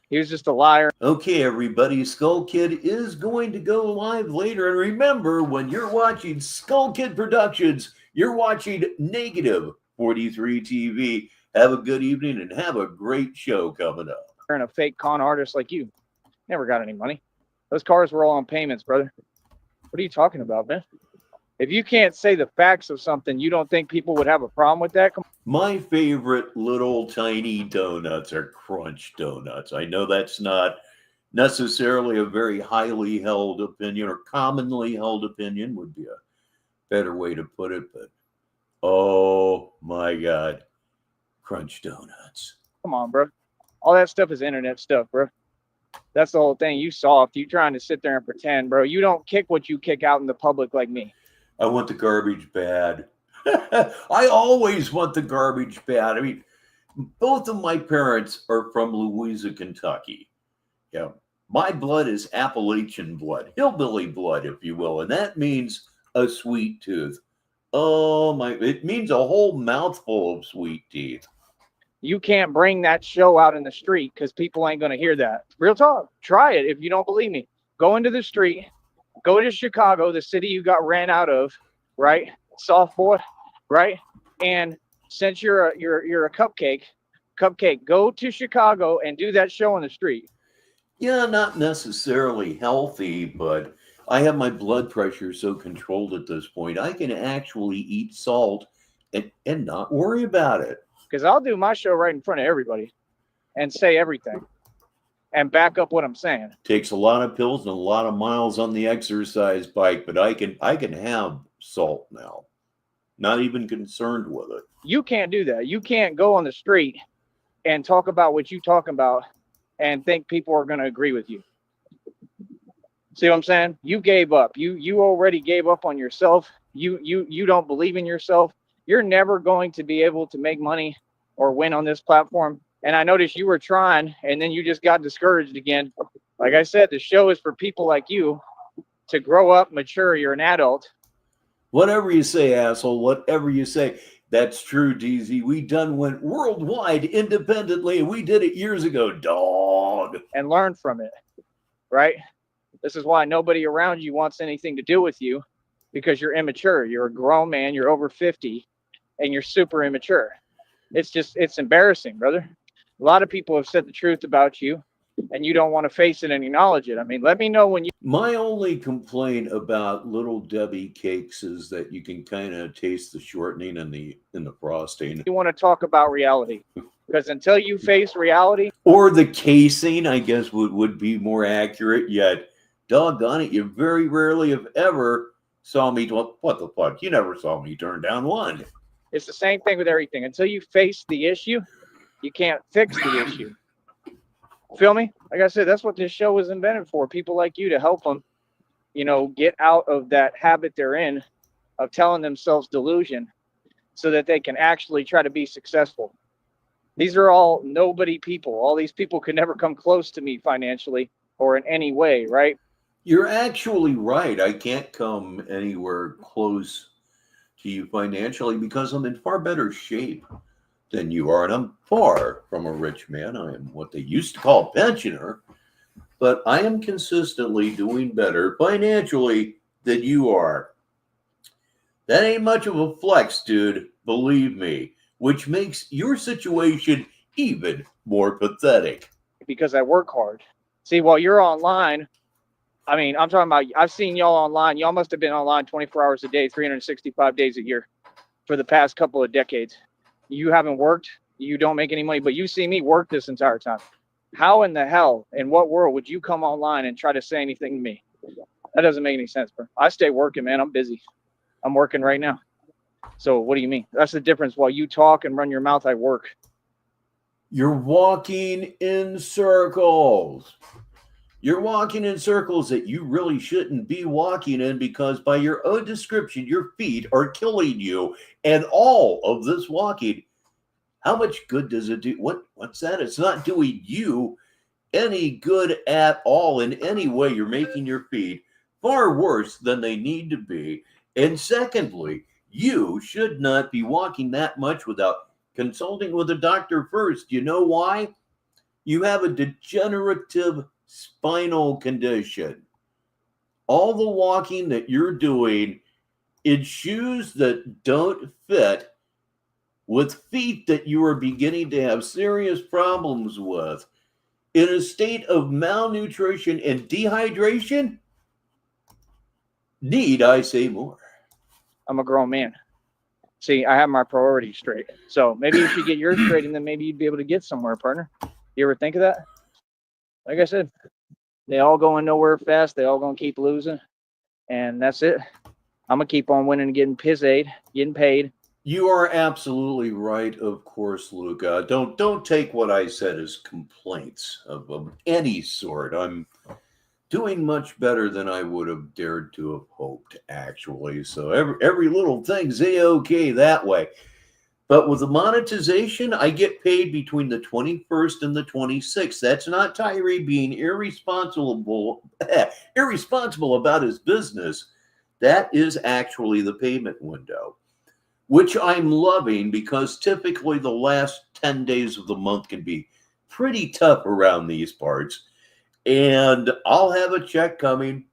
He was just a liar. Okay, everybody, Skull Kid is going to go live later. And remember, when you're watching Skull Kid Productions, you're watching Negative 43 TV. Have a good evening and have a great show coming up. And a fake con artist like you never got any money. Those cars were all on payments, brother. What are you talking about, man? If you can't say the facts of something, you don't think people would have a problem with that? My favorite little tiny donuts are Crunch Donuts. I know that's not necessarily a very highly held opinion, or commonly held opinion would be a better way to put it, but oh my God, Crunch Donuts. Come on, bro. All that stuff is internet stuff, bro. That's the whole thing. You soft. You trying to sit there and pretend, bro. You don't kick what you kick out in the public like me. I want the garbage bad. I always want the garbage bad. I mean, both of my parents are from Louisa, Kentucky. Yeah, my blood is Appalachian blood, hillbilly blood, if you will, and that means a sweet tooth. Oh my! It means a whole mouthful of sweet teeth. You can't bring that show out in the street because people ain't going to hear that. Real talk. Try it if you don't believe me. Go into the street. Go to Chicago, the city you got ran out of, right? Soft boy, right? And since you're a cupcake, go to Chicago and do that show on the street. Yeah, not necessarily healthy, but I have my blood pressure so controlled at this point, I can actually eat salt and not worry about it. Because I'll do my show right in front of everybody and say everything and back up what I'm saying. Takes a lot of pills and a lot of miles on the exercise bike, but I can have salt now. Not even concerned with it. You can't do that. You can't go on the street and talk about what you talking about and think people are going to agree with you. See what I'm saying? You gave up. You already gave up on yourself. You don't believe in yourself. You're never going to be able to make money or win on this platform. And I noticed you were trying, and then you just got discouraged again. Like I said, the show is for people like you to grow up, mature. You're an adult. Whatever you say, asshole, whatever you say. That's true, DZ. We done went worldwide independently, and we did it years ago, dog. And learn from it, right? This is why nobody around you wants anything to do with you, because you're immature. You're a grown man. You're over 50, and you're super immature. It's embarrassing, brother. A lot of people have said the truth about you, and you don't want to face it and acknowledge it. I mean, let me know when you... My only complaint about Little Debbie cakes is that you can kind of taste the shortening and the frosting. You want to talk about reality, because until you face reality... Or the casing, I guess, would be more accurate, yet, doggone it, you very rarely, if ever, saw me... What the fuck? You never saw me turn down one. It's the same thing with everything. Until you face the issue, you can't fix the issue. Feel me? Like I said, that's what this show was invented for. People like you to help them, get out of that habit they're in of telling themselves delusion so that they can actually try to be successful. These are all nobody people. All these people could never come close to me financially or in any way, right? You're actually right. I can't come anywhere close to you financially because I'm in far better shape than you are, and I'm far from a rich man. I am what they used to call a pensioner, but I am consistently doing better financially than you are. That ain't much of a flex, dude, believe me, which makes your situation even more pathetic. Because I work hard. See, while you're online, I mean, I'm talking about, I've seen y'all online. Y'all must have been online 24 hours a day, 365 days a year for the past couple of decades. You haven't worked. You don't make any money, but you see me work this entire time. How in the hell, in what world would you come online and try to say anything to me? That doesn't make any sense, bro. I stay working, man. I'm busy. I'm working right now. So what do you mean? That's the difference. While you talk and run your mouth, I work. You're walking in circles. You're walking in circles that you really shouldn't be walking in because by your own description, your feet are killing you. And all of this walking How much good does it do? What's that? It's not doing you any good at all in any way. You're making your feet far worse than they need to be. And secondly, you should not be walking that much without consulting with a doctor first. You know why? You have a degenerative spinal condition. All the walking that you're doing in shoes that don't fit, with feet that you are beginning to have serious problems with, in a state of malnutrition and dehydration, need I say more? I'm a grown man. See, I have my priorities straight. So maybe you should get yours straight, and then maybe you'd be able to get somewhere, partner. You ever think of that? Like I said, they all going nowhere fast. They all going to keep losing. And that's it. I'm going to keep on winning and getting getting paid. You are absolutely right, of course, Luca. Don't take what I said as complaints of any sort. I'm doing much better than I would have dared to have hoped, actually. So every little thing's a-okay that way. But with the monetization, I get paid between the 21st and the 26th. That's not Tyree being irresponsible about his business. That is actually the payment window, which I'm loving, because typically the last 10 days of the month can be pretty tough around these parts. And I'll have a check coming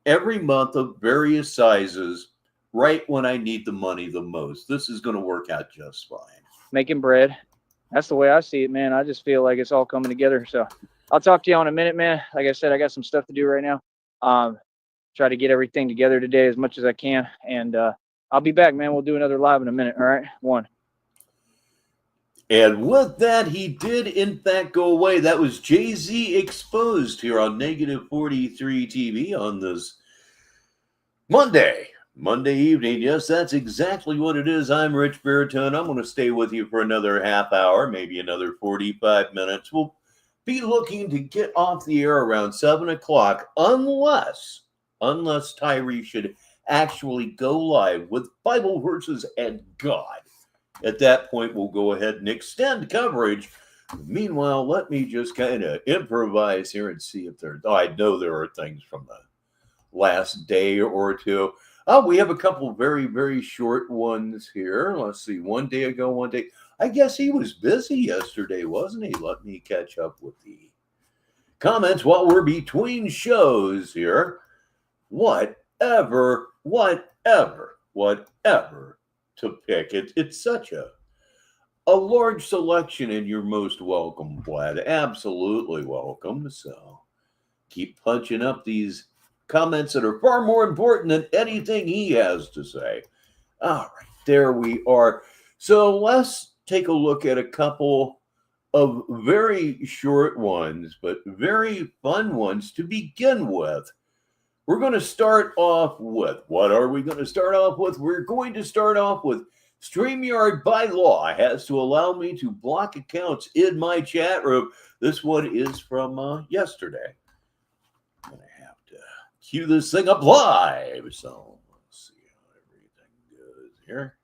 every month of various sizes right when I need the money the most. This is going to work out just fine. Making bread. That's the way I see it, man. I just feel like it's all coming together. So I'll talk to you in a minute, man. Like I said, I got some stuff to do right now. Try to get everything together today as much as I can. And I'll be back, man. We'll do another live in a minute. All right? One. And with that, he did, in fact, go away. That was Jay-Z Exposed here on Negative 43 TV on this Monday evening. Yes, that's exactly what it is. I'm Richbartone. I'm going to stay with you for another half hour, maybe another 45 minutes. We'll be looking to get off the air around 7 o'clock, unless Tyree should actually go live with Bible verses and God. At that point, we'll go ahead and extend coverage. Meanwhile, let me just kind of improvise here and see if I know there are things from the last day or two. Oh, we have a couple very, very short ones here. Let's see. One day. I guess he was busy yesterday, wasn't he? Let me catch up with the comments while we're between shows here. Whatever to pick. It's such a large selection, and you're most welcome, Vlad. Absolutely welcome. So keep punching up these comments that are far more important than anything he has to say. All right, there we are. So let's take a look at a couple of very short ones, but very fun ones to begin with. We're going to start off with, what are we going to start off with? We're going to start off with StreamYard by law has to allow me to block accounts in my chat room. This one is from yesterday. I'm going to have to cue this thing up live. So let's see how everything goes here.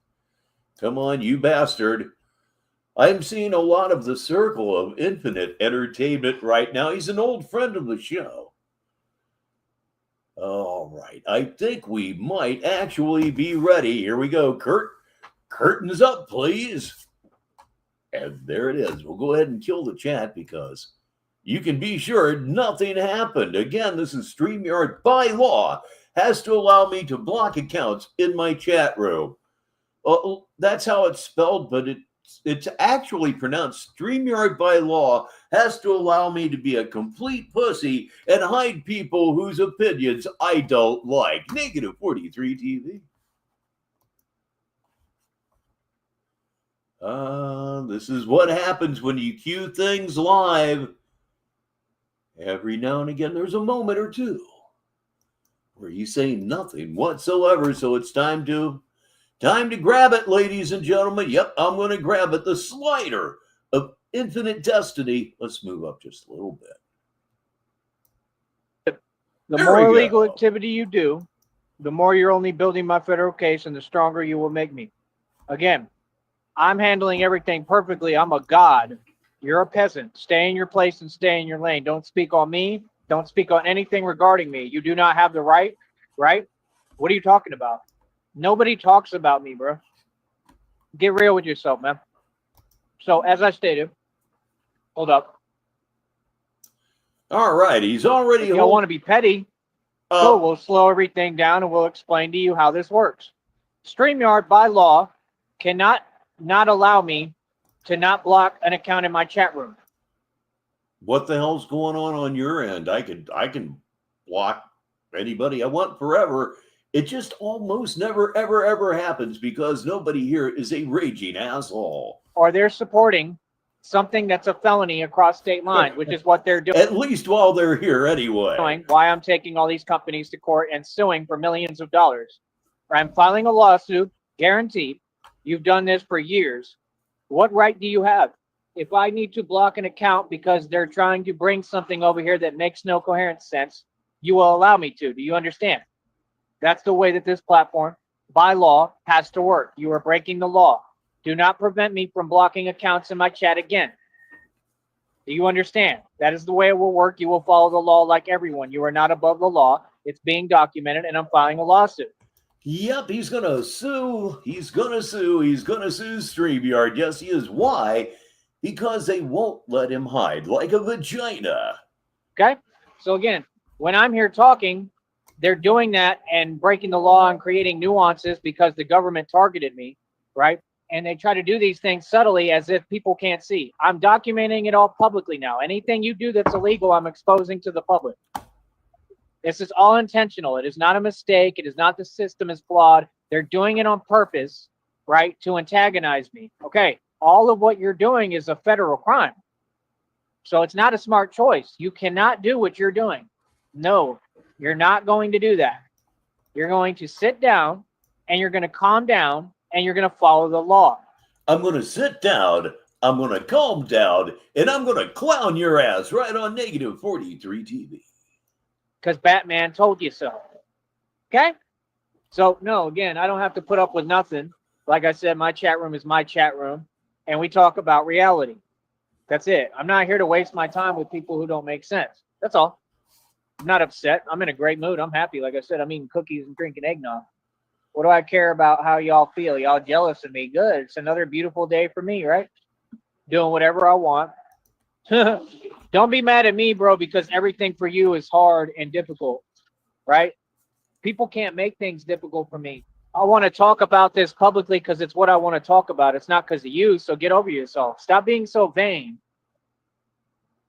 Come on, you bastard. I'm seeing a lot of the Circle of Infinite Entertainment right now. He's an old friend of the show. All right, I think we might actually be ready. Here we go, Kurt. Curtains up, please. And there it is. We'll go ahead and kill the chat because you can be sure nothing happened. Again, this is StreamYard by law. Has to allow me to block accounts in my chat room. That's how it's spelled, but it's actually pronounced StreamYard by law has to allow me to be a complete pussy and hide people whose opinions I don't like. Negative 43 TV. This is what happens when you cue things live. Every now and again, there's a moment or two where you say nothing whatsoever. So it's time to grab it, ladies and gentlemen. Yep, I'm going to grab it. The slider of infinite destiny. Let's move up just a little bit. The more illegal activity you do, the more you're only building my federal case and the stronger you will make me. Again, I'm handling everything perfectly. I'm a god. You're a peasant. Stay in your place and stay in your lane. Don't speak on me. Don't speak on anything regarding me. You do not have the right, right? What are you talking about? Nobody talks about me, bro. Get real with yourself, man. So as I stated, hold up. All right, he's already If y'all want to be petty, cool, we'll slow everything down and we'll explain to you how this works. StreamYard, by law, cannot not allow me to not block an account in my chat room. What the hell's going on your end? I can block anybody I want forever. It just almost never, ever, ever happens because nobody here is a raging asshole. Or they're supporting something that's a felony across state lines, which is what they're doing. At least while they're here anyway. Why I'm taking all these companies to court and suing for millions of dollars. I'm filing a lawsuit, guaranteed. You've done this for years. What right do you have? If I need to block an account because they're trying to bring something over here that makes no coherent sense, you will allow me to. Do you understand? That's the way that this platform, by law, has to work. You are breaking the law. Do not prevent me from blocking accounts in my chat again. Do you understand? That is the way it will work. You will follow the law like everyone. You are not above the law. It's being documented, and I'm filing a lawsuit. Yep, he's going to sue. He's going to sue. He's going to sue StreamYard. Yes, he is. Why? Because they won't let him hide like a vagina. Okay? So again, when I'm here talking, they're doing that and breaking the law and creating nuances because the government targeted me, right? And they try to do these things subtly as if people can't see. I'm documenting it all publicly now. Anything you do that's illegal, I'm exposing to the public. This is all intentional. It is not a mistake. It is not the system is flawed. They're doing it on purpose, right, to antagonize me. Okay, all of what you're doing is a federal crime. So it's not a smart choice. You cannot do what you're doing. No, you're not going to do that. You're going to sit down and you're going to calm down and you're going to follow the law. I'm going to sit down, I'm going to calm down, and I'm going to clown your ass right on Negative 43 TV. Because Batman told you so. Okay? So, no, again, I don't have to put up with nothing. Like I said, my chat room is my chat room, and we talk about reality. That's it. I'm not here to waste my time with people who don't make sense. That's all. I'm not upset. I'm in a great mood. I'm happy. Like I said, I'm eating cookies and drinking eggnog. What do I care about how y'all feel? Y'all jealous of me? Good. It's another beautiful day for me, right? Doing whatever I want. Don't be mad at me, bro, because everything for you is hard and difficult, right? People can't make things difficult for me. I want to talk about this publicly because it's what I want to talk about. It's not because of you, so get over yourself. Stop being so vain.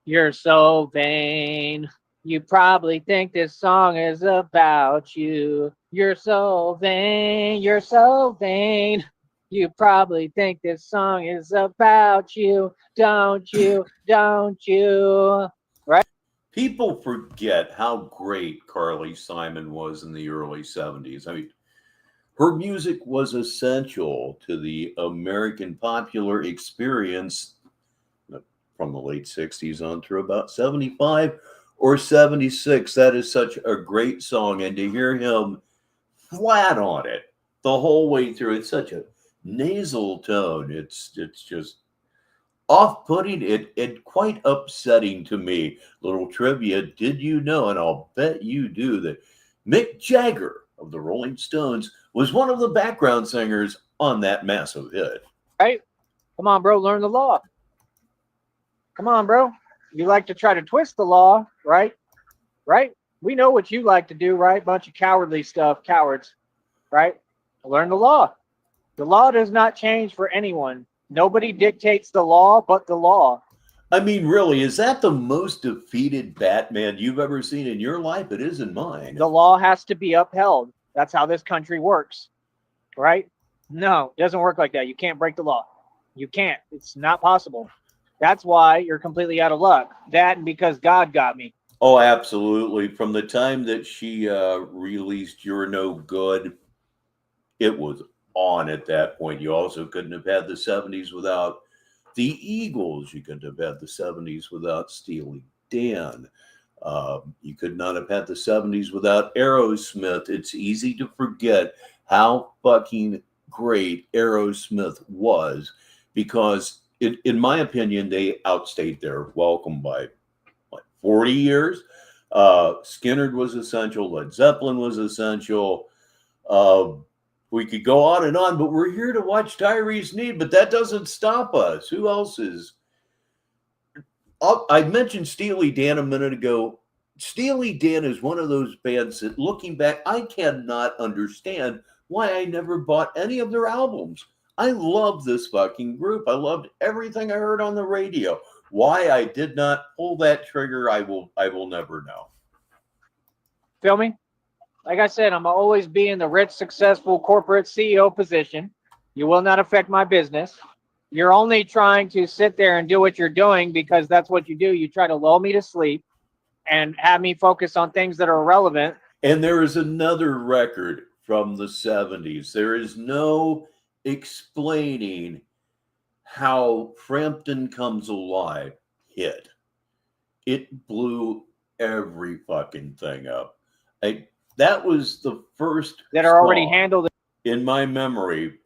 You're so vain. You probably think this song is about you. You're so vain. You're so vain. You probably think this song is about you. Don't you? Don't you? Right? People forget how great Carly Simon was in the early 70s. I mean, her music was essential to the American popular experience from the late 60s on through about 75 or 76. That is such a great song. And to hear him flat on it the whole way through, it's such a nasal tone. It's just off-putting, it quite upsetting to me. Little trivia, did you know, and I'll bet you do, that Mick Jagger of the Rolling Stones was one of the background singers on that massive hit. Right? Come on, bro, learn the law. Come on, bro. You like to try to twist the law, right? Right? We know what you like to do, right? Bunch of cowardly stuff, cowards, right? Learn the law. The law does not change for anyone. Nobody dictates the law but the law. I mean, really, is that the most defeated Batman you've ever seen in your life? It is in mine. The law has to be upheld. That's how this country works, right? No, it doesn't work like that. You can't break the law. You can't. It's not possible. That's why you're completely out of luck. That and because God got me. Oh, absolutely. From the time that she released You're No Good, it was on at that point. You also couldn't have had the 70s without the Eagles. You couldn't have had the 70s without Steely Dan. You could not have had the 70s without Aerosmith. It's easy to forget how fucking great Aerosmith was, because in my opinion, they outstayed their welcome by like 40 years. Skinner was essential. Led Zeppelin was essential. Uh, we could go on and on, but we're here to watch Tyree Sneed, but that doesn't stop us. Who else is? I mentioned Steely Dan a minute ago. Steely Dan is one of those bands that, looking back, I cannot understand why I never bought any of their albums. I love this fucking group. I loved everything I heard on the radio. Why I did not pull that trigger, I will never know. Feel me? Like I said, I'm always be in the rich, successful corporate CEO position. You will not affect my business. You're only trying to sit there and do what you're doing because that's what you do. You try to lull me to sleep and have me focus on things that are irrelevant. And there is another record from the 70s. There is no explaining how Frampton Comes Alive hit. It blew every fucking thing up. That was the first that are already handled in my memory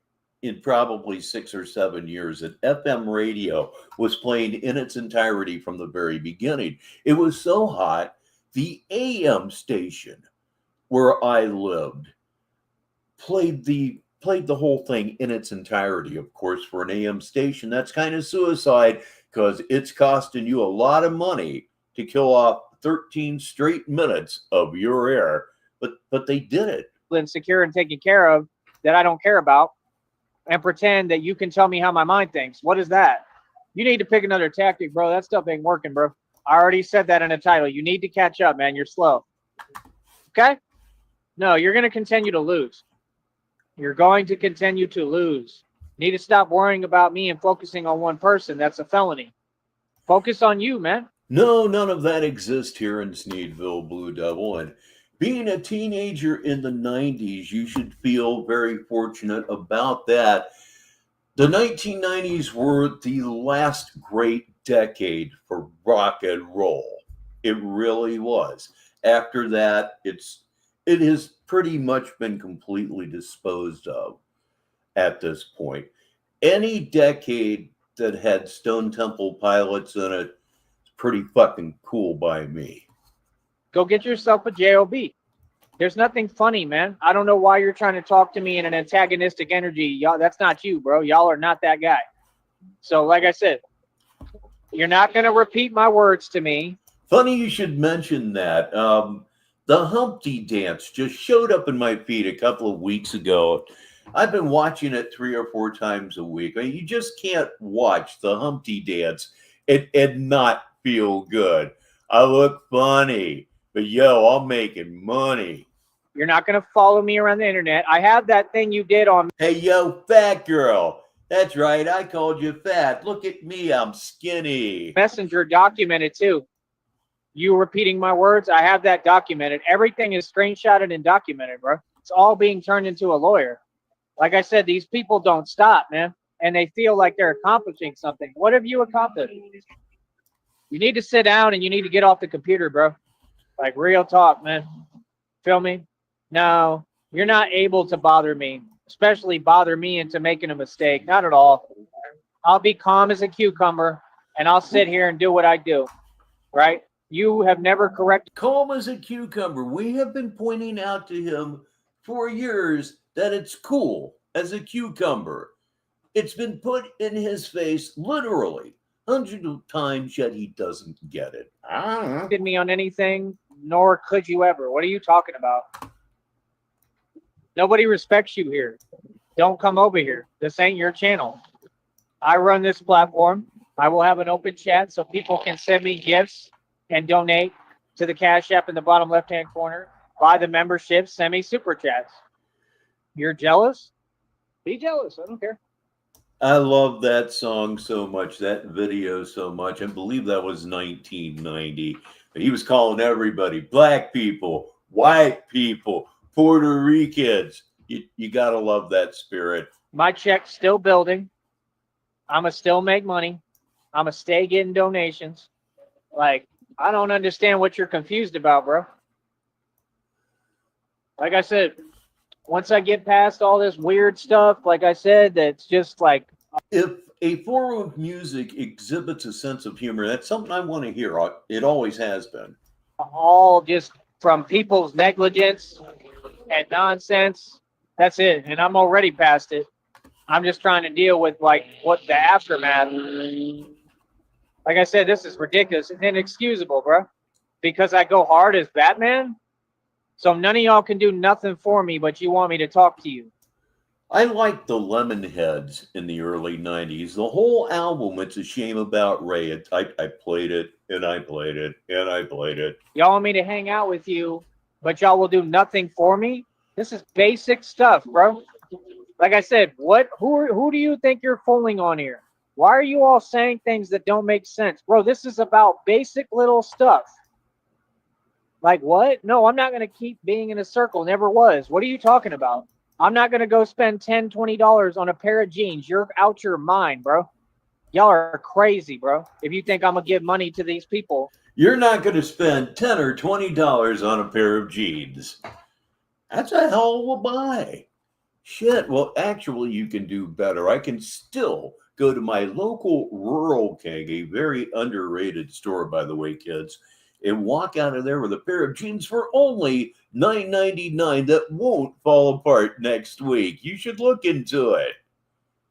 in probably 6 or 7 years that FM radio was playing in its entirety from the very beginning. It was so hot, the AM station where I lived played the whole thing in its entirety. Of course, for an AM station, that's kind of suicide because it's costing you a lot of money to kill off 13 straight minutes of your air. But they did it. And secure and taken care of that I don't care about, and pretend that you can tell me how my mind thinks. What is that? You need to pick another tactic, bro. That stuff ain't working, bro. I already said that in the title. You need to catch up, man. You're slow. Okay? No, you're going to continue to lose. You're going to continue to lose. You need to stop worrying about me and focusing on one person. That's a felony. Focus on you, man. No, none of that exists here in Sneedville, Blue Devil. And being a teenager in the 90s, you should feel very fortunate about that. The 1990s were the last great decade for rock and roll. It really was. After that, it has pretty much been completely disposed of at this point. Any decade that had Stone Temple Pilots in it is pretty fucking cool by me. Go get yourself a JOB. There's nothing funny, man. I don't know why you're trying to talk to me in an antagonistic energy. Y'all, that's not you, bro. Y'all are not that guy. So, like I said, you're not going to repeat my words to me. Funny you should mention that. The Humpty Dance just showed up in my feed a couple of weeks ago. I've been watching it 3 or 4 times a week. I mean, you just can't watch the Humpty Dance and not feel good. I look funny. But yo, I'm making money. You're not going to follow me around the internet. I have that thing you did on. Hey, yo, fat girl. That's right. I called you fat. Look at me. I'm skinny. Messenger documented too. You repeating my words. I have that documented. Everything is screenshotted and documented, bro. It's all being turned into a lawyer. Like I said, these people don't stop, man. And they feel like they're accomplishing something. What have you accomplished? You need to sit down and you need to get off the computer, bro. Like real talk, man. Feel me? No, you're not able to bother me, especially bother me into making a mistake. Not at all. I'll be calm as a cucumber and I'll sit here and do what I do. Right? You have never corrected. Calm as a cucumber. We have been pointing out to him for years that it's cool as a cucumber. It's been put in his face literally hundreds of times, yet he doesn't get it. Did me on anything, nor could you ever. What are you talking about? Nobody respects you here. Don't come over here. This ain't your channel. I run this platform. I will have an open chat so people can send me gifts and donate to the Cash App in the bottom left-hand corner. Buy the membership, send me super chats. You're jealous? Be jealous. I don't care. I love that song so much, that video so much. I believe that was 1990. He was calling everybody, black people, white people, Puerto Ricans. You got to love that spirit. My check's still building. I'm going to still make money. I'm going to stay getting donations. Like, I don't understand what you're confused about, bro. Like I said, Once I get past all this weird stuff, like I said, that's just like, If a form of music exhibits a sense of humor, that's something I want to hear. It always has been. all just from people's negligence and nonsense. That's it. And I'm already past it. I'm just trying to deal with like what the aftermath. Like I said, this is ridiculous and inexcusable, bro. Because I go hard as Batman. So none of y'all can do nothing for me, but you want me to talk to you. I liked the Lemonheads in the early 90s. The whole album, It's a Shame About Ray. I played it, and I played it, and I played it. Y'all want me to hang out with you, but y'all will do nothing for me? This is basic stuff, bro. Like I said, who do you think you're fooling on here? Why are you all saying things that don't make sense? Bro, this is about basic little stuff. Like what? No, I'm not going to keep being in a circle. Never was. What are you talking about? I'm not going to go spend $10, $20 on a pair of jeans. You're out your mind, bro. Y'all are crazy, bro. If you think I'm going to give money to these people. You're not going to spend $10 or $20 on a pair of jeans. That's a hell of a buy. Shit, well, actually, you can do better. I can still go to my local Rural King, a very underrated store, by the way, kids, and walk out of there with a pair of jeans for only $9.99 that won't fall apart next week. You should look into it.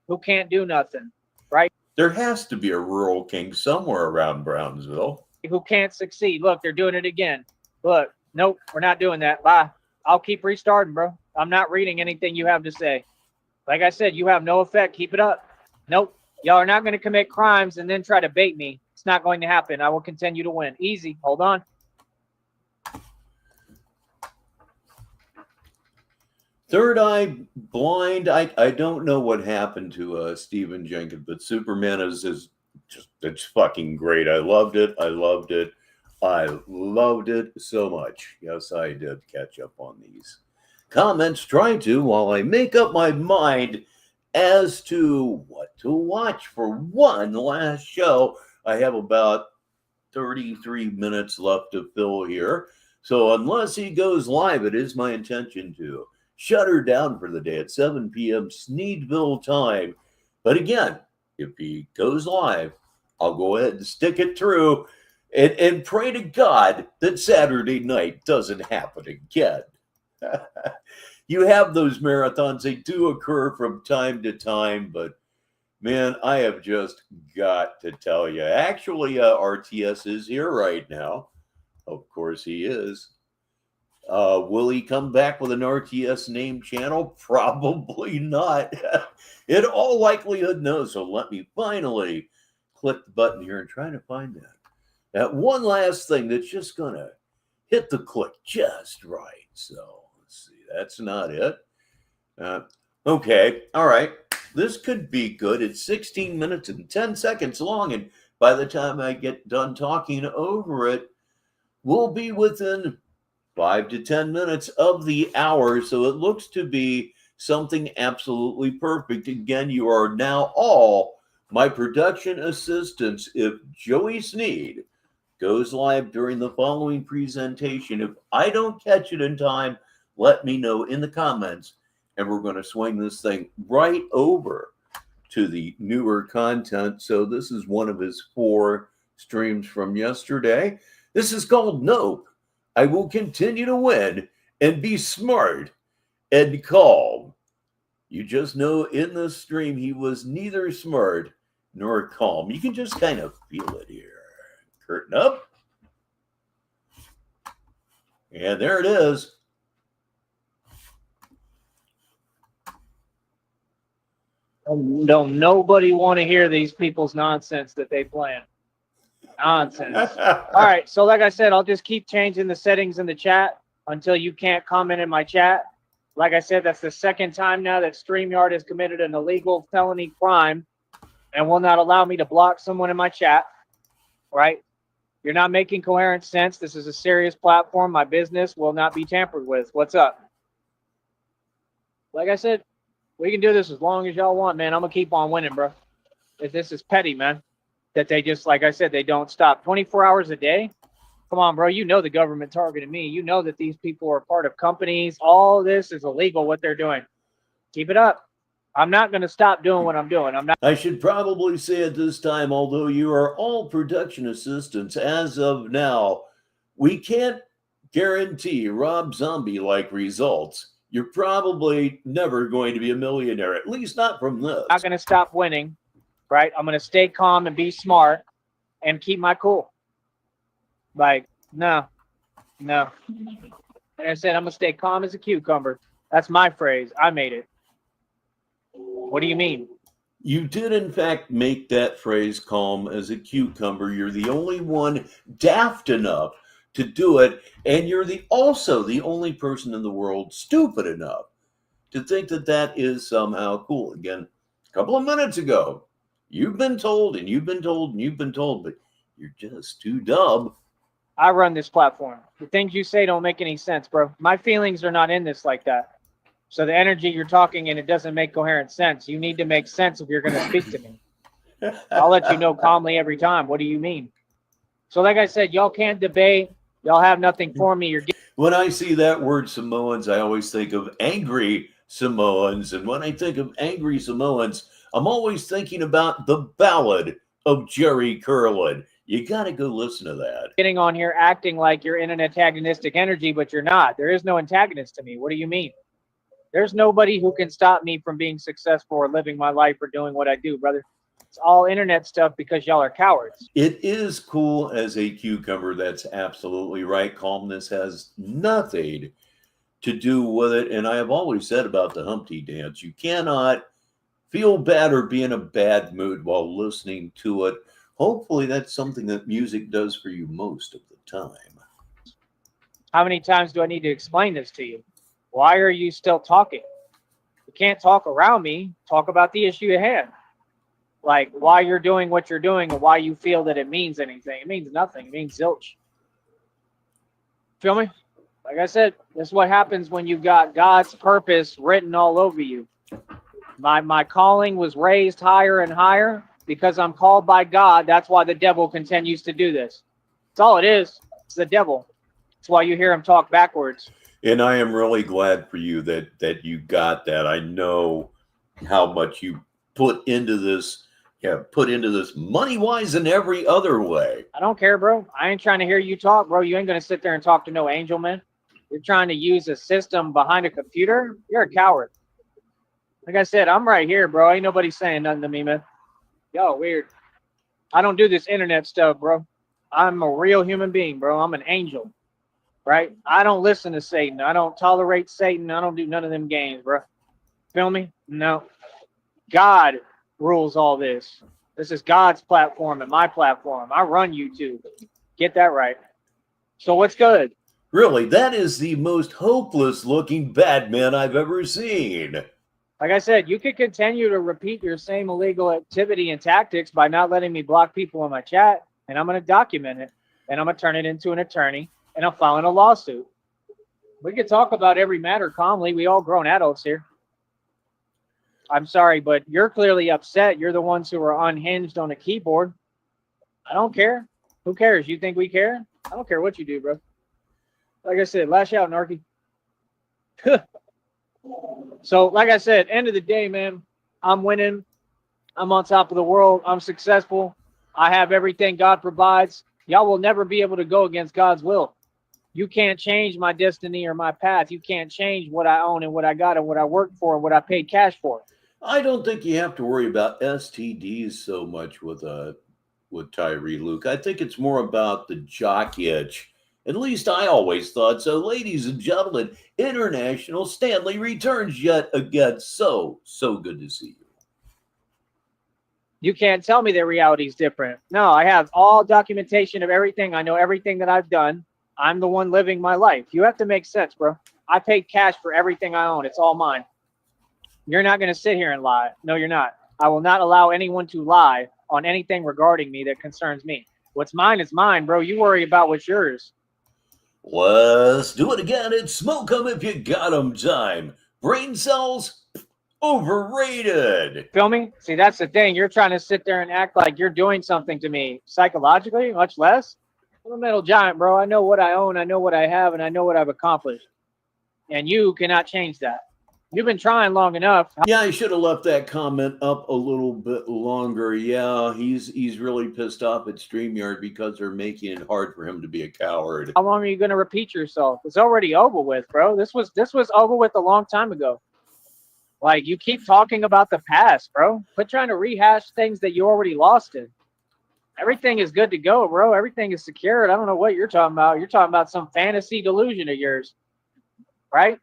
Who can't do nothing, right? There has to be a Rural King somewhere around Brownsville. Who can't succeed. Look, they're doing it again. Look, nope, we're not doing that. Bye. I'll keep restarting, bro. I'm not reading anything you have to say. Like I said, you have no effect. Keep it up. Nope. Y'all are not going to commit crimes and then try to bait me. It's not going to happen. I will continue to win. Easy. Hold on. Third Eye Blind. I don't know what happened to Stephen Jenkins, but Superman is just, it's fucking great. I loved it. I loved it. I loved it so much. Yes, I did catch up on these comments, trying to, while I make up my mind as to what to watch for one last show. I have about 33 minutes left to fill here. So unless he goes live, it is my intention to shut her down for the day at 7 p.m. Sneedville time. But again, if he goes live, I'll go ahead and stick it through and pray to God that Saturday night doesn't happen again. You have those marathons. They do occur from time to time, but man, I have just got to tell you. Actually, RTS is here right now. Of course he is. Will he come back with an RTS name channel? Probably not. In all likelihood, no. So let me finally click the button here and try to find that one last thing that's just going to hit the click just right. So let's see. That's not it. Okay. All right. This could be good. It's 16 minutes and 10 seconds long. And by the time I get done talking over it, we'll be within 5 to 10 minutes of the hour. So it looks to be something absolutely perfect. Again, you are now all my production assistants. If Joey Sneed goes live during the following presentation, if I don't catch it in time, let me know in the comments, and we're going to swing this thing right over to the newer content. So this is one of his 4 streams from yesterday. This is called Nope. I will continue to win and be smart and calm. You just know in this stream he was neither smart nor calm. You can just kind of feel it here. Curtain up. And there it is. Don't nobody want to hear these people's nonsense that they plan. Nonsense. All right. So like I said, I'll just keep changing the settings in the chat until you can't comment in my chat. Like I said, that's the second time now that StreamYard has committed an illegal felony crime and will not allow me to block someone in my chat. Right? You're not making coherent sense. This is a serious platform. My business will not be tampered with. What's up? Like I said, we can do this as long as y'all want, man. I'm going to keep on winning, bro. If this is petty, man. That they just, like I said, they don't stop. 24 hours a day? Come on, bro. You know the government targeted me. You know that these people are part of companies. All this is illegal, what they're doing. Keep it up. I'm not going to stop doing what I'm doing. I'm not. I should probably say at this time, although you are all production assistants as of now, we can't guarantee Rob Zombie-like results. You're probably never going to be a millionaire, at least not from this. Not going to stop winning, right? I'm going to stay calm and be smart and keep my cool. Like, no. Like I said, I'm going to stay calm as a cucumber. That's my phrase. I made it. What do you mean? You did, in fact, make that phrase calm as a cucumber. You're the only one daft enough to do it, and you're also the only person in the world stupid enough to think that that is somehow cool. Again, a couple of minutes ago, you've been told, and you've been told, and you've been told, but you're just too dumb. I run this platform. The things you say don't make any sense, bro. My feelings are not in this like that. So the energy you're talking in, it doesn't make coherent sense. You need to make sense if you're going to speak to me. I'll let you know calmly every time. What do you mean? So like I said, y'all can't debate. Y'all have nothing for me. When I see that word Samoans, I always think of angry Samoans. And when I think of angry Samoans, I'm always thinking about the Ballad of Jerry Curlin. You got to go listen to that. Getting on here acting like you're in an antagonistic energy, but you're not. There is no antagonist to me. What do you mean? There's nobody who can stop me from being successful or living my life or doing what I do, brother. It's all internet stuff because y'all are cowards. It is cool as a cucumber. That's absolutely right. Calmness has nothing to do with it. And I have always said about the Humpty Dance, you cannot feel bad or be in a bad mood while listening to it. Hopefully that's something that music does for you most of the time. How many times do I need to explain this to you? Why are you still talking? You can't talk around me. Talk about the issue at hand. Like why you're doing what you're doing and why you feel that it means anything. It means nothing. It means zilch. Feel me? Like I said, this is what happens when you've got God's purpose written all over you. My calling was raised higher and higher because I'm called by God. That's why the devil continues to do this. That's all it is. It's the devil. That's why you hear him talk backwards. And I am really glad for you that you got that. I know how much you put into this money-wise and every other way. I don't care, bro. I ain't trying to hear you talk, bro. You ain't going to sit there and talk to no angel, man. You're trying to use a system behind a computer. You're a coward. Like I said, I'm right here, bro. Ain't nobody saying nothing to me, man. Yo, weird. I don't do this internet stuff, bro. I'm a real human being, bro. I'm an angel, right? I don't listen to Satan. I don't tolerate Satan. I don't do none of them games, bro. Feel me? No. God rules all this. This is God's platform and my platform. I run YouTube. Get that right. So what's good? Really, that is the most hopeless looking bad man I've ever seen. Like I said, you could continue to repeat your same illegal activity and tactics by not letting me block people in my chat, and I'm going to document it, and I'm going to turn it into an attorney, and I'm filing a lawsuit. We could talk about every matter calmly. We all grown adults here. I'm sorry, but you're clearly upset. You're the ones who are unhinged on a keyboard. I don't care. Who cares? You think we care? I don't care what you do, bro. Like I said, lash out, Narky. So, like I said, end of the day, man, I'm winning. I'm on top of the world. I'm successful. I have everything God provides. Y'all will never be able to go against God's will. You can't change my destiny or my path. You can't change what I own and what I got and what I worked for and what I paid cash for. I don't think you have to worry about STDs so much with Tyree, Luke. I think it's more about the jock itch. At least I always thought so. Ladies and gentlemen, International Stanley returns yet again. So good to see you. You can't tell me that reality is different. No, I have all documentation of everything. I know everything that I've done. I'm the one living my life. You have to make sense, bro. I paid cash for everything I own. It's all mine. You're not going to sit here and lie. No, you're not. I will not allow anyone to lie on anything regarding me that concerns me. What's mine is mine, bro. You worry about what's yours. Let's do it again. It's Smoke 'em if you got 'em time. Brain cells, overrated. Feel me? See, that's the thing. You're trying to sit there and act like you're doing something to me psychologically, much less. I'm a metal giant, bro. I know what I own, I know what I have, and I know what I've accomplished. And you cannot change that. You've been trying long enough. Yeah, I should have left that comment up a little bit longer. Yeah, he's really pissed off at StreamYard because they're making it hard for him to be a coward. How long are you going to repeat yourself? It's already over with, bro. This was over with a long time ago. Like, you keep talking about the past, bro. Quit trying to rehash things that you already lost in. Everything is good to go, bro. Everything is secured. I don't know what you're talking about. You're talking about some fantasy delusion of yours, right?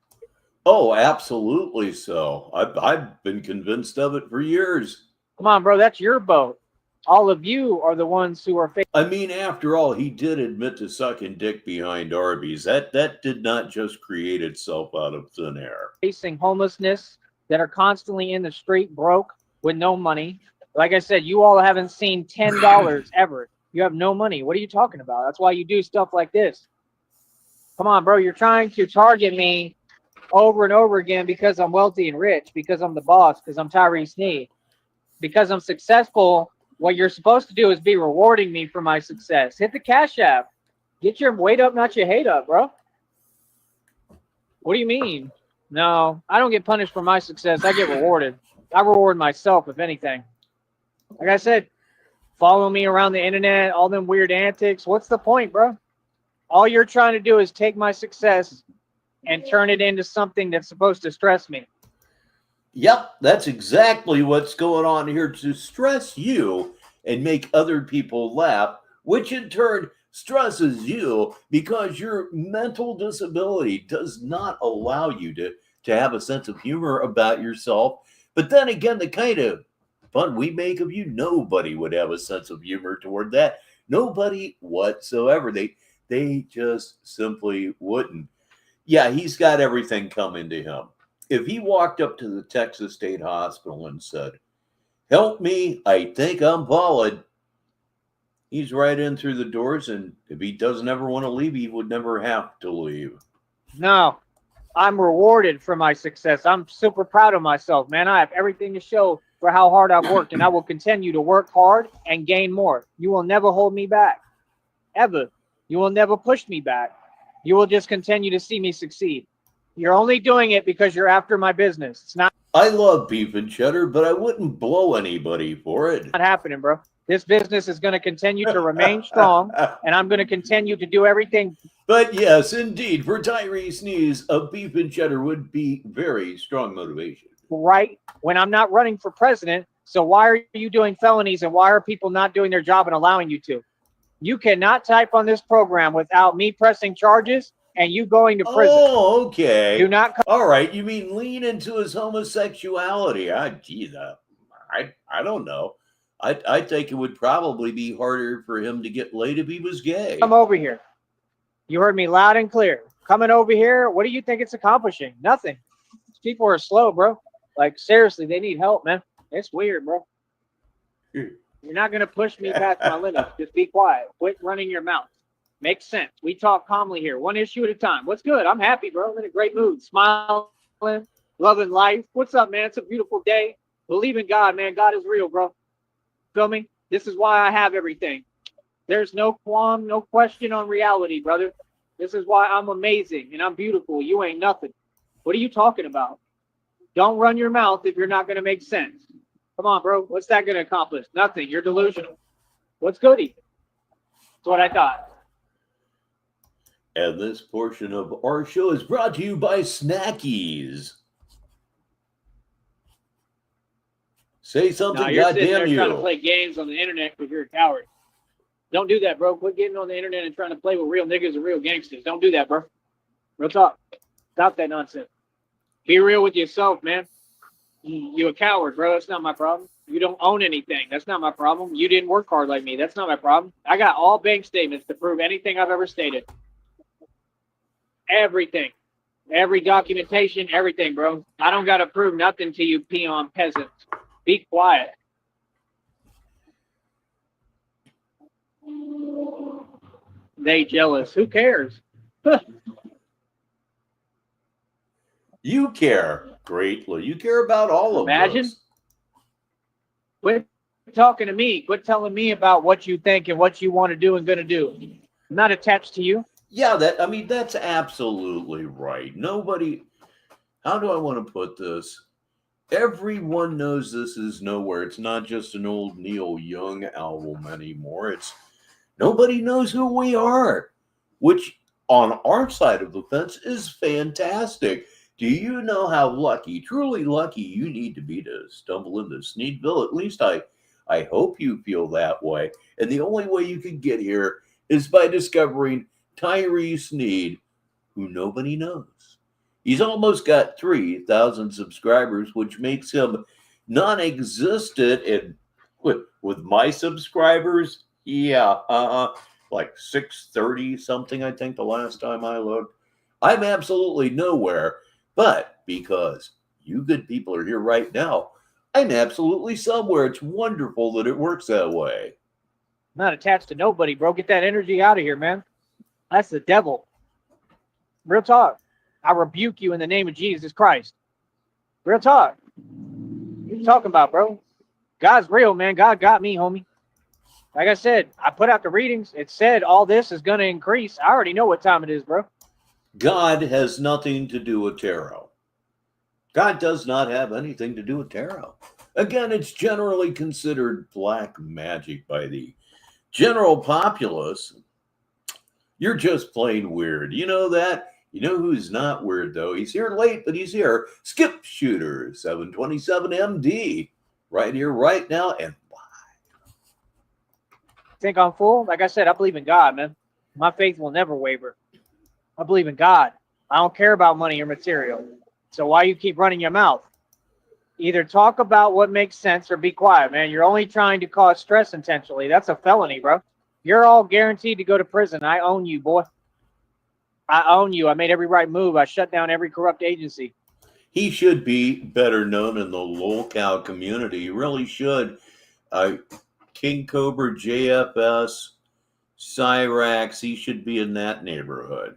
Oh, absolutely so. I've been convinced of it for years. Come on, bro. That's your boat. All of you are the ones who are I mean, after all, he did admit to sucking dick behind Arby's. That did not just create itself out of thin air. facing homelessness, that are constantly in the street broke with no money. Like I said, you all haven't seen $10 ever. You have no money. What are you talking about? That's why you do stuff like this. Come on, bro. You're trying to target me over and over again because I'm wealthy and rich, because I'm the boss, because I'm Tyree Sneed, because I'm successful. What you're supposed to do is be rewarding me for my success. Hit the Cash App. Get your weight up, not your hate up, bro. What do you mean? No, I don't get punished for my success. I get rewarded. I reward myself, if anything. Like I said, follow me around the internet, all them weird antics. What's the point, bro? All you're trying to do is take my success and turn it into something that's supposed to stress me. Yep, that's exactly what's going on here, to stress you and make other people laugh, which in turn stresses you because your mental disability does not allow you to have a sense of humor about yourself. But then again, the kind of fun we make of you, nobody would have a sense of humor toward that. Nobody whatsoever. They just simply wouldn't. Yeah, he's got everything coming to him. If he walked up to the Texas State Hospital and said, "Help me, I think I'm falling," he's right in through the doors, and if he doesn't ever want to leave, he would never have to leave. No, I'm rewarded for my success. I'm super proud of myself, man. I have everything to show for how hard I've worked, and I will continue to work hard and gain more. You will never hold me back, ever. You will never push me back. You will just continue to see me succeed. You're only doing it because you're after my business. It's not I love beef and cheddar, but I wouldn't blow anybody for it. happening, bro. This business is going to continue to remain strong, and I'm going to continue to do everything. But yes, indeed, for Tyree Sneed, a beef and cheddar would be very strong motivation. Right when I'm not running for president. So why are you doing felonies, and why are people not doing their job and allowing you to? You cannot type on this program without me pressing charges and you going to prison. Oh, okay. Do not come. All right, you mean lean into his homosexuality? Geez, I don't know. I think it would probably be harder for him to get laid if he was gay. Come over here. You heard me loud and clear. Coming over here, what do you think it's accomplishing? Nothing. These people are slow, bro. Like, seriously, they need help, man. It's weird, bro. You're not going to push me past my limits. Just be quiet. Quit running your mouth. Makes sense. We talk calmly here, one issue at a time. What's good? I'm happy, bro. I'm in a great mood. Smiling, loving life. What's up, man? It's a beautiful day. Believe in God, man. God is real, bro. Feel me? This is why I have everything. There's no qualm, no question on reality, brother. This is why I'm amazing and I'm beautiful. You ain't nothing. What are you talking about? Don't run your mouth if you're not going to make sense. Come on, bro. What's that going to accomplish? Nothing. You're delusional. What's goody? That's what I thought. And this portion of our show is brought to you by Snackies. Say something, you're sitting there goddamn you. trying to play games on the internet because you're a coward. Don't do that, bro. Quit getting on the internet and trying to play with real niggas and real gangsters. Don't do that, bro. Real talk. Stop that nonsense. Be real with yourself, man. You a coward, bro. That's not my problem. You don't own anything. That's not my problem. You didn't work hard like me. That's not my problem. I got all bank statements to prove anything I've ever stated. Everything. Every documentation, everything, bro. I don't got to prove nothing to you peon peasants. Be quiet. They jealous. Who cares? You care greatly. You care about all of Imagine. us. Quit talking to me. Quit telling me about what you think and what you want to do and going to do. Not attached to you. Yeah, that's absolutely right. Nobody, how do I want to put this? Everyone knows this is nowhere. It's not just an old Neil Young album anymore. It's nobody knows who we are, which on our side of the fence is fantastic. Do you know how lucky, truly lucky you need to be to stumble into Sneedville? At least I hope you feel that way. And the only way you can get here is by discovering Tyree Sneed, who nobody knows. He's almost got 3,000 subscribers, which makes him non-existent. And with my subscribers, yeah, like 630 something, I think the last time I looked. I'm absolutely nowhere, but because you good people are here right now, I'm absolutely somewhere. It's wonderful that it works that way. Not attached to nobody, bro. Get that energy out of here, man. That's the devil. Real talk. I rebuke you in the name of Jesus Christ. Real talk. What are you talking about, bro? God's real, man. God got me, homie. Like I said, I put out the readings. It said all this is going to increase. I already know what time it is, bro. God has nothing to do with tarot. God does not have anything to do with tarot. Again, it's generally considered black magic by the general populace. You're just plain weird. You know that? You know who's not weird, though? He's here late, but he's here. Skip Shooter, 727 MD. Right here, right now, and Think I'm full? Like I said, I believe in God, man. My faith will never waver. I believe in God. I don't care about money or material. So why you keep running your mouth? Either talk about what makes sense or be quiet, man. You're only trying to cause stress intentionally. That's a felony, bro. You're all guaranteed to go to prison. I own you, boy. I own you. I made every right move. I shut down every corrupt agency. he should be better known in the local community. He really should. King Cobra, JFS, Cyrax, he should be in that neighborhood.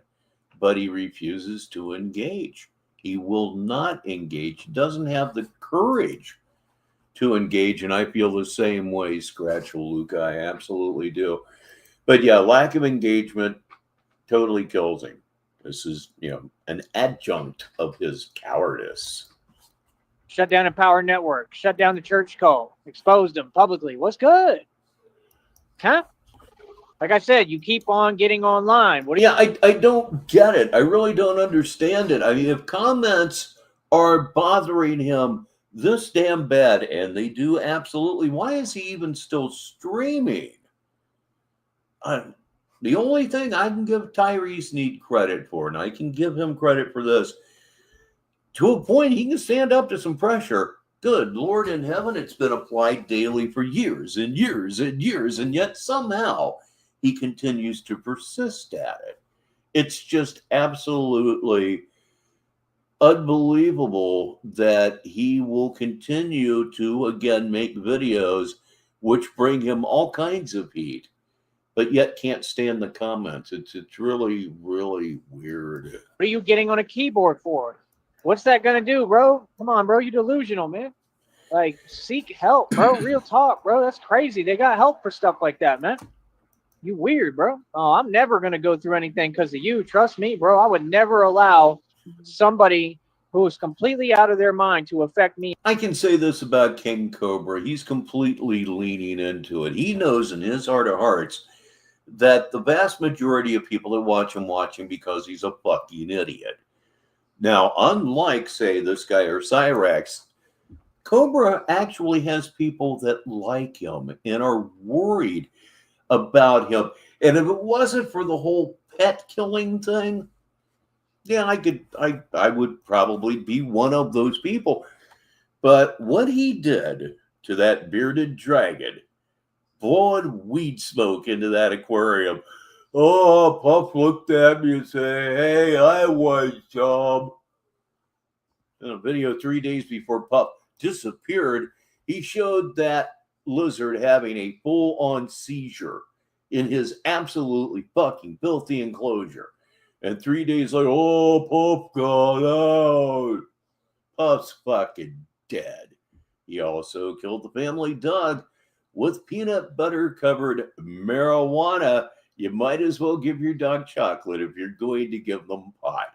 But he refuses to engage. He will not engage. He doesn't have the courage to engage. And I feel the same way, Scratch Luca. I absolutely do. But yeah, lack of engagement totally kills him. This is, an adjunct of his cowardice. Shut down Empower Network. Shut down the church call. Exposed them publicly. What's good? Huh? Like I said, you keep on getting online. What? I don't get it. I really don't understand it. I mean, if comments are bothering him this damn bad, and they do absolutely, why is he even still streaming? The only thing I can give Tyree Sneed credit for, and I can give him credit for this, to a point he can stand up to some pressure. Good Lord in heaven, it's been applied daily for years and years and years, and yet somehow he continues to persist at it. It's just absolutely unbelievable that he will continue to, again, make videos which bring him all kinds of heat, but yet can't stand the comments. It's really, really weird. What are you getting on a keyboard for? What's that going to do, bro? Come on, bro. You're delusional, man. Like, seek help, bro. Real talk, bro. That's crazy. They got help for stuff like that, man. You weird, bro. Oh, I'm never going to go through anything because of you. Trust me, bro. I would never allow somebody who is completely out of their mind to affect me. I can say this about King Cobra. He's completely leaning into it. He knows in his heart of hearts that the vast majority of people that watch him because he's a fucking idiot. Now, unlike, say, this guy or Cyrax, Cobra actually has people that like him and are worried about him. And if it wasn't for the whole pet killing thing, yeah, I would probably be one of those people. But what he did to that bearded dragon, blowing weed smoke into that aquarium. Oh, Puff looked at me and said, "Hey, I want some." In a video 3 days before Puff disappeared, he showed that lizard having a full-on seizure in his absolutely fucking filthy enclosure. And 3 days later, oh, Puff got out. Puff's fucking dead. He also killed the family dog with peanut butter covered marijuana. You might as well give your dog chocolate if you're going to give them pot.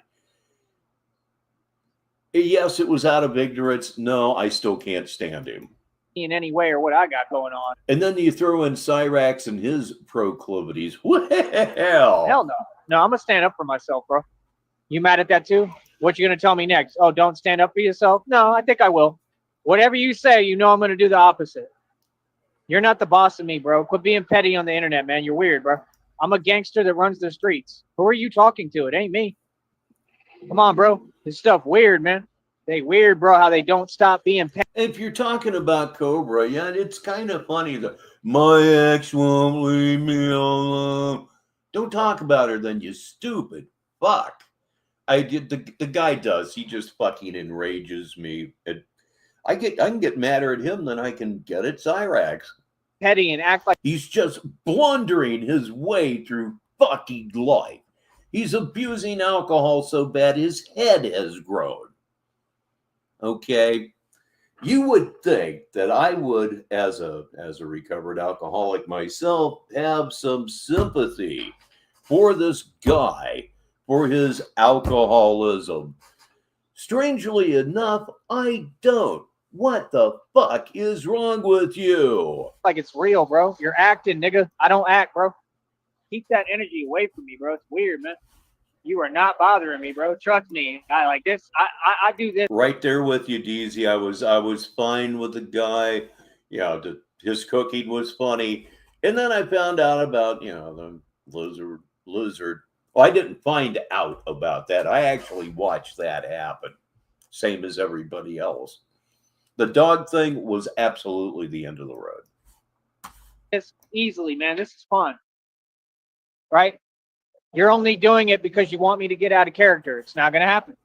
Yes, it was out of ignorance. No, I still can't stand him in any way or what I got going on. And then you throw in Cyrax and his proclivities. Well, hell no. No, I'm gonna stand up for myself, bro. You mad at that too? What you gonna tell me next? Oh, don't stand up for yourself? No, I think I will. Whatever you say, you know I'm gonna do the opposite. You're not the boss of me, bro. Quit being petty on the internet, man. You're weird, bro. I'm a gangster that runs the streets. Who are you talking to? It ain't me. Come on, bro. This stuff weird, man. They weird, bro, how they don't stop being petty. If you're talking about Cobra, yeah, it's kind of funny that my ex won't leave me alone. Don't talk about her then, you stupid fuck. I did the guy does. He just fucking enrages me. I can get madder at him than I can get at Cyrax. Petty and act like he's just blundering his way through fucking life. He's abusing alcohol so bad his head has grown. Okay, you would think that I would, as a recovered alcoholic myself, have some sympathy for this guy, for his alcoholism. Strangely enough, I don't. What the fuck is wrong with you? Like it's real, bro. You're acting, nigga. I don't act, bro. Keep that energy away from me, bro. It's weird, man. You are not bothering me, bro. Trust me. I like this. I do this. Right there with you, DZ. I was fine with the guy. Yeah, his cooking was funny. And then I found out about, the lizard. Well, I didn't find out about that. I actually watched that happen. Same as everybody else. The dog thing was absolutely the end of the road. It's easily, man. This is fun. Right? You're only doing it because you want me to get out of character. It's not going to happen.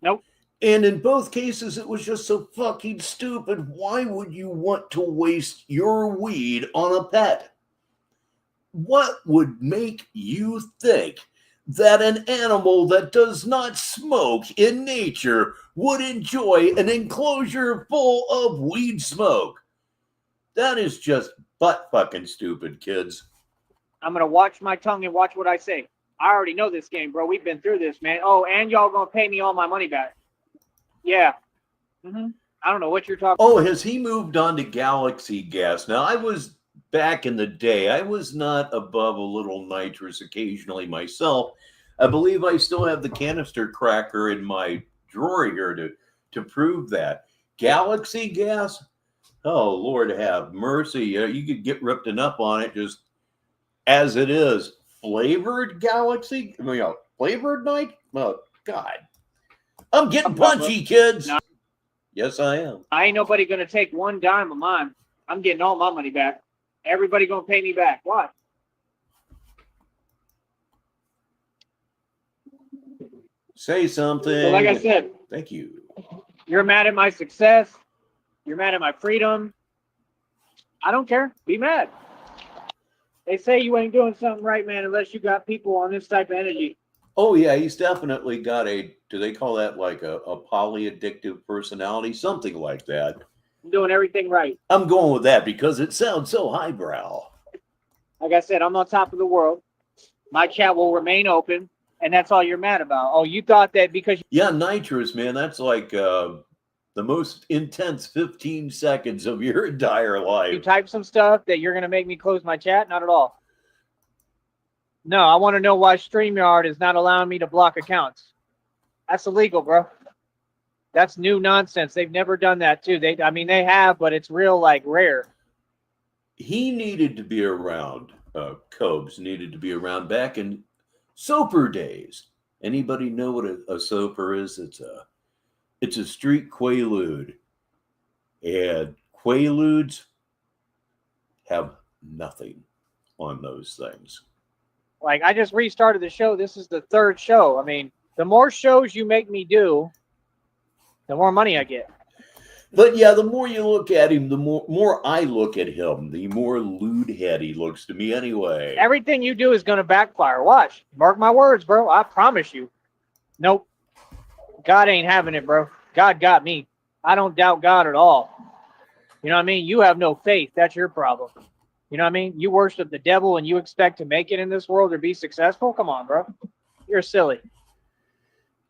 Nope. And in both cases, it was just so fucking stupid. Why would you want to waste your weed on a pet? What would make you think that an animal that does not smoke in nature would enjoy an enclosure full of weed smoke? That is just butt fucking stupid, kids. I'm going to watch my tongue and watch what I say. I already know this game, bro. We've been through this, man. Oh, and y'all going to pay me all my money back. Yeah. I don't know what you're talking about. Oh, has he moved on to Galaxy Gas? Now, I was back in the day. I was not above a little nitrous occasionally myself. I believe I still have the canister cracker in my drawer here to prove that. Galaxy Gas? Oh, Lord have mercy. You could get ripped up on it just as it is. Flavored Galaxy? Flavored night? Oh, God. I'm getting punchy, kids. No. Yes, I am. I ain't nobody going to take one dime of mine. I'm getting all my money back. Everybody going to pay me back. Why? Say something. So like I said. Thank you. You're mad at my success. You're mad at my freedom. I don't care. Be mad. They say you ain't doing something right, man, unless you got people on this type of energy. Oh, yeah, he's definitely got do they call that like a polyaddictive personality? Something like that. I'm doing everything right. I'm going with that because it sounds so highbrow. Like I said, I'm on top of the world. My chat will remain open, and that's all you're mad about. Oh, you thought that because... Yeah, nitrous, man, that's like the most intense 15 seconds of your entire life. You type some stuff that you're going to make me close my chat? Not at all. No, I want to know why StreamYard is not allowing me to block accounts. That's illegal, bro. That's new nonsense. They've never done that, too. They have, but it's real, rare. He needed to be around. Cobes needed to be around back in Soper days. Anybody know what a Soper is? It's a street quaalude. And quaaludes have nothing on those things. I just restarted the show. This is the third show. I mean, the more shows you make me do, the more money I get. But yeah, the more you look at him, the more I look at him, the more lewd head he looks to me anyway. Everything you do is going to backfire. Watch. Mark my words, bro. I promise you. Nope. God ain't having it, bro. God got me. I don't doubt God at all. You know what I mean? You have no faith. That's your problem. You know what I mean? You worship the devil and you expect to make it in this world or be successful? Come on, bro. You're silly.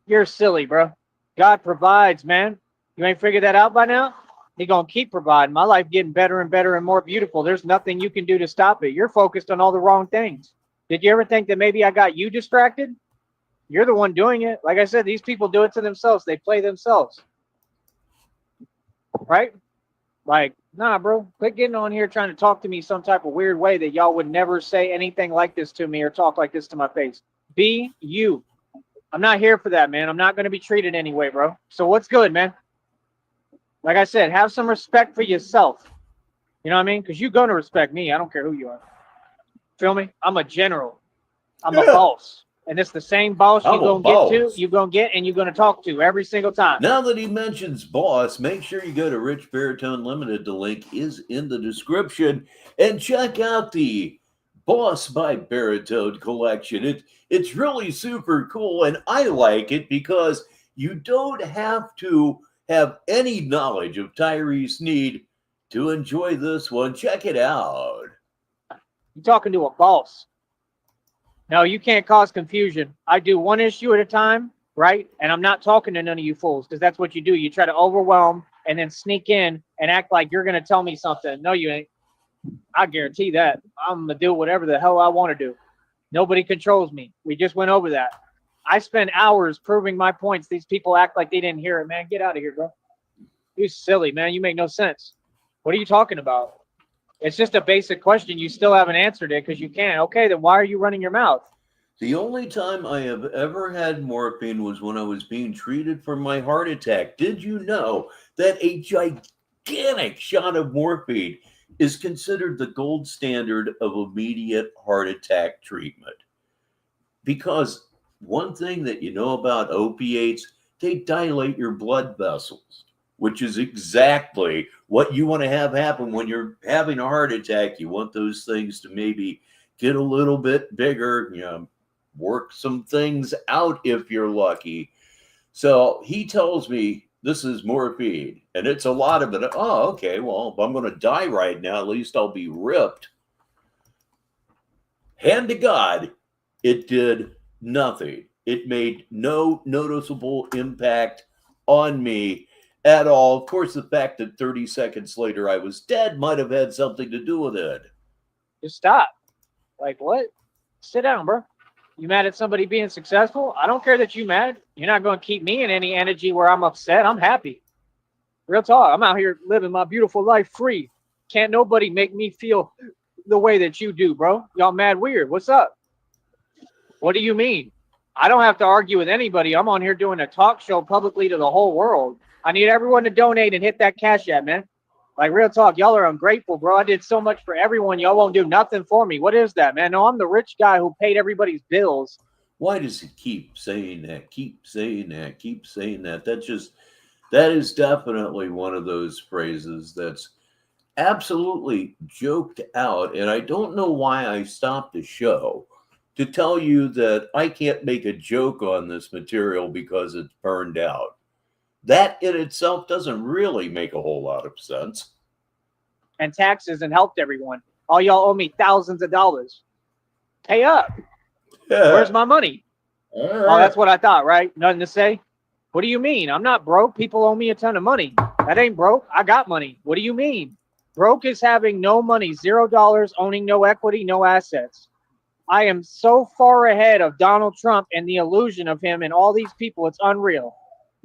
You're silly, bro. God provides, man. You ain't figured that out by now? He gonna keep providing. My life getting better and better and more beautiful. There's nothing you can do to stop it. You're focused on all the wrong things. Did you ever think that maybe I got you distracted? You're the one doing it. Like I said, these people do it to themselves. They play themselves. Right? Like, nah, bro. Quit getting on here trying to talk to me some type of weird way that y'all would never say anything like this to me or talk like this to my face. Be you. I'm not here for that, man. I'm not going to be treated anyway, bro. So what's good, man? Like I said, have some respect for yourself. You know what I mean? Because you're going to respect me. I don't care who you are. Feel me? I'm a general. I'm a boss. And it's the same boss you're going to get to, you're going to get, and you're going to talk to every single time. Now that he mentions boss, make sure you go to Richbartone Limited. The link is in the description. And check out the Boss by Baritone collection. It's really super cool, and I like it because you don't have to have any knowledge of Tyree Sneed to enjoy this one. Check it out. You're talking to a boss. No, you can't cause confusion. I do one issue at a time, right? And I'm not talking to none of you fools because that's what you do. You try to overwhelm and then sneak in and act like you're going to tell me something. No, you ain't. I guarantee that. I'm going to do whatever the hell I want to do. Nobody controls me. We just went over that. I spend hours proving my points. These people act like they didn't hear it, man. Get out of here, bro. You silly, man. You make no sense. What are you talking about? It's just a basic question. You still haven't answered it because you can't. Okay, then why are you running your mouth? The only time I have ever had morphine was when I was being treated for my heart attack. Did you know that a gigantic shot of morphine is considered the gold standard of immediate heart attack treatment? Because one thing that you know about opiates, they dilate your blood vessels, which is exactly what you want to have happen when you're having a heart attack. You want those things to maybe get a little bit bigger, you know, work some things out if you're lucky. So he tells me this is morphine, and it's a lot of it. Oh, okay, well, if I'm going to die right now, at least I'll be ripped. Hand to God, it did nothing. It made no noticeable impact on me at all. Of course, the fact that 30 seconds later I was dead might have had something to do with it. Just stop. Like, what? Sit down, bro. You mad at somebody being successful? I don't care that you mad. You're not going to keep me in any energy where I'm upset. I'm happy. Real talk. I'm out here living my beautiful life free. Can't nobody make me feel the way that you do, bro. Y'all mad weird. What's up? What do you mean? I don't have to argue with anybody. I'm on here doing a talk show publicly to the whole world. I need everyone to donate and hit that Cash App, man. Like, real talk, y'all are ungrateful, bro. I did so much for everyone. Y'all won't do nothing for me. What is that, man? No, I'm the rich guy who paid everybody's bills. Why does he keep saying that? Keep saying that? Keep saying that? That is definitely one of those phrases that's absolutely joked out. And I don't know why I stopped the show to tell you that I can't make a joke on this material because it's burned out. That in itself doesn't really make a whole lot of sense. And taxes and helped everyone. All y'all owe me thousands of dollars. Pay up. Where's my money? Oh, that's what I thought, right? Nothing to say? What do you mean? I'm not broke. People owe me a ton of money. That ain't broke. I got money. What do you mean? Broke is having no money, $0, owning no equity, no assets. I am so far ahead of Donald Trump and the illusion of him and all these people. It's unreal.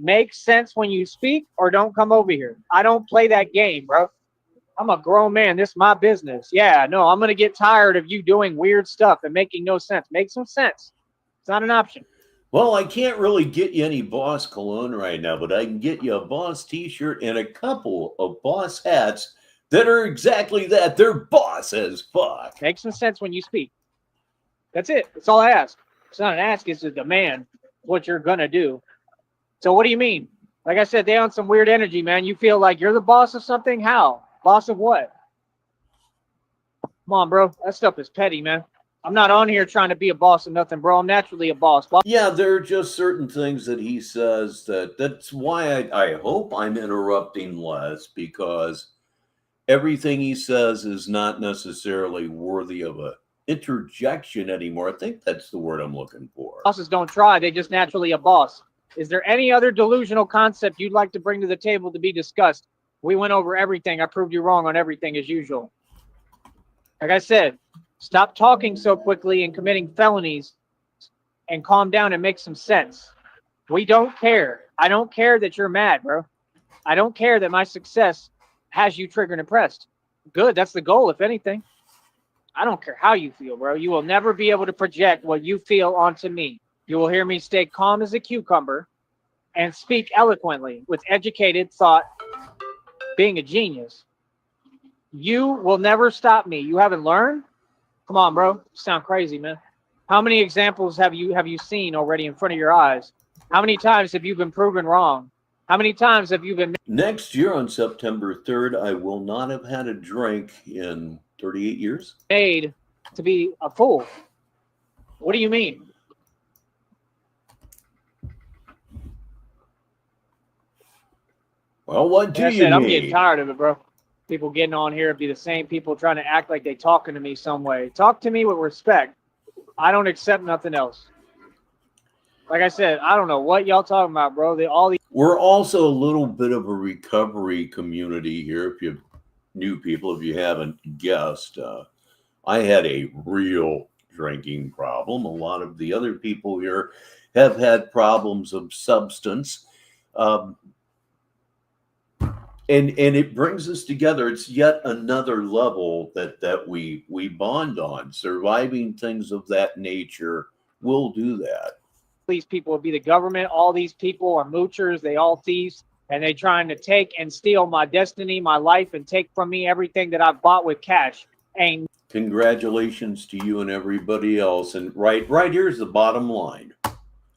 Make sense when you speak or don't come over here. I don't play that game, bro. I'm a grown man. This is my business. Yeah, no, I'm going to get tired of you doing weird stuff and making no sense. Make some sense. It's not an option. Well, I can't really get you any Boss cologne right now, but I can get you a Boss t-shirt and a couple of Boss hats that are exactly that. They're Boss as fuck. Make some sense when you speak. That's it. That's all I ask. It's not an ask. It's a demand. What you're going to do. So what do you mean? Like I said, they on some weird energy, man. You feel like you're the boss of something? How? Boss of what? Come on, bro. That stuff is petty, man. I'm not on here trying to be a boss of nothing, bro. I'm naturally a boss. Yeah, there are just certain things that he says that's why I hope I'm interrupting less, because everything he says is not necessarily worthy of a interjection anymore. I think that's the word I'm looking for. Bosses don't try, they just naturally a boss. Is there any other delusional concept you'd like to bring to the table to be discussed? We went over everything. I proved you wrong on everything as usual. Like I said, stop talking so quickly and committing felonies and calm down and make some sense. We don't care. I don't care that you're mad, bro. I don't care that my success has you triggered and impressed. Good, that's the goal, if anything. I don't care how you feel, bro. You will never be able to project what you feel onto me. You will hear me stay calm as a cucumber and speak eloquently with educated thought, being a genius. You will never stop me. You haven't learned? Come on, bro. You sound crazy, man. How many examples have you seen already in front of your eyes? How many times have you been proven wrong? How many times have you been... Next year on September 3rd, I will not have had a drink in 38 years. ...made to be a fool? What do you mean? Well, what do you mean? I'm getting tired of it, bro. People getting on here be the same people trying to act like they talking to me some way. Talk to me with respect. I don't accept nothing else. Like I said, I don't know what y'all talking about, bro. We're also a little bit of a recovery community here. If you new people, if you haven't guessed, I had a real drinking problem. A lot of the other people here have had problems of substance. And it brings us together. It's yet another level that we bond on. Surviving things of that nature will do that. These people would be the government. All these people are moochers. They all thieves. And they trying to take and steal my destiny, my life, and take from me everything that I've bought with cash. And congratulations to you and everybody else. And right here's the bottom line.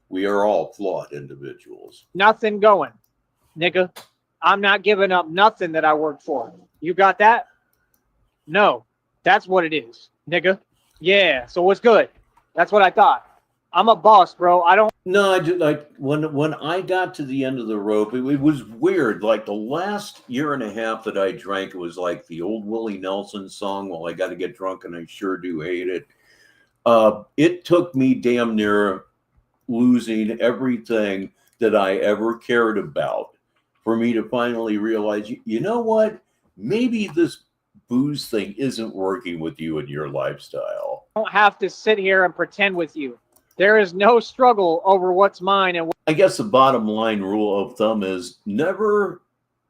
We are all flawed individuals. Nothing going, nigga. I'm not giving up nothing that I worked for. You got that? No. That's what it is, nigga. Yeah, so what's good? That's what I thought. I'm a boss, bro. I don't... No, I just, like, when I got to the end of the rope, it was weird. Like, the last year and a half that I drank, it was like the old Willie Nelson song, well, I got to get drunk and I sure do hate it. It took me damn near losing everything that I ever cared about for me to finally realize, you know what? Maybe this booze thing isn't working with you and your lifestyle. I don't have to sit here and pretend with you. There is no struggle over what's mine. And I guess the bottom line rule of thumb is never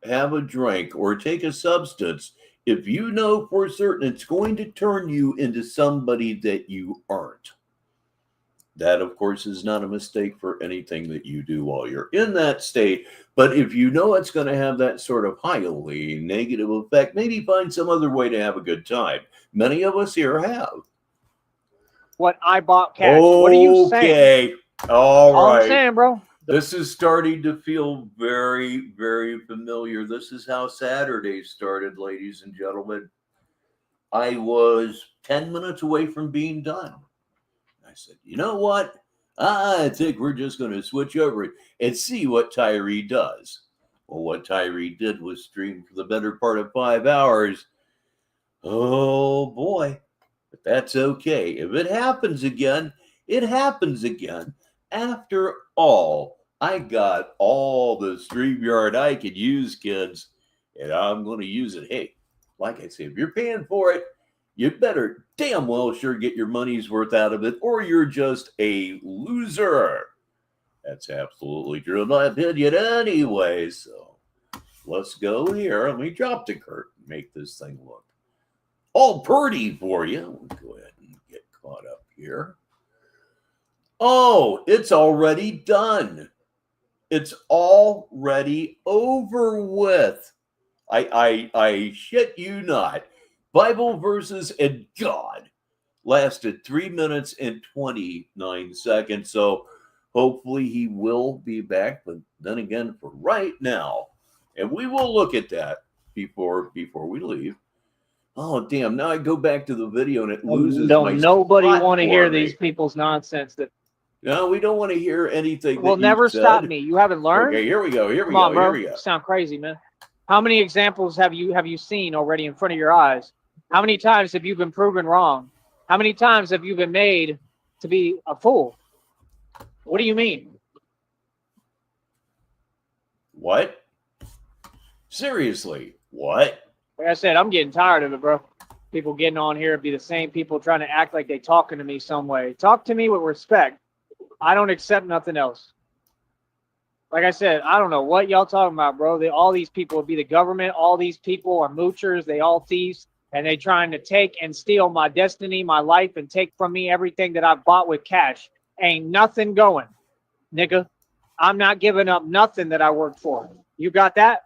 have a drink or take a substance if you know for certain it's going to turn you into somebody that you aren't. That, of course, is not a mistake for anything that you do while you're in that state. But if you know it's going to have that sort of highly negative effect, maybe find some other way to have a good time. Many of us here have. What I bought cash. What are you saying? All right. I'm saying, bro. This is starting to feel very, very familiar. This is how Saturday started, ladies and gentlemen. I was 10 minutes away from being done. I said, you know what? I think we're just going to switch over and see what Tyree does. Well, what Tyree did was stream for the better part of 5 hours. Oh, boy. But that's okay. If it happens again, it happens again. After all, I got all the StreamYard I could use, kids, and I'm going to use it. Hey, like I say, if you're paying for it, you better damn well sure get your money's worth out of it, or you're just a loser. That's absolutely true in my opinion anyway. So let's go here. Let me drop the curtain, make this thing look all pretty for you. We'll go ahead and get caught up here. Oh, it's already done. It's already over with. I shit you not. Bible verses and God lasted 3 minutes and 29 seconds. So hopefully he will be back. But then again, for right now, and we will look at that before we leave. Oh, damn. Now I go back to the video and it loses my nobody want to hear me. These people's nonsense. No, we don't want to hear anything. Will never stop me. You haven't learned? Okay, here we go. Come on, bro. You sound crazy, man. How many examples have you seen already in front of your eyes? How many times have you been proven wrong? How many times have you been made to be a fool? What do you mean? What? Seriously, what? Like I said, I'm getting tired of it, bro. People getting on here be the same people trying to act like they talking to me some way. Talk to me with respect. I don't accept nothing else. Like I said, I don't know what y'all talking about, bro. All these people would be the government. All these people are moochers. They all thieves. And they trying to take and steal my destiny, my life, and take from me everything that I've bought with cash. Ain't nothing going, nigga. I'm not giving up nothing that I worked for. You got that?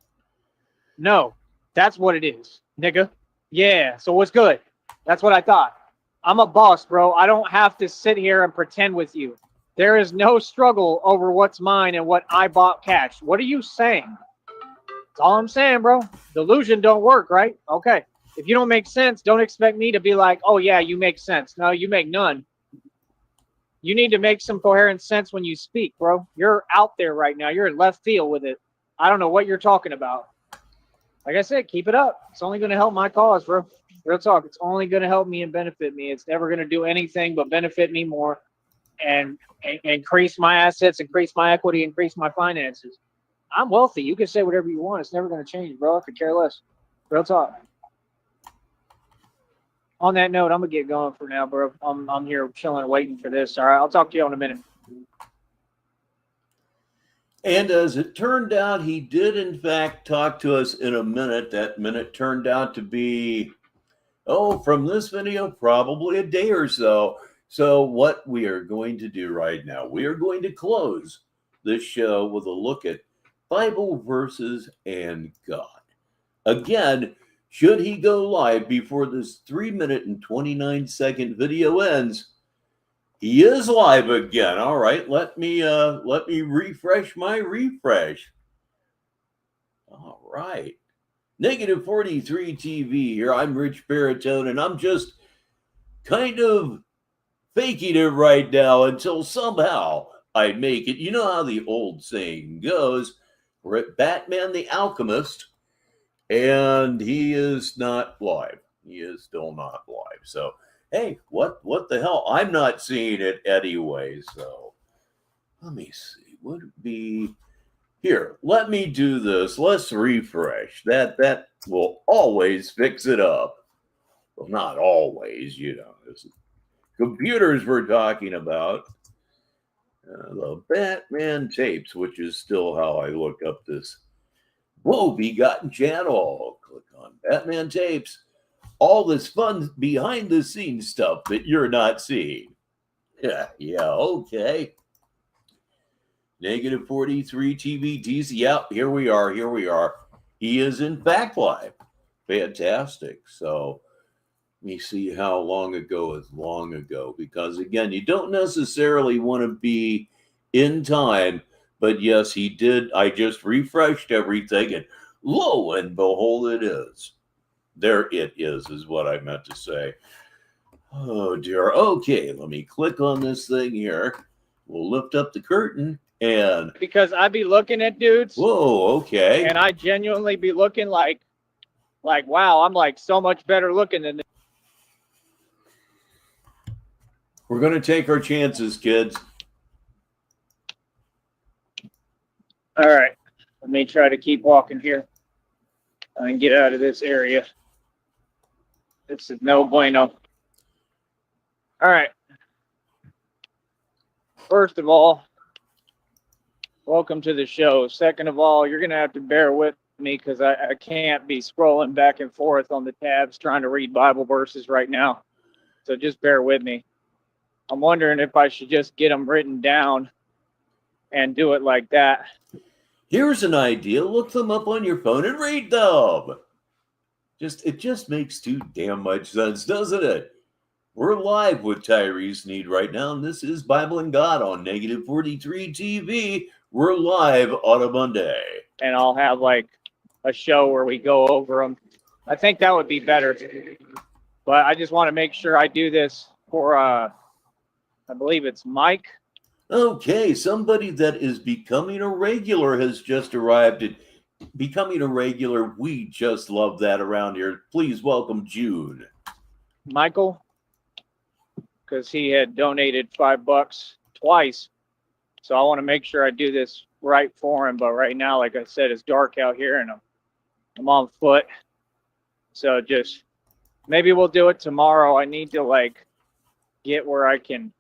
No. That's what it is, nigga. Yeah, so what's good? That's what I thought. I'm a boss, bro. I don't have to sit here and pretend with you. There is no struggle over what's mine and what I bought cash. What are you saying? That's all I'm saying, bro. Delusion don't work, right? Okay. If you don't make sense, don't expect me to be like, oh, yeah, you make sense. No, you make none. You need to make some coherent sense when you speak, bro. You're out there right now. You're in left field with it. I don't know what you're talking about. Like I said, keep it up. It's only going to help my cause, bro. Real talk. It's only going to help me and benefit me. It's never going to do anything but benefit me more and increase my assets, increase my equity, increase my finances. I'm wealthy. You can say whatever you want. It's never going to change, bro. I could care less. Real talk. On that note, I'm going to get going for now, bro. I'm here chilling, waiting for this. All right. I'll talk to you in a minute. And as it turned out, he did, in fact, talk to us in a minute. That minute turned out to be, from this video, probably a day or so. So what we are going to do right now, we are going to close this show with a look at Bible verses and God. Again, should he go live before this 3-minute and 29-second video ends, he is live again. All right, let me refresh my refresh. All right. Negative 43 TV here. I'm Richbartone, and I'm just kind of faking it right now until somehow I make it. You know how the old saying goes. We're at Batman the Alchemist, and he is not live. He is still not live. So, hey, what the hell? I'm not seeing it anyway. So, let me see. Would it be here? Let me do this. Let's refresh. That will always fix it up. Well, not always, you know. Computers we're talking about. The Batman tapes, which is still how I look up this woe-begotten channel. Click on Batman tapes. All this fun behind-the-scenes stuff that you're not seeing. Yeah, okay. Negative 43 TVDs. Yep, here we are. He is in fact live. Fantastic. So, let me see how long ago is long ago, because again, you don't necessarily want to be in time, but yes, he did. I just refreshed everything, and lo and behold, it is. There it is what I meant to say. Oh dear. Okay, let me click on this thing here. We'll lift up the curtain, and because I be looking at dudes. Whoa, okay. And I genuinely be looking like wow, I'm like so much better looking than this. We're going to take our chances, kids. All right. Let me try to keep walking here and get out of this area. This is no bueno. All right. First of all, welcome to the show. Second of all, you're going to have to bear with me because I can't be scrolling back and forth on the tabs trying to read Bible verses right now. So just bear with me. I'm wondering if I should just get them written down and do it like that. Here's an idea. Look them up on your phone and read them. It just makes too damn much sense, doesn't it? We're live with Tyree Sneed right now, and this is Bible and God on Negative 43 TV. We're live on a Monday. And I'll have like a show where we go over them. I think that would be better. But I just want to make sure I do this for, I believe it's Mike. Okay, somebody that is becoming a regular has just arrived. And becoming a regular. We just love that around here. Please welcome June. Michael, because he had donated $5 twice. So I want to make sure I do this right for him. But right now, like I said, it's dark out here and I'm on foot. So just maybe we'll do it tomorrow. I need to like get where I can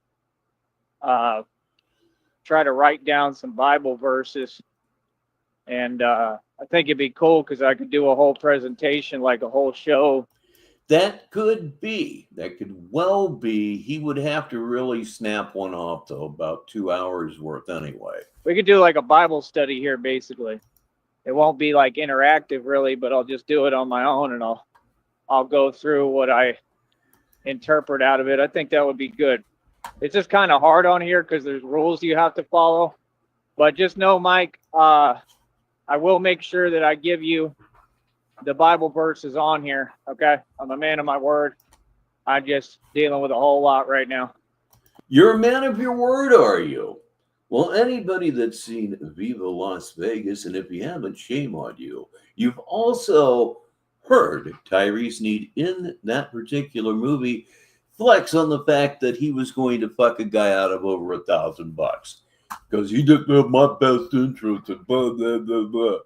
try to write down some Bible verses. And I think it'd be cool because I could do a whole presentation, like a whole show. That could be. That could well be. He would have to really snap one off, though, about 2 hours worth anyway. We could do like a Bible study here, basically. It won't be like interactive, really, but I'll just do it on my own, and I'll go through what I interpret out of it. I think that would be good. It's just kind of hard on here because there's rules you have to follow. But just know, Mike, I will make sure that I give you the Bible verses on here. Okay, I'm a man of my word. I'm just dealing with a whole lot right now. You're a man of your word, are you? Well, anybody that's seen Viva Las Vegas, and if you haven't, shame on you. You've also heard Tyree Sneed in that particular movie flex on the fact that he was going to fuck a guy out of over $1,000 because he didn't have my best interest and blah, blah, blah, blah.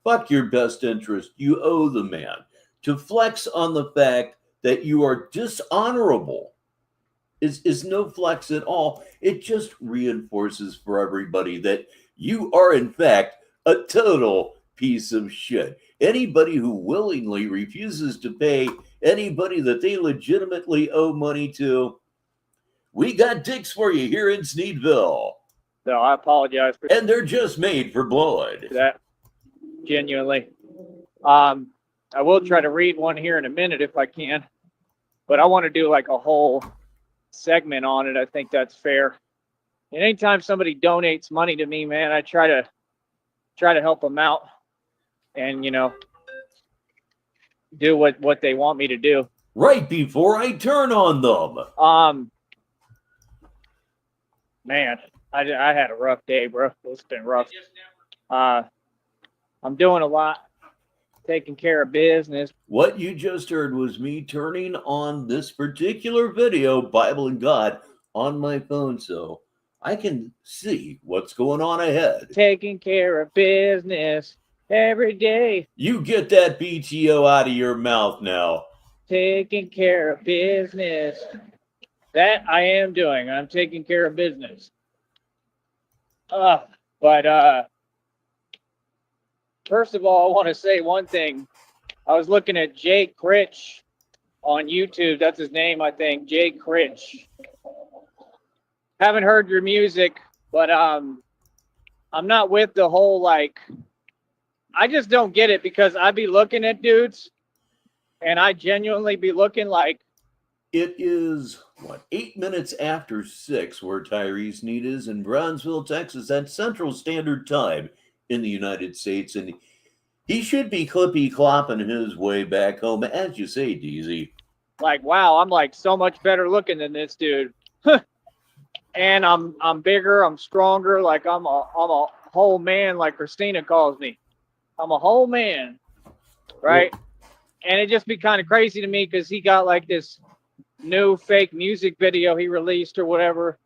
Fuck your best interest. You owe the man. To flex on the fact that you are dishonorable is no flex at all. It just reinforces for everybody that you are, in fact, a total piece of shit. Anybody who willingly refuses to pay anybody that they legitimately owe money to, we got dicks for you here in Sneedville. So I apologize for And they're just made for blood. that. Genuinely. I will try to read one here in a minute if I can, but I want to do like a whole segment on it. I think that's fair. And anytime somebody donates money to me, man, I try to help them out and, you know, do what they want me to do. Right before I turn on them. Man, I had a rough day, bro. It's been rough. I'm doing a lot, taking care of business. What you just heard was me turning on this particular video, Bible and God, on my phone so I can see what's going on ahead. Taking care of business every day. You get that BTO out of your mouth now. Taking care of business. That I am doing. I'm taking care of business. First of all, I want to say one thing. I was looking at Jay Critch on YouTube. That's his name, I think. Jay Critch. Haven't heard your music, but I'm not with the whole, like, I just don't get it because I be looking at dudes and I genuinely be looking like. It is, 8 minutes after 6 where Tyree Sneed is in Brownsville, Texas at Central Standard Time in the United States, and he should be clippy-clopping his way back home, as you say, DZ. Like, wow, I'm like so much better looking than this dude. And I'm bigger, I'm stronger, like I'm a whole man, like Christina calls me. I'm a whole man, right? Well, and it just be kind of crazy to me because he got like this new fake music video he released or whatever,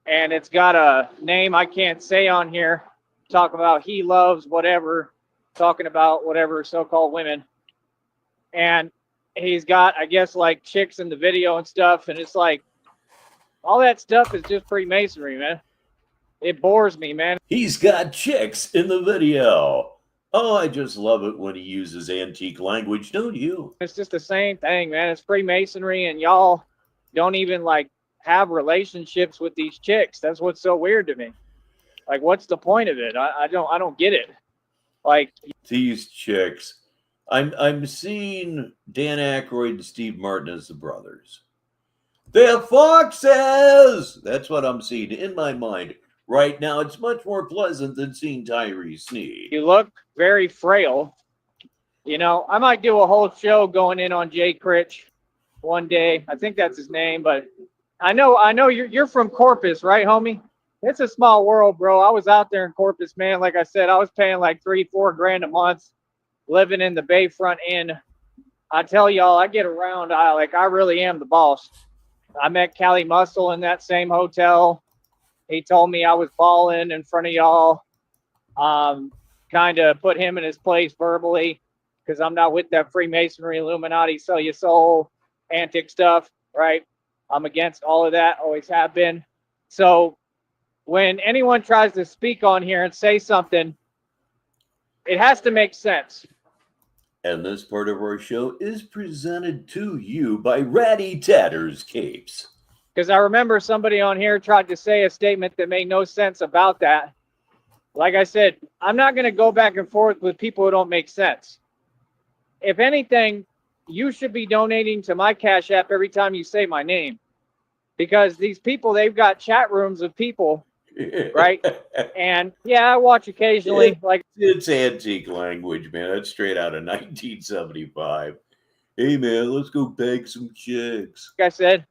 and it's got a name I can't say on here. Talk about he loves whatever, talking about whatever so-called women, and he's got, I guess, like chicks in the video and stuff, and it's like all that stuff is just Freemasonry, man. It bores me, man. He's got chicks in the video. Oh, I just love it when he uses antique language, don't you? It's just the same thing, man. It's Freemasonry, and y'all don't even like have relationships with these chicks. That's what's so weird to me. Like, what's the point of it? I don't get it. Like, these chicks. I'm seeing Dan Aykroyd and Steve Martin as the brothers. They're foxes! That's what I'm seeing in my mind right now. It's much more pleasant than seeing Tyree Sneed. You look very frail. You know, I might do a whole show going in on Jay Critch one day. I think that's his name, but I know you're from Corpus, right, homie? It's a small world, bro. I was out there in Corpus, man. Like I said, I was paying like $3-4 a month, living in the Bayfront Inn. I tell y'all, I get around. I really am the boss. I met Callie Muscle in that same hotel. He told me I was balling in front of y'all. Kind of put him in his place verbally, because I'm not with that Freemasonry, Illuminati, sell your soul, antic stuff, right? I'm against all of that, always have been. So when anyone tries to speak on here and say something, it has to make sense. And this part of our show is presented to you by Ratty Tatters Capes. Because I remember somebody on here tried to say a statement that made no sense about that. Like I said, I'm not going to go back and forth with people who don't make sense. If anything, you should be donating to my Cash App every time you say my name. Because these people, they've got chat rooms of people, right? And yeah, I watch occasionally. It's antique language, man. That's straight out of 1975. Hey, man, let's go beg some chicks. Like I said,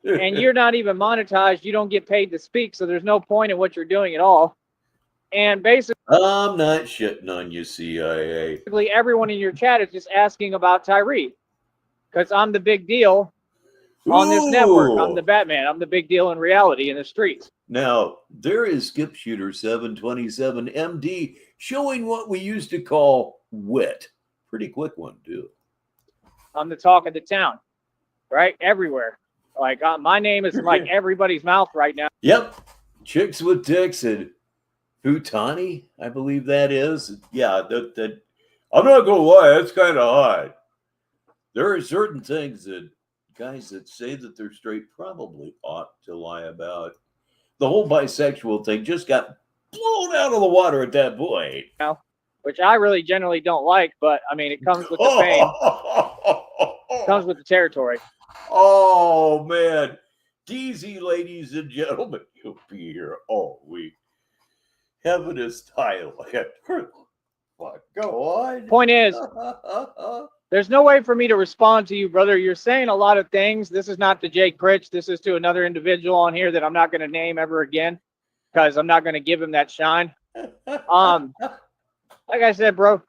and you're not even monetized. You don't get paid to speak, so there's no point in what you're doing at all. And basically, I'm not shitting on you, CIA. Everyone in your chat is just asking about Tyree, because I'm the big deal on this network. I'm the Batman. I'm the big deal in reality in the streets. Now, there is Skip Shooter 727 MD showing what we used to call wit. Pretty quick one, too. I'm the talk of the town, right? Everywhere. Like, my name is in like everybody's mouth right now. Yep. Chicks with dicks and Hootani, I believe that is. Yeah, that I'm not going to lie, that's kind of hot. There are certain things that guys that say that they're straight probably ought to lie about. The whole bisexual thing just got blown out of the water at that point. Which I really generally don't like, but I mean, it comes with the fame. It comes with the territory. Oh, man. Easy, ladies and gentlemen. You'll be here all week. Heaven is Thailand. What? Go on. Point is, there's no way for me to respond to you, brother. You're saying a lot of things. This is not to Jake Critch. This is to another individual on here that I'm not going to name ever again, because I'm not going to give him that shine. Like I said, bro,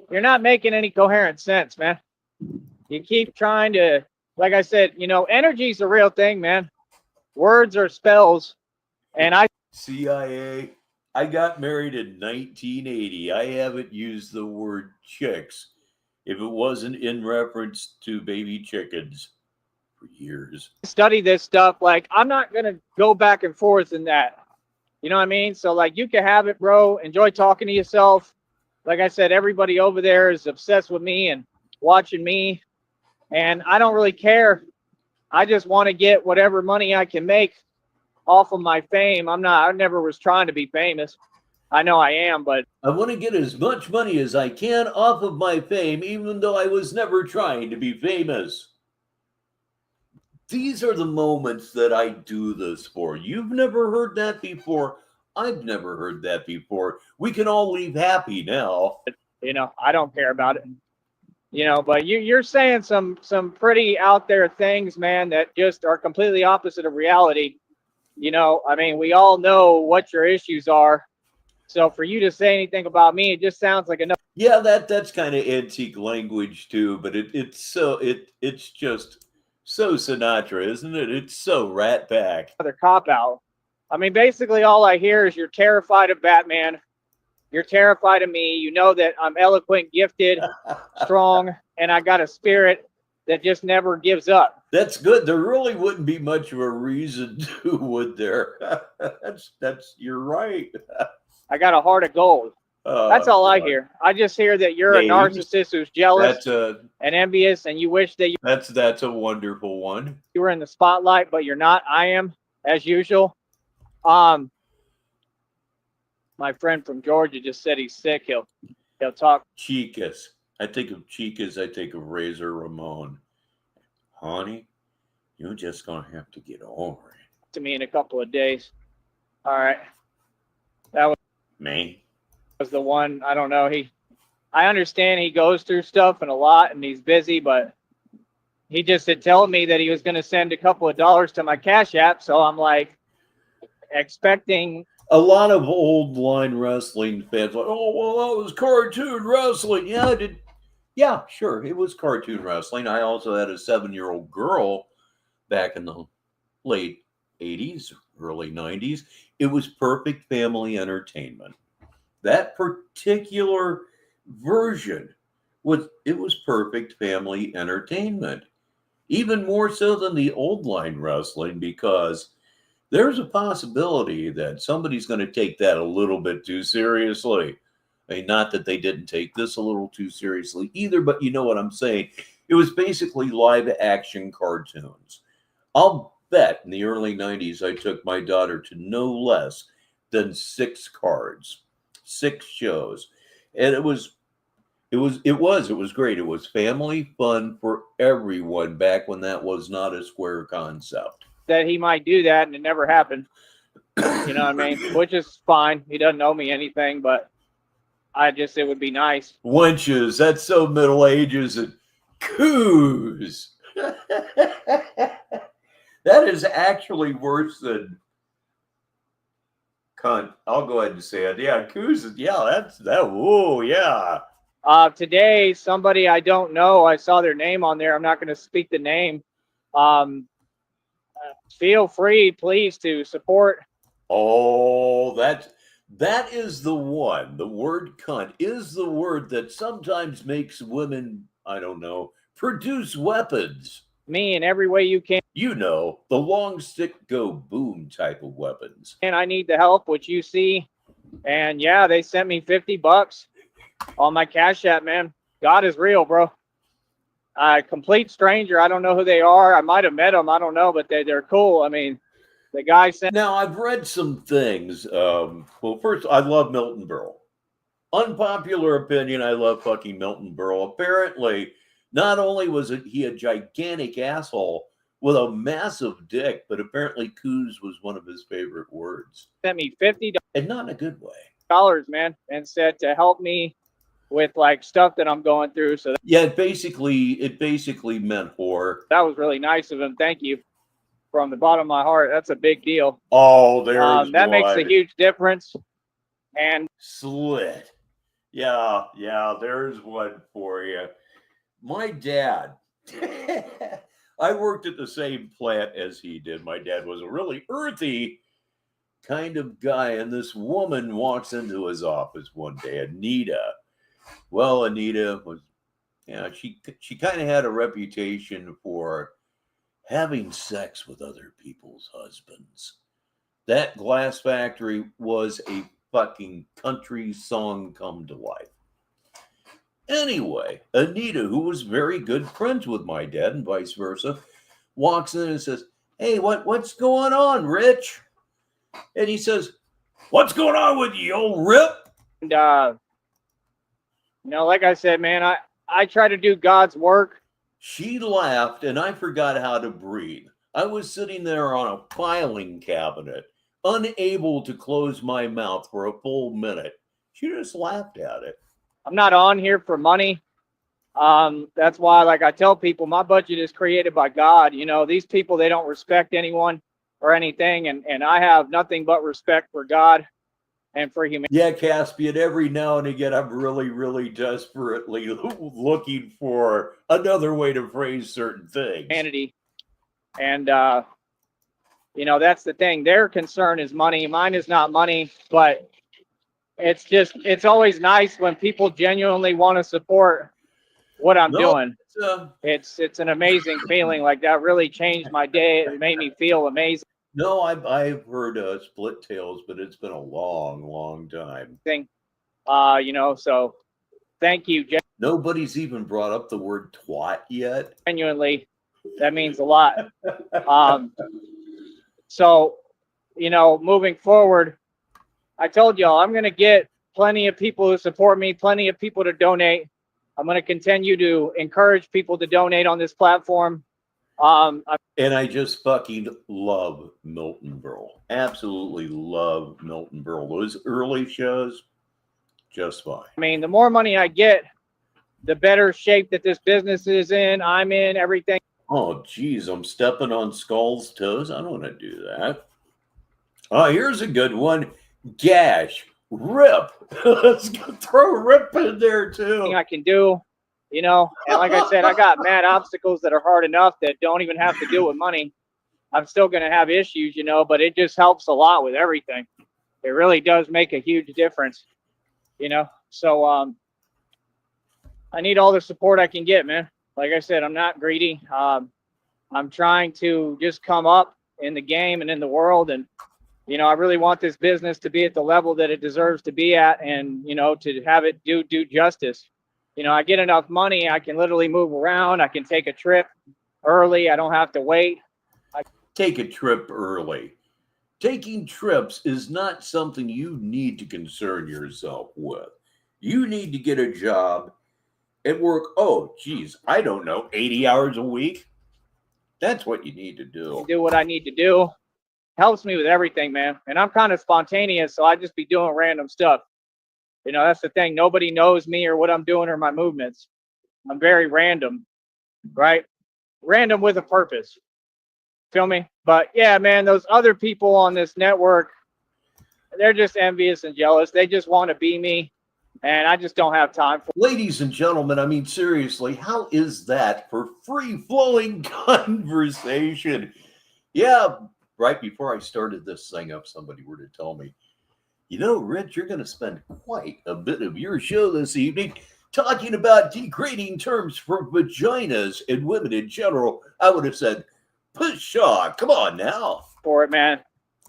you're not making any coherent sense, man. You keep trying to, like I said, you know, energy's a real thing, man. Words are spells. And CIA, I got married in 1980. I haven't used the word chicks if it wasn't in reference to baby chickens for years. Study this stuff. Like, I'm not going to go back and forth in that. You know what I mean? So, like, you can have it, bro. Enjoy talking to yourself. Like I said, everybody over there is obsessed with me and watching me. And I don't really care. I just want to get whatever money I can make off of my fame. I never was trying to be famous. I know I am, but I want to get as much money as I can off of my fame, even though I was never trying to be famous. These are the moments that I do this for. You've never heard that before. I've never heard that before. We can all leave happy now. You know, I don't care about it. You know, but you're saying some pretty out there things, man, that just are completely opposite of reality. You know, I mean, we all know what your issues are. So for you to say anything about me, it just sounds like enough. Yeah, that's kind of antique language too, but it's just so Sinatra, isn't it? It's so Rat Pack. Another cop out. I mean, basically all I hear is you're terrified of Batman. You're terrified of me. You know that I'm eloquent, gifted, strong, and I got a spirit that just never gives up. That's good. There really wouldn't be much of a reason to, would there? You're right. I got a heart of gold. That's all I hear. I just hear that you're a narcissist who's jealous and envious, and you wish that that's a wonderful one. You were in the spotlight, but you're not. I am, as usual. My friend from Georgia just said he's sick. He'll talk. Chicas. I think of Chicas. I think of Razor Ramon. Honey, you're just gonna have to get over it. To me in a couple of days. All right. That was me. Was the one. I don't know. I understand he goes through stuff and a lot, and he's busy, but he just had told me that he was going to send a couple of dollars to my Cash App. So I'm like, expecting. A lot of old line wrestling fans like, oh well, that was cartoon wrestling. Yeah, I did. Yeah, sure, it was cartoon wrestling. I also had a 7-year-old girl back in the late 80s, early 90s. It was perfect family entertainment. That particular version was perfect family entertainment. Even more so than the old line wrestling, because there's a possibility that somebody's going to take that a little bit too seriously. I mean, not that they didn't take this a little too seriously either, but you know what I'm saying. It was basically live action cartoons. I'll bet in the early 90s, I took my daughter to no less than 6 cards, 6 shows. And it was great. It was family fun for everyone back when that was not a square concept. That he might do that, and it never happened. You know what I mean? Which is fine. He doesn't owe me anything, but it would be nice. Wenches, that's so Middle Ages, and coos. That is actually worse than cunt. I'll go ahead and say it. Yeah, coos. Yeah, that's that. Whoa, yeah. Today, somebody I don't know, I saw their name on there. I'm not going to speak the name. Feel free, please, to support. Oh, that is the one. The word cunt is the word that sometimes makes women, I don't know, produce weapons. Me in every way you can. You know, the long stick go boom type of weapons. And I need the help, which you see. And yeah, they sent me $50 on my Cash App, man. God is real, bro. Complete stranger. I don't know who they are. I might have met them. I don't know, but they're cool. I mean, the guy sent. Now, I've read some things. Well, first, I love Milton Berle. Unpopular opinion, I love fucking Milton Berle. Apparently, not only was he a gigantic asshole with a massive dick, but apparently coos was one of his favorite words. Sent me $50. And not in a good way. Man, and said to help me with like stuff that I'm going through. So yeah, it basically meant whore. That was really nice of him. Thank you from the bottom of my heart. That's a big deal. Oh, there's that makes a huge difference. And slit. Yeah, there's one for you. My dad, I worked at the same plant as he did. My dad was a really earthy kind of guy, and this woman walks into his office one day, Anita. Well, Anita was, she kind of had a reputation for having sex with other people's husbands. That glass factory was a fucking country song come to life. Anyway, Anita, who was very good friends with my dad and vice versa, walks in and says, "Hey, what's going on, Rich?" And he says, "What's going on with you, old Rip?" And like I said, man, I try to do God's work. She laughed, and I forgot how to breathe. I was sitting there on a filing cabinet, unable to close my mouth for a full minute. She just laughed at it. I'm not on here for money. That's why, like I tell people, my budget is created by God. These people, they don't respect anyone or anything, and I have nothing but respect for God and for humanity. Yeah, Caspian, every now and again, I'm really, really desperately looking for another way to phrase certain things. Humanity. And, that's the thing. Their concern is money. Mine is not money, but it's always nice when people genuinely want to support what I'm doing. It's an amazing feeling. Like that really changed my day. It made me feel amazing. No, I've heard split tails, but it's been a long, long time. So thank you. Nobody's even brought up the word twat yet. Genuinely, that means a lot. So, moving forward, I told y'all I'm going to get plenty of people who support me, plenty of people to donate. I'm going to continue to encourage people to donate on this platform. And I just fucking love Milton Berle. Absolutely love Milton Berle. Those early shows, just fine. I mean, the more money I get, the better shape that this business is in. I'm in everything. Oh, geez, I'm stepping on Skull's toes. I don't want to do that. Oh, here's a good one. Gash. Rip. Let's go throw rip in there too. I can do, you know, and like I said, I got mad obstacles that are hard enough that don't even have to do with money. I'm still going to have issues, you know, but it just helps a lot with everything. It really does make a huge difference, you know. So I need all the support I can get, man. Like I said, I'm not greedy. I'm trying to just come up in the game and in the world, and you know, I really want this business to be at the level that it deserves to be at, and you know, to have it do justice. You know, I get enough money, I can literally move around. I can take a trip early. I don't have to wait. Take a trip early. Taking trips is not something you need to concern yourself with. You need to get a job and work, oh, geez, I don't know, 80 hours a week. That's what you need to do. Do what I need to do. Helps me with everything, man. And I'm kind of spontaneous, so I just be doing random stuff. You know, that's the thing. Nobody knows me or what I'm doing or my movements. I'm very random, right? Random with a purpose. Feel me? But yeah, man, those other people on this network, they're just envious and jealous. They just want to be me, and I just don't have time for. Ladies and gentlemen, I mean, seriously, how is that for free-flowing conversation? Yeah, right before I started this thing up, somebody were to tell me, you know, Rich, you're going to spend quite a bit of your show this evening talking about degrading terms for vaginas and women in general. I would have said, pshaw, come on now. For it, man.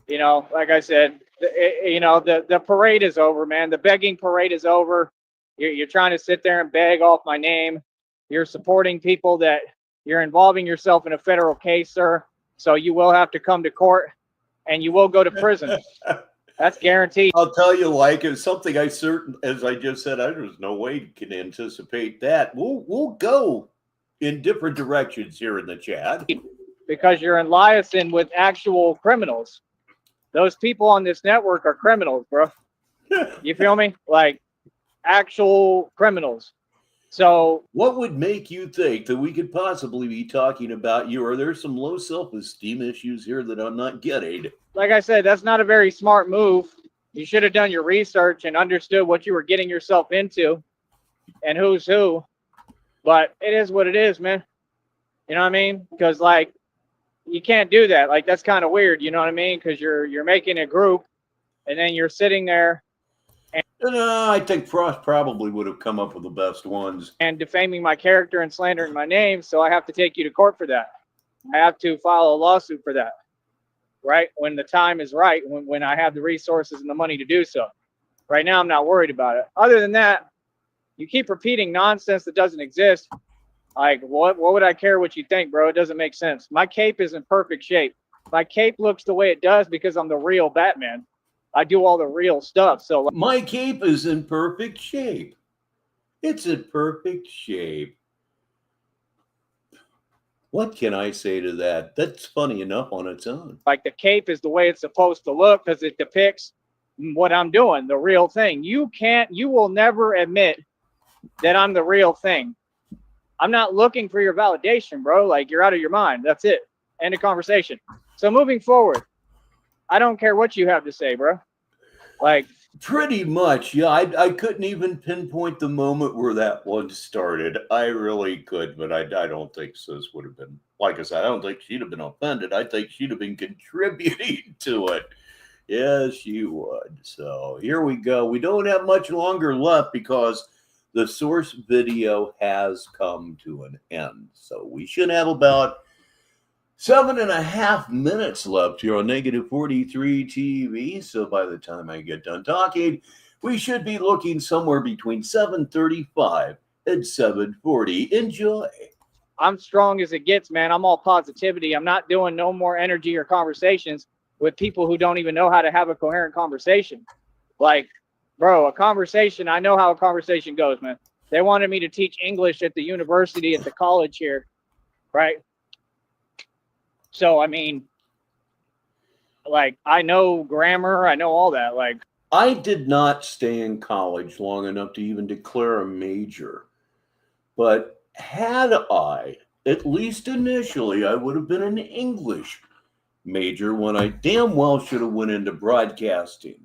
You know, like I said, you know, the parade is over, man. The begging parade is over. You're trying to sit there and beg off my name. You're supporting people that you're involving yourself in a federal case, sir. So you will have to come to court and you will go to prison. That's guaranteed. I'll tell you, like, it's something I as I just said, there's no way you can anticipate that. We'll go in different directions here in the chat. Because you're in liaison with actual criminals. Those people on this network are criminals, bro. You feel me? Like actual criminals. So what would make you think that we could possibly be talking about you? Are there some low self-esteem issues here that I'm not getting? Like I said, that's not a very smart move. You should have done your research and understood what you were getting yourself into and who's who. But it is what it is, man. You know what I mean? Because like you can't do that. Like that's kind of weird, you know what I mean? Because you're making a group and then you're sitting there. I think Frost probably would have come up with the best ones. And defaming my character and slandering my name, so I have to take you to court for that. I have to file a lawsuit for that, right? When the time is right, when I have the resources and the money to do so. Right now, I'm not worried about it. Other than that, you keep repeating nonsense that doesn't exist. Like, what would I care what you think, bro? It doesn't make sense. My cape is in perfect shape. My cape looks the way it does because I'm the real Batman. I do all the real stuff. So my cape is in perfect shape. It's in perfect shape. What can I say to that? That's funny enough on its own. Like the cape is the way it's supposed to look because it depicts what I'm doing, the real thing. You will never admit that I'm the real thing. I'm not looking for your validation, bro. Like you're out of your mind. That's it. End of conversation. So moving forward, I don't care what you have to say, bro. Like pretty much, yeah. I couldn't even pinpoint the moment where that one started. I really could, but I don't think Sis would have been. Like I said, I don't think she'd have been offended. I think she'd have been contributing to it. Yes, she would. So here we go. We don't have much longer left because the source video has come to an end. So we should have about 7.5 minutes left here on Negative 43 TV. So by the time I get done talking, we should be looking somewhere between 7:35 and 7:40. Enjoy. I'm strong as it gets, man. I'm all positivity. I'm not doing no more energy or conversations with people who don't even know how to have a coherent conversation. Like, bro, a conversation, I know how a conversation goes, man. They wanted me to teach English at the university, at the college here, right? So, I mean, like, I know grammar, I know all that. Like, I did not stay in college long enough to even declare a major. But had I, at least initially, I would have been an English major when I damn well should have went into broadcasting.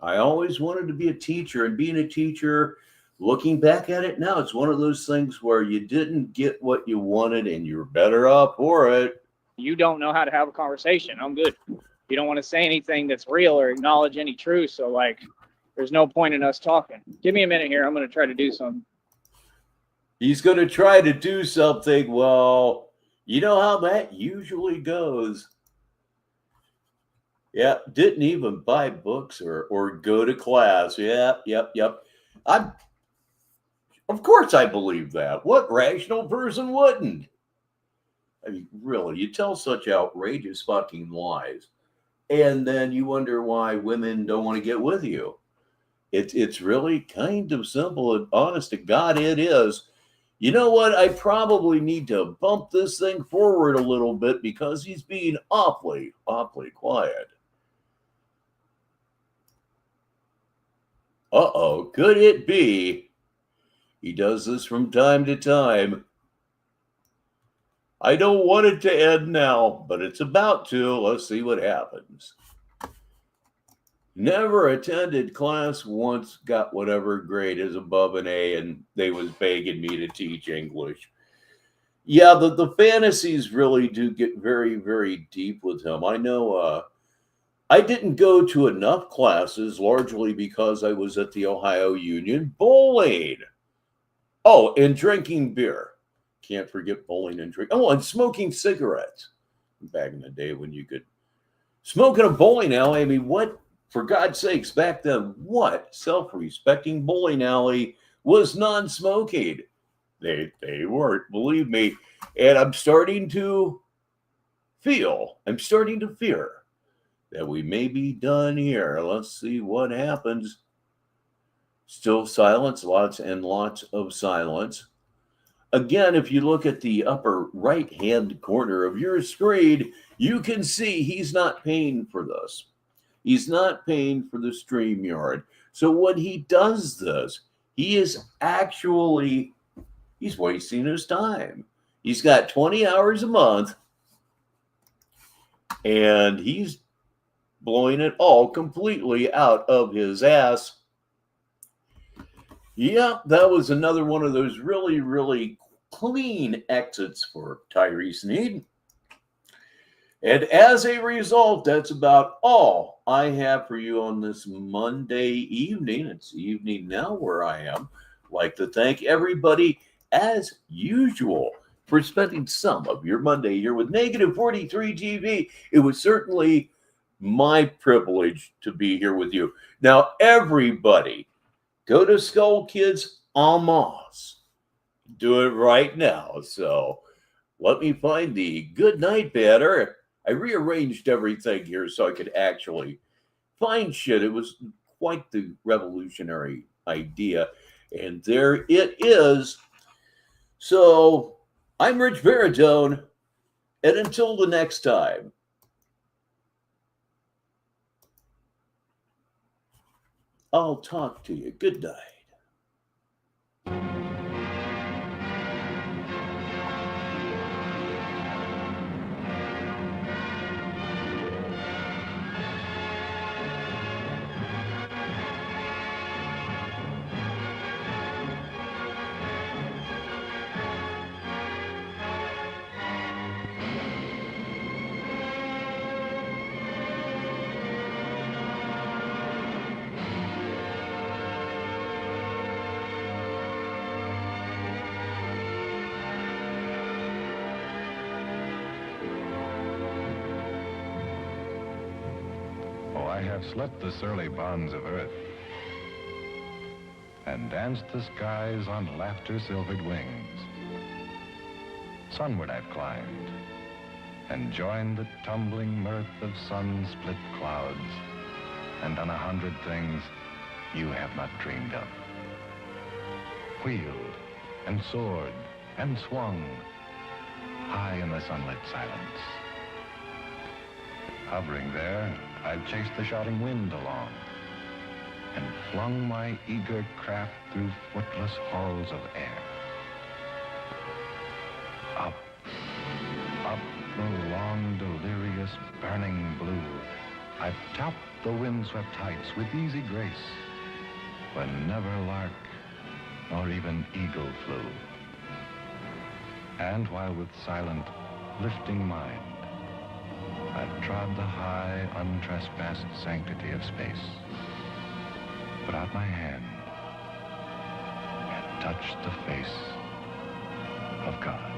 I always wanted to be a teacher, and being a teacher, looking back at it now, it's one of those things where you didn't get what you wanted and you're better off for it. You don't know how to have a conversation. I'm good. You don't want to say anything that's real or acknowledge any truth. So, like, there's no point in us talking. Give me a minute here. I'm going to try to do something. He's going to try to do something. Well, you know how that usually goes. Yeah, didn't even buy books or go to class. Yep. Of course I believe that. What rational person wouldn't? I mean, really, you tell such outrageous fucking lies, and then you wonder why women don't want to get with you. It's really kind of simple, and honest to God, it is. You know what? I probably need to bump this thing forward a little bit because he's being awfully quiet. Uh-oh, could it be? He does this from time to time. I don't want it to end now, but it's about to. Let's see what happens. Never attended class once, got whatever grade is above an A, and they was begging me to teach English. Yeah, the fantasies really do get very, very deep with him. I know I didn't go to enough classes, largely because I was at the Ohio Union bowling. Oh, and drinking beer. Can't forget bowling and drink. Oh, and smoking cigarettes. Back in the day when you could smoke in a bowling alley. I mean, what, for God's sakes, back then, what self-respecting bowling alley was non-smoking? They weren't, believe me. And I'm starting to fear that we may be done here. Let's see what happens. Still silence, lots and lots of silence. Again, if you look at the upper right-hand corner of your screen, you can see he's not paying for this. He's not paying for the StreamYard. So when he does this, he's wasting his time. He's got 20 hours a month, and he's blowing it all completely out of his ass. Yeah, that was another one of those really, really clean exits for Tyree Sneed. And as a result, that's about all I have for you on this Monday evening. It's evening now where I am. I'd like to thank everybody, as usual, for spending some of your Monday here with Negative 43 TV. It was certainly my privilege to be here with you. Now, everybody, go to Skull Kids en masse. Do it right now. So let me find the good night banner. I rearranged everything here so I could actually find shit. It was quite the revolutionary idea. And there it is. So I'm Richbartone. And until the next time, I'll talk to you. Good night. I have slept the surly bonds of earth and danced the skies on laughter-silvered wings. Sunward I've climbed and joined the tumbling mirth of sun-split clouds and done 100 things you have not dreamed of. Wheeled and soared and swung high in the sunlit silence. Hovering there, I've chased the shouting wind along and flung my eager craft through footless halls of air. Up the long delirious glorious burning blue, I've topped the windswept heights with easy grace, when never lark nor even eagle flew. And while with silent, lifting mind, I've trod the high, untrespassed sanctity of space, put out my hand and touched the face of God.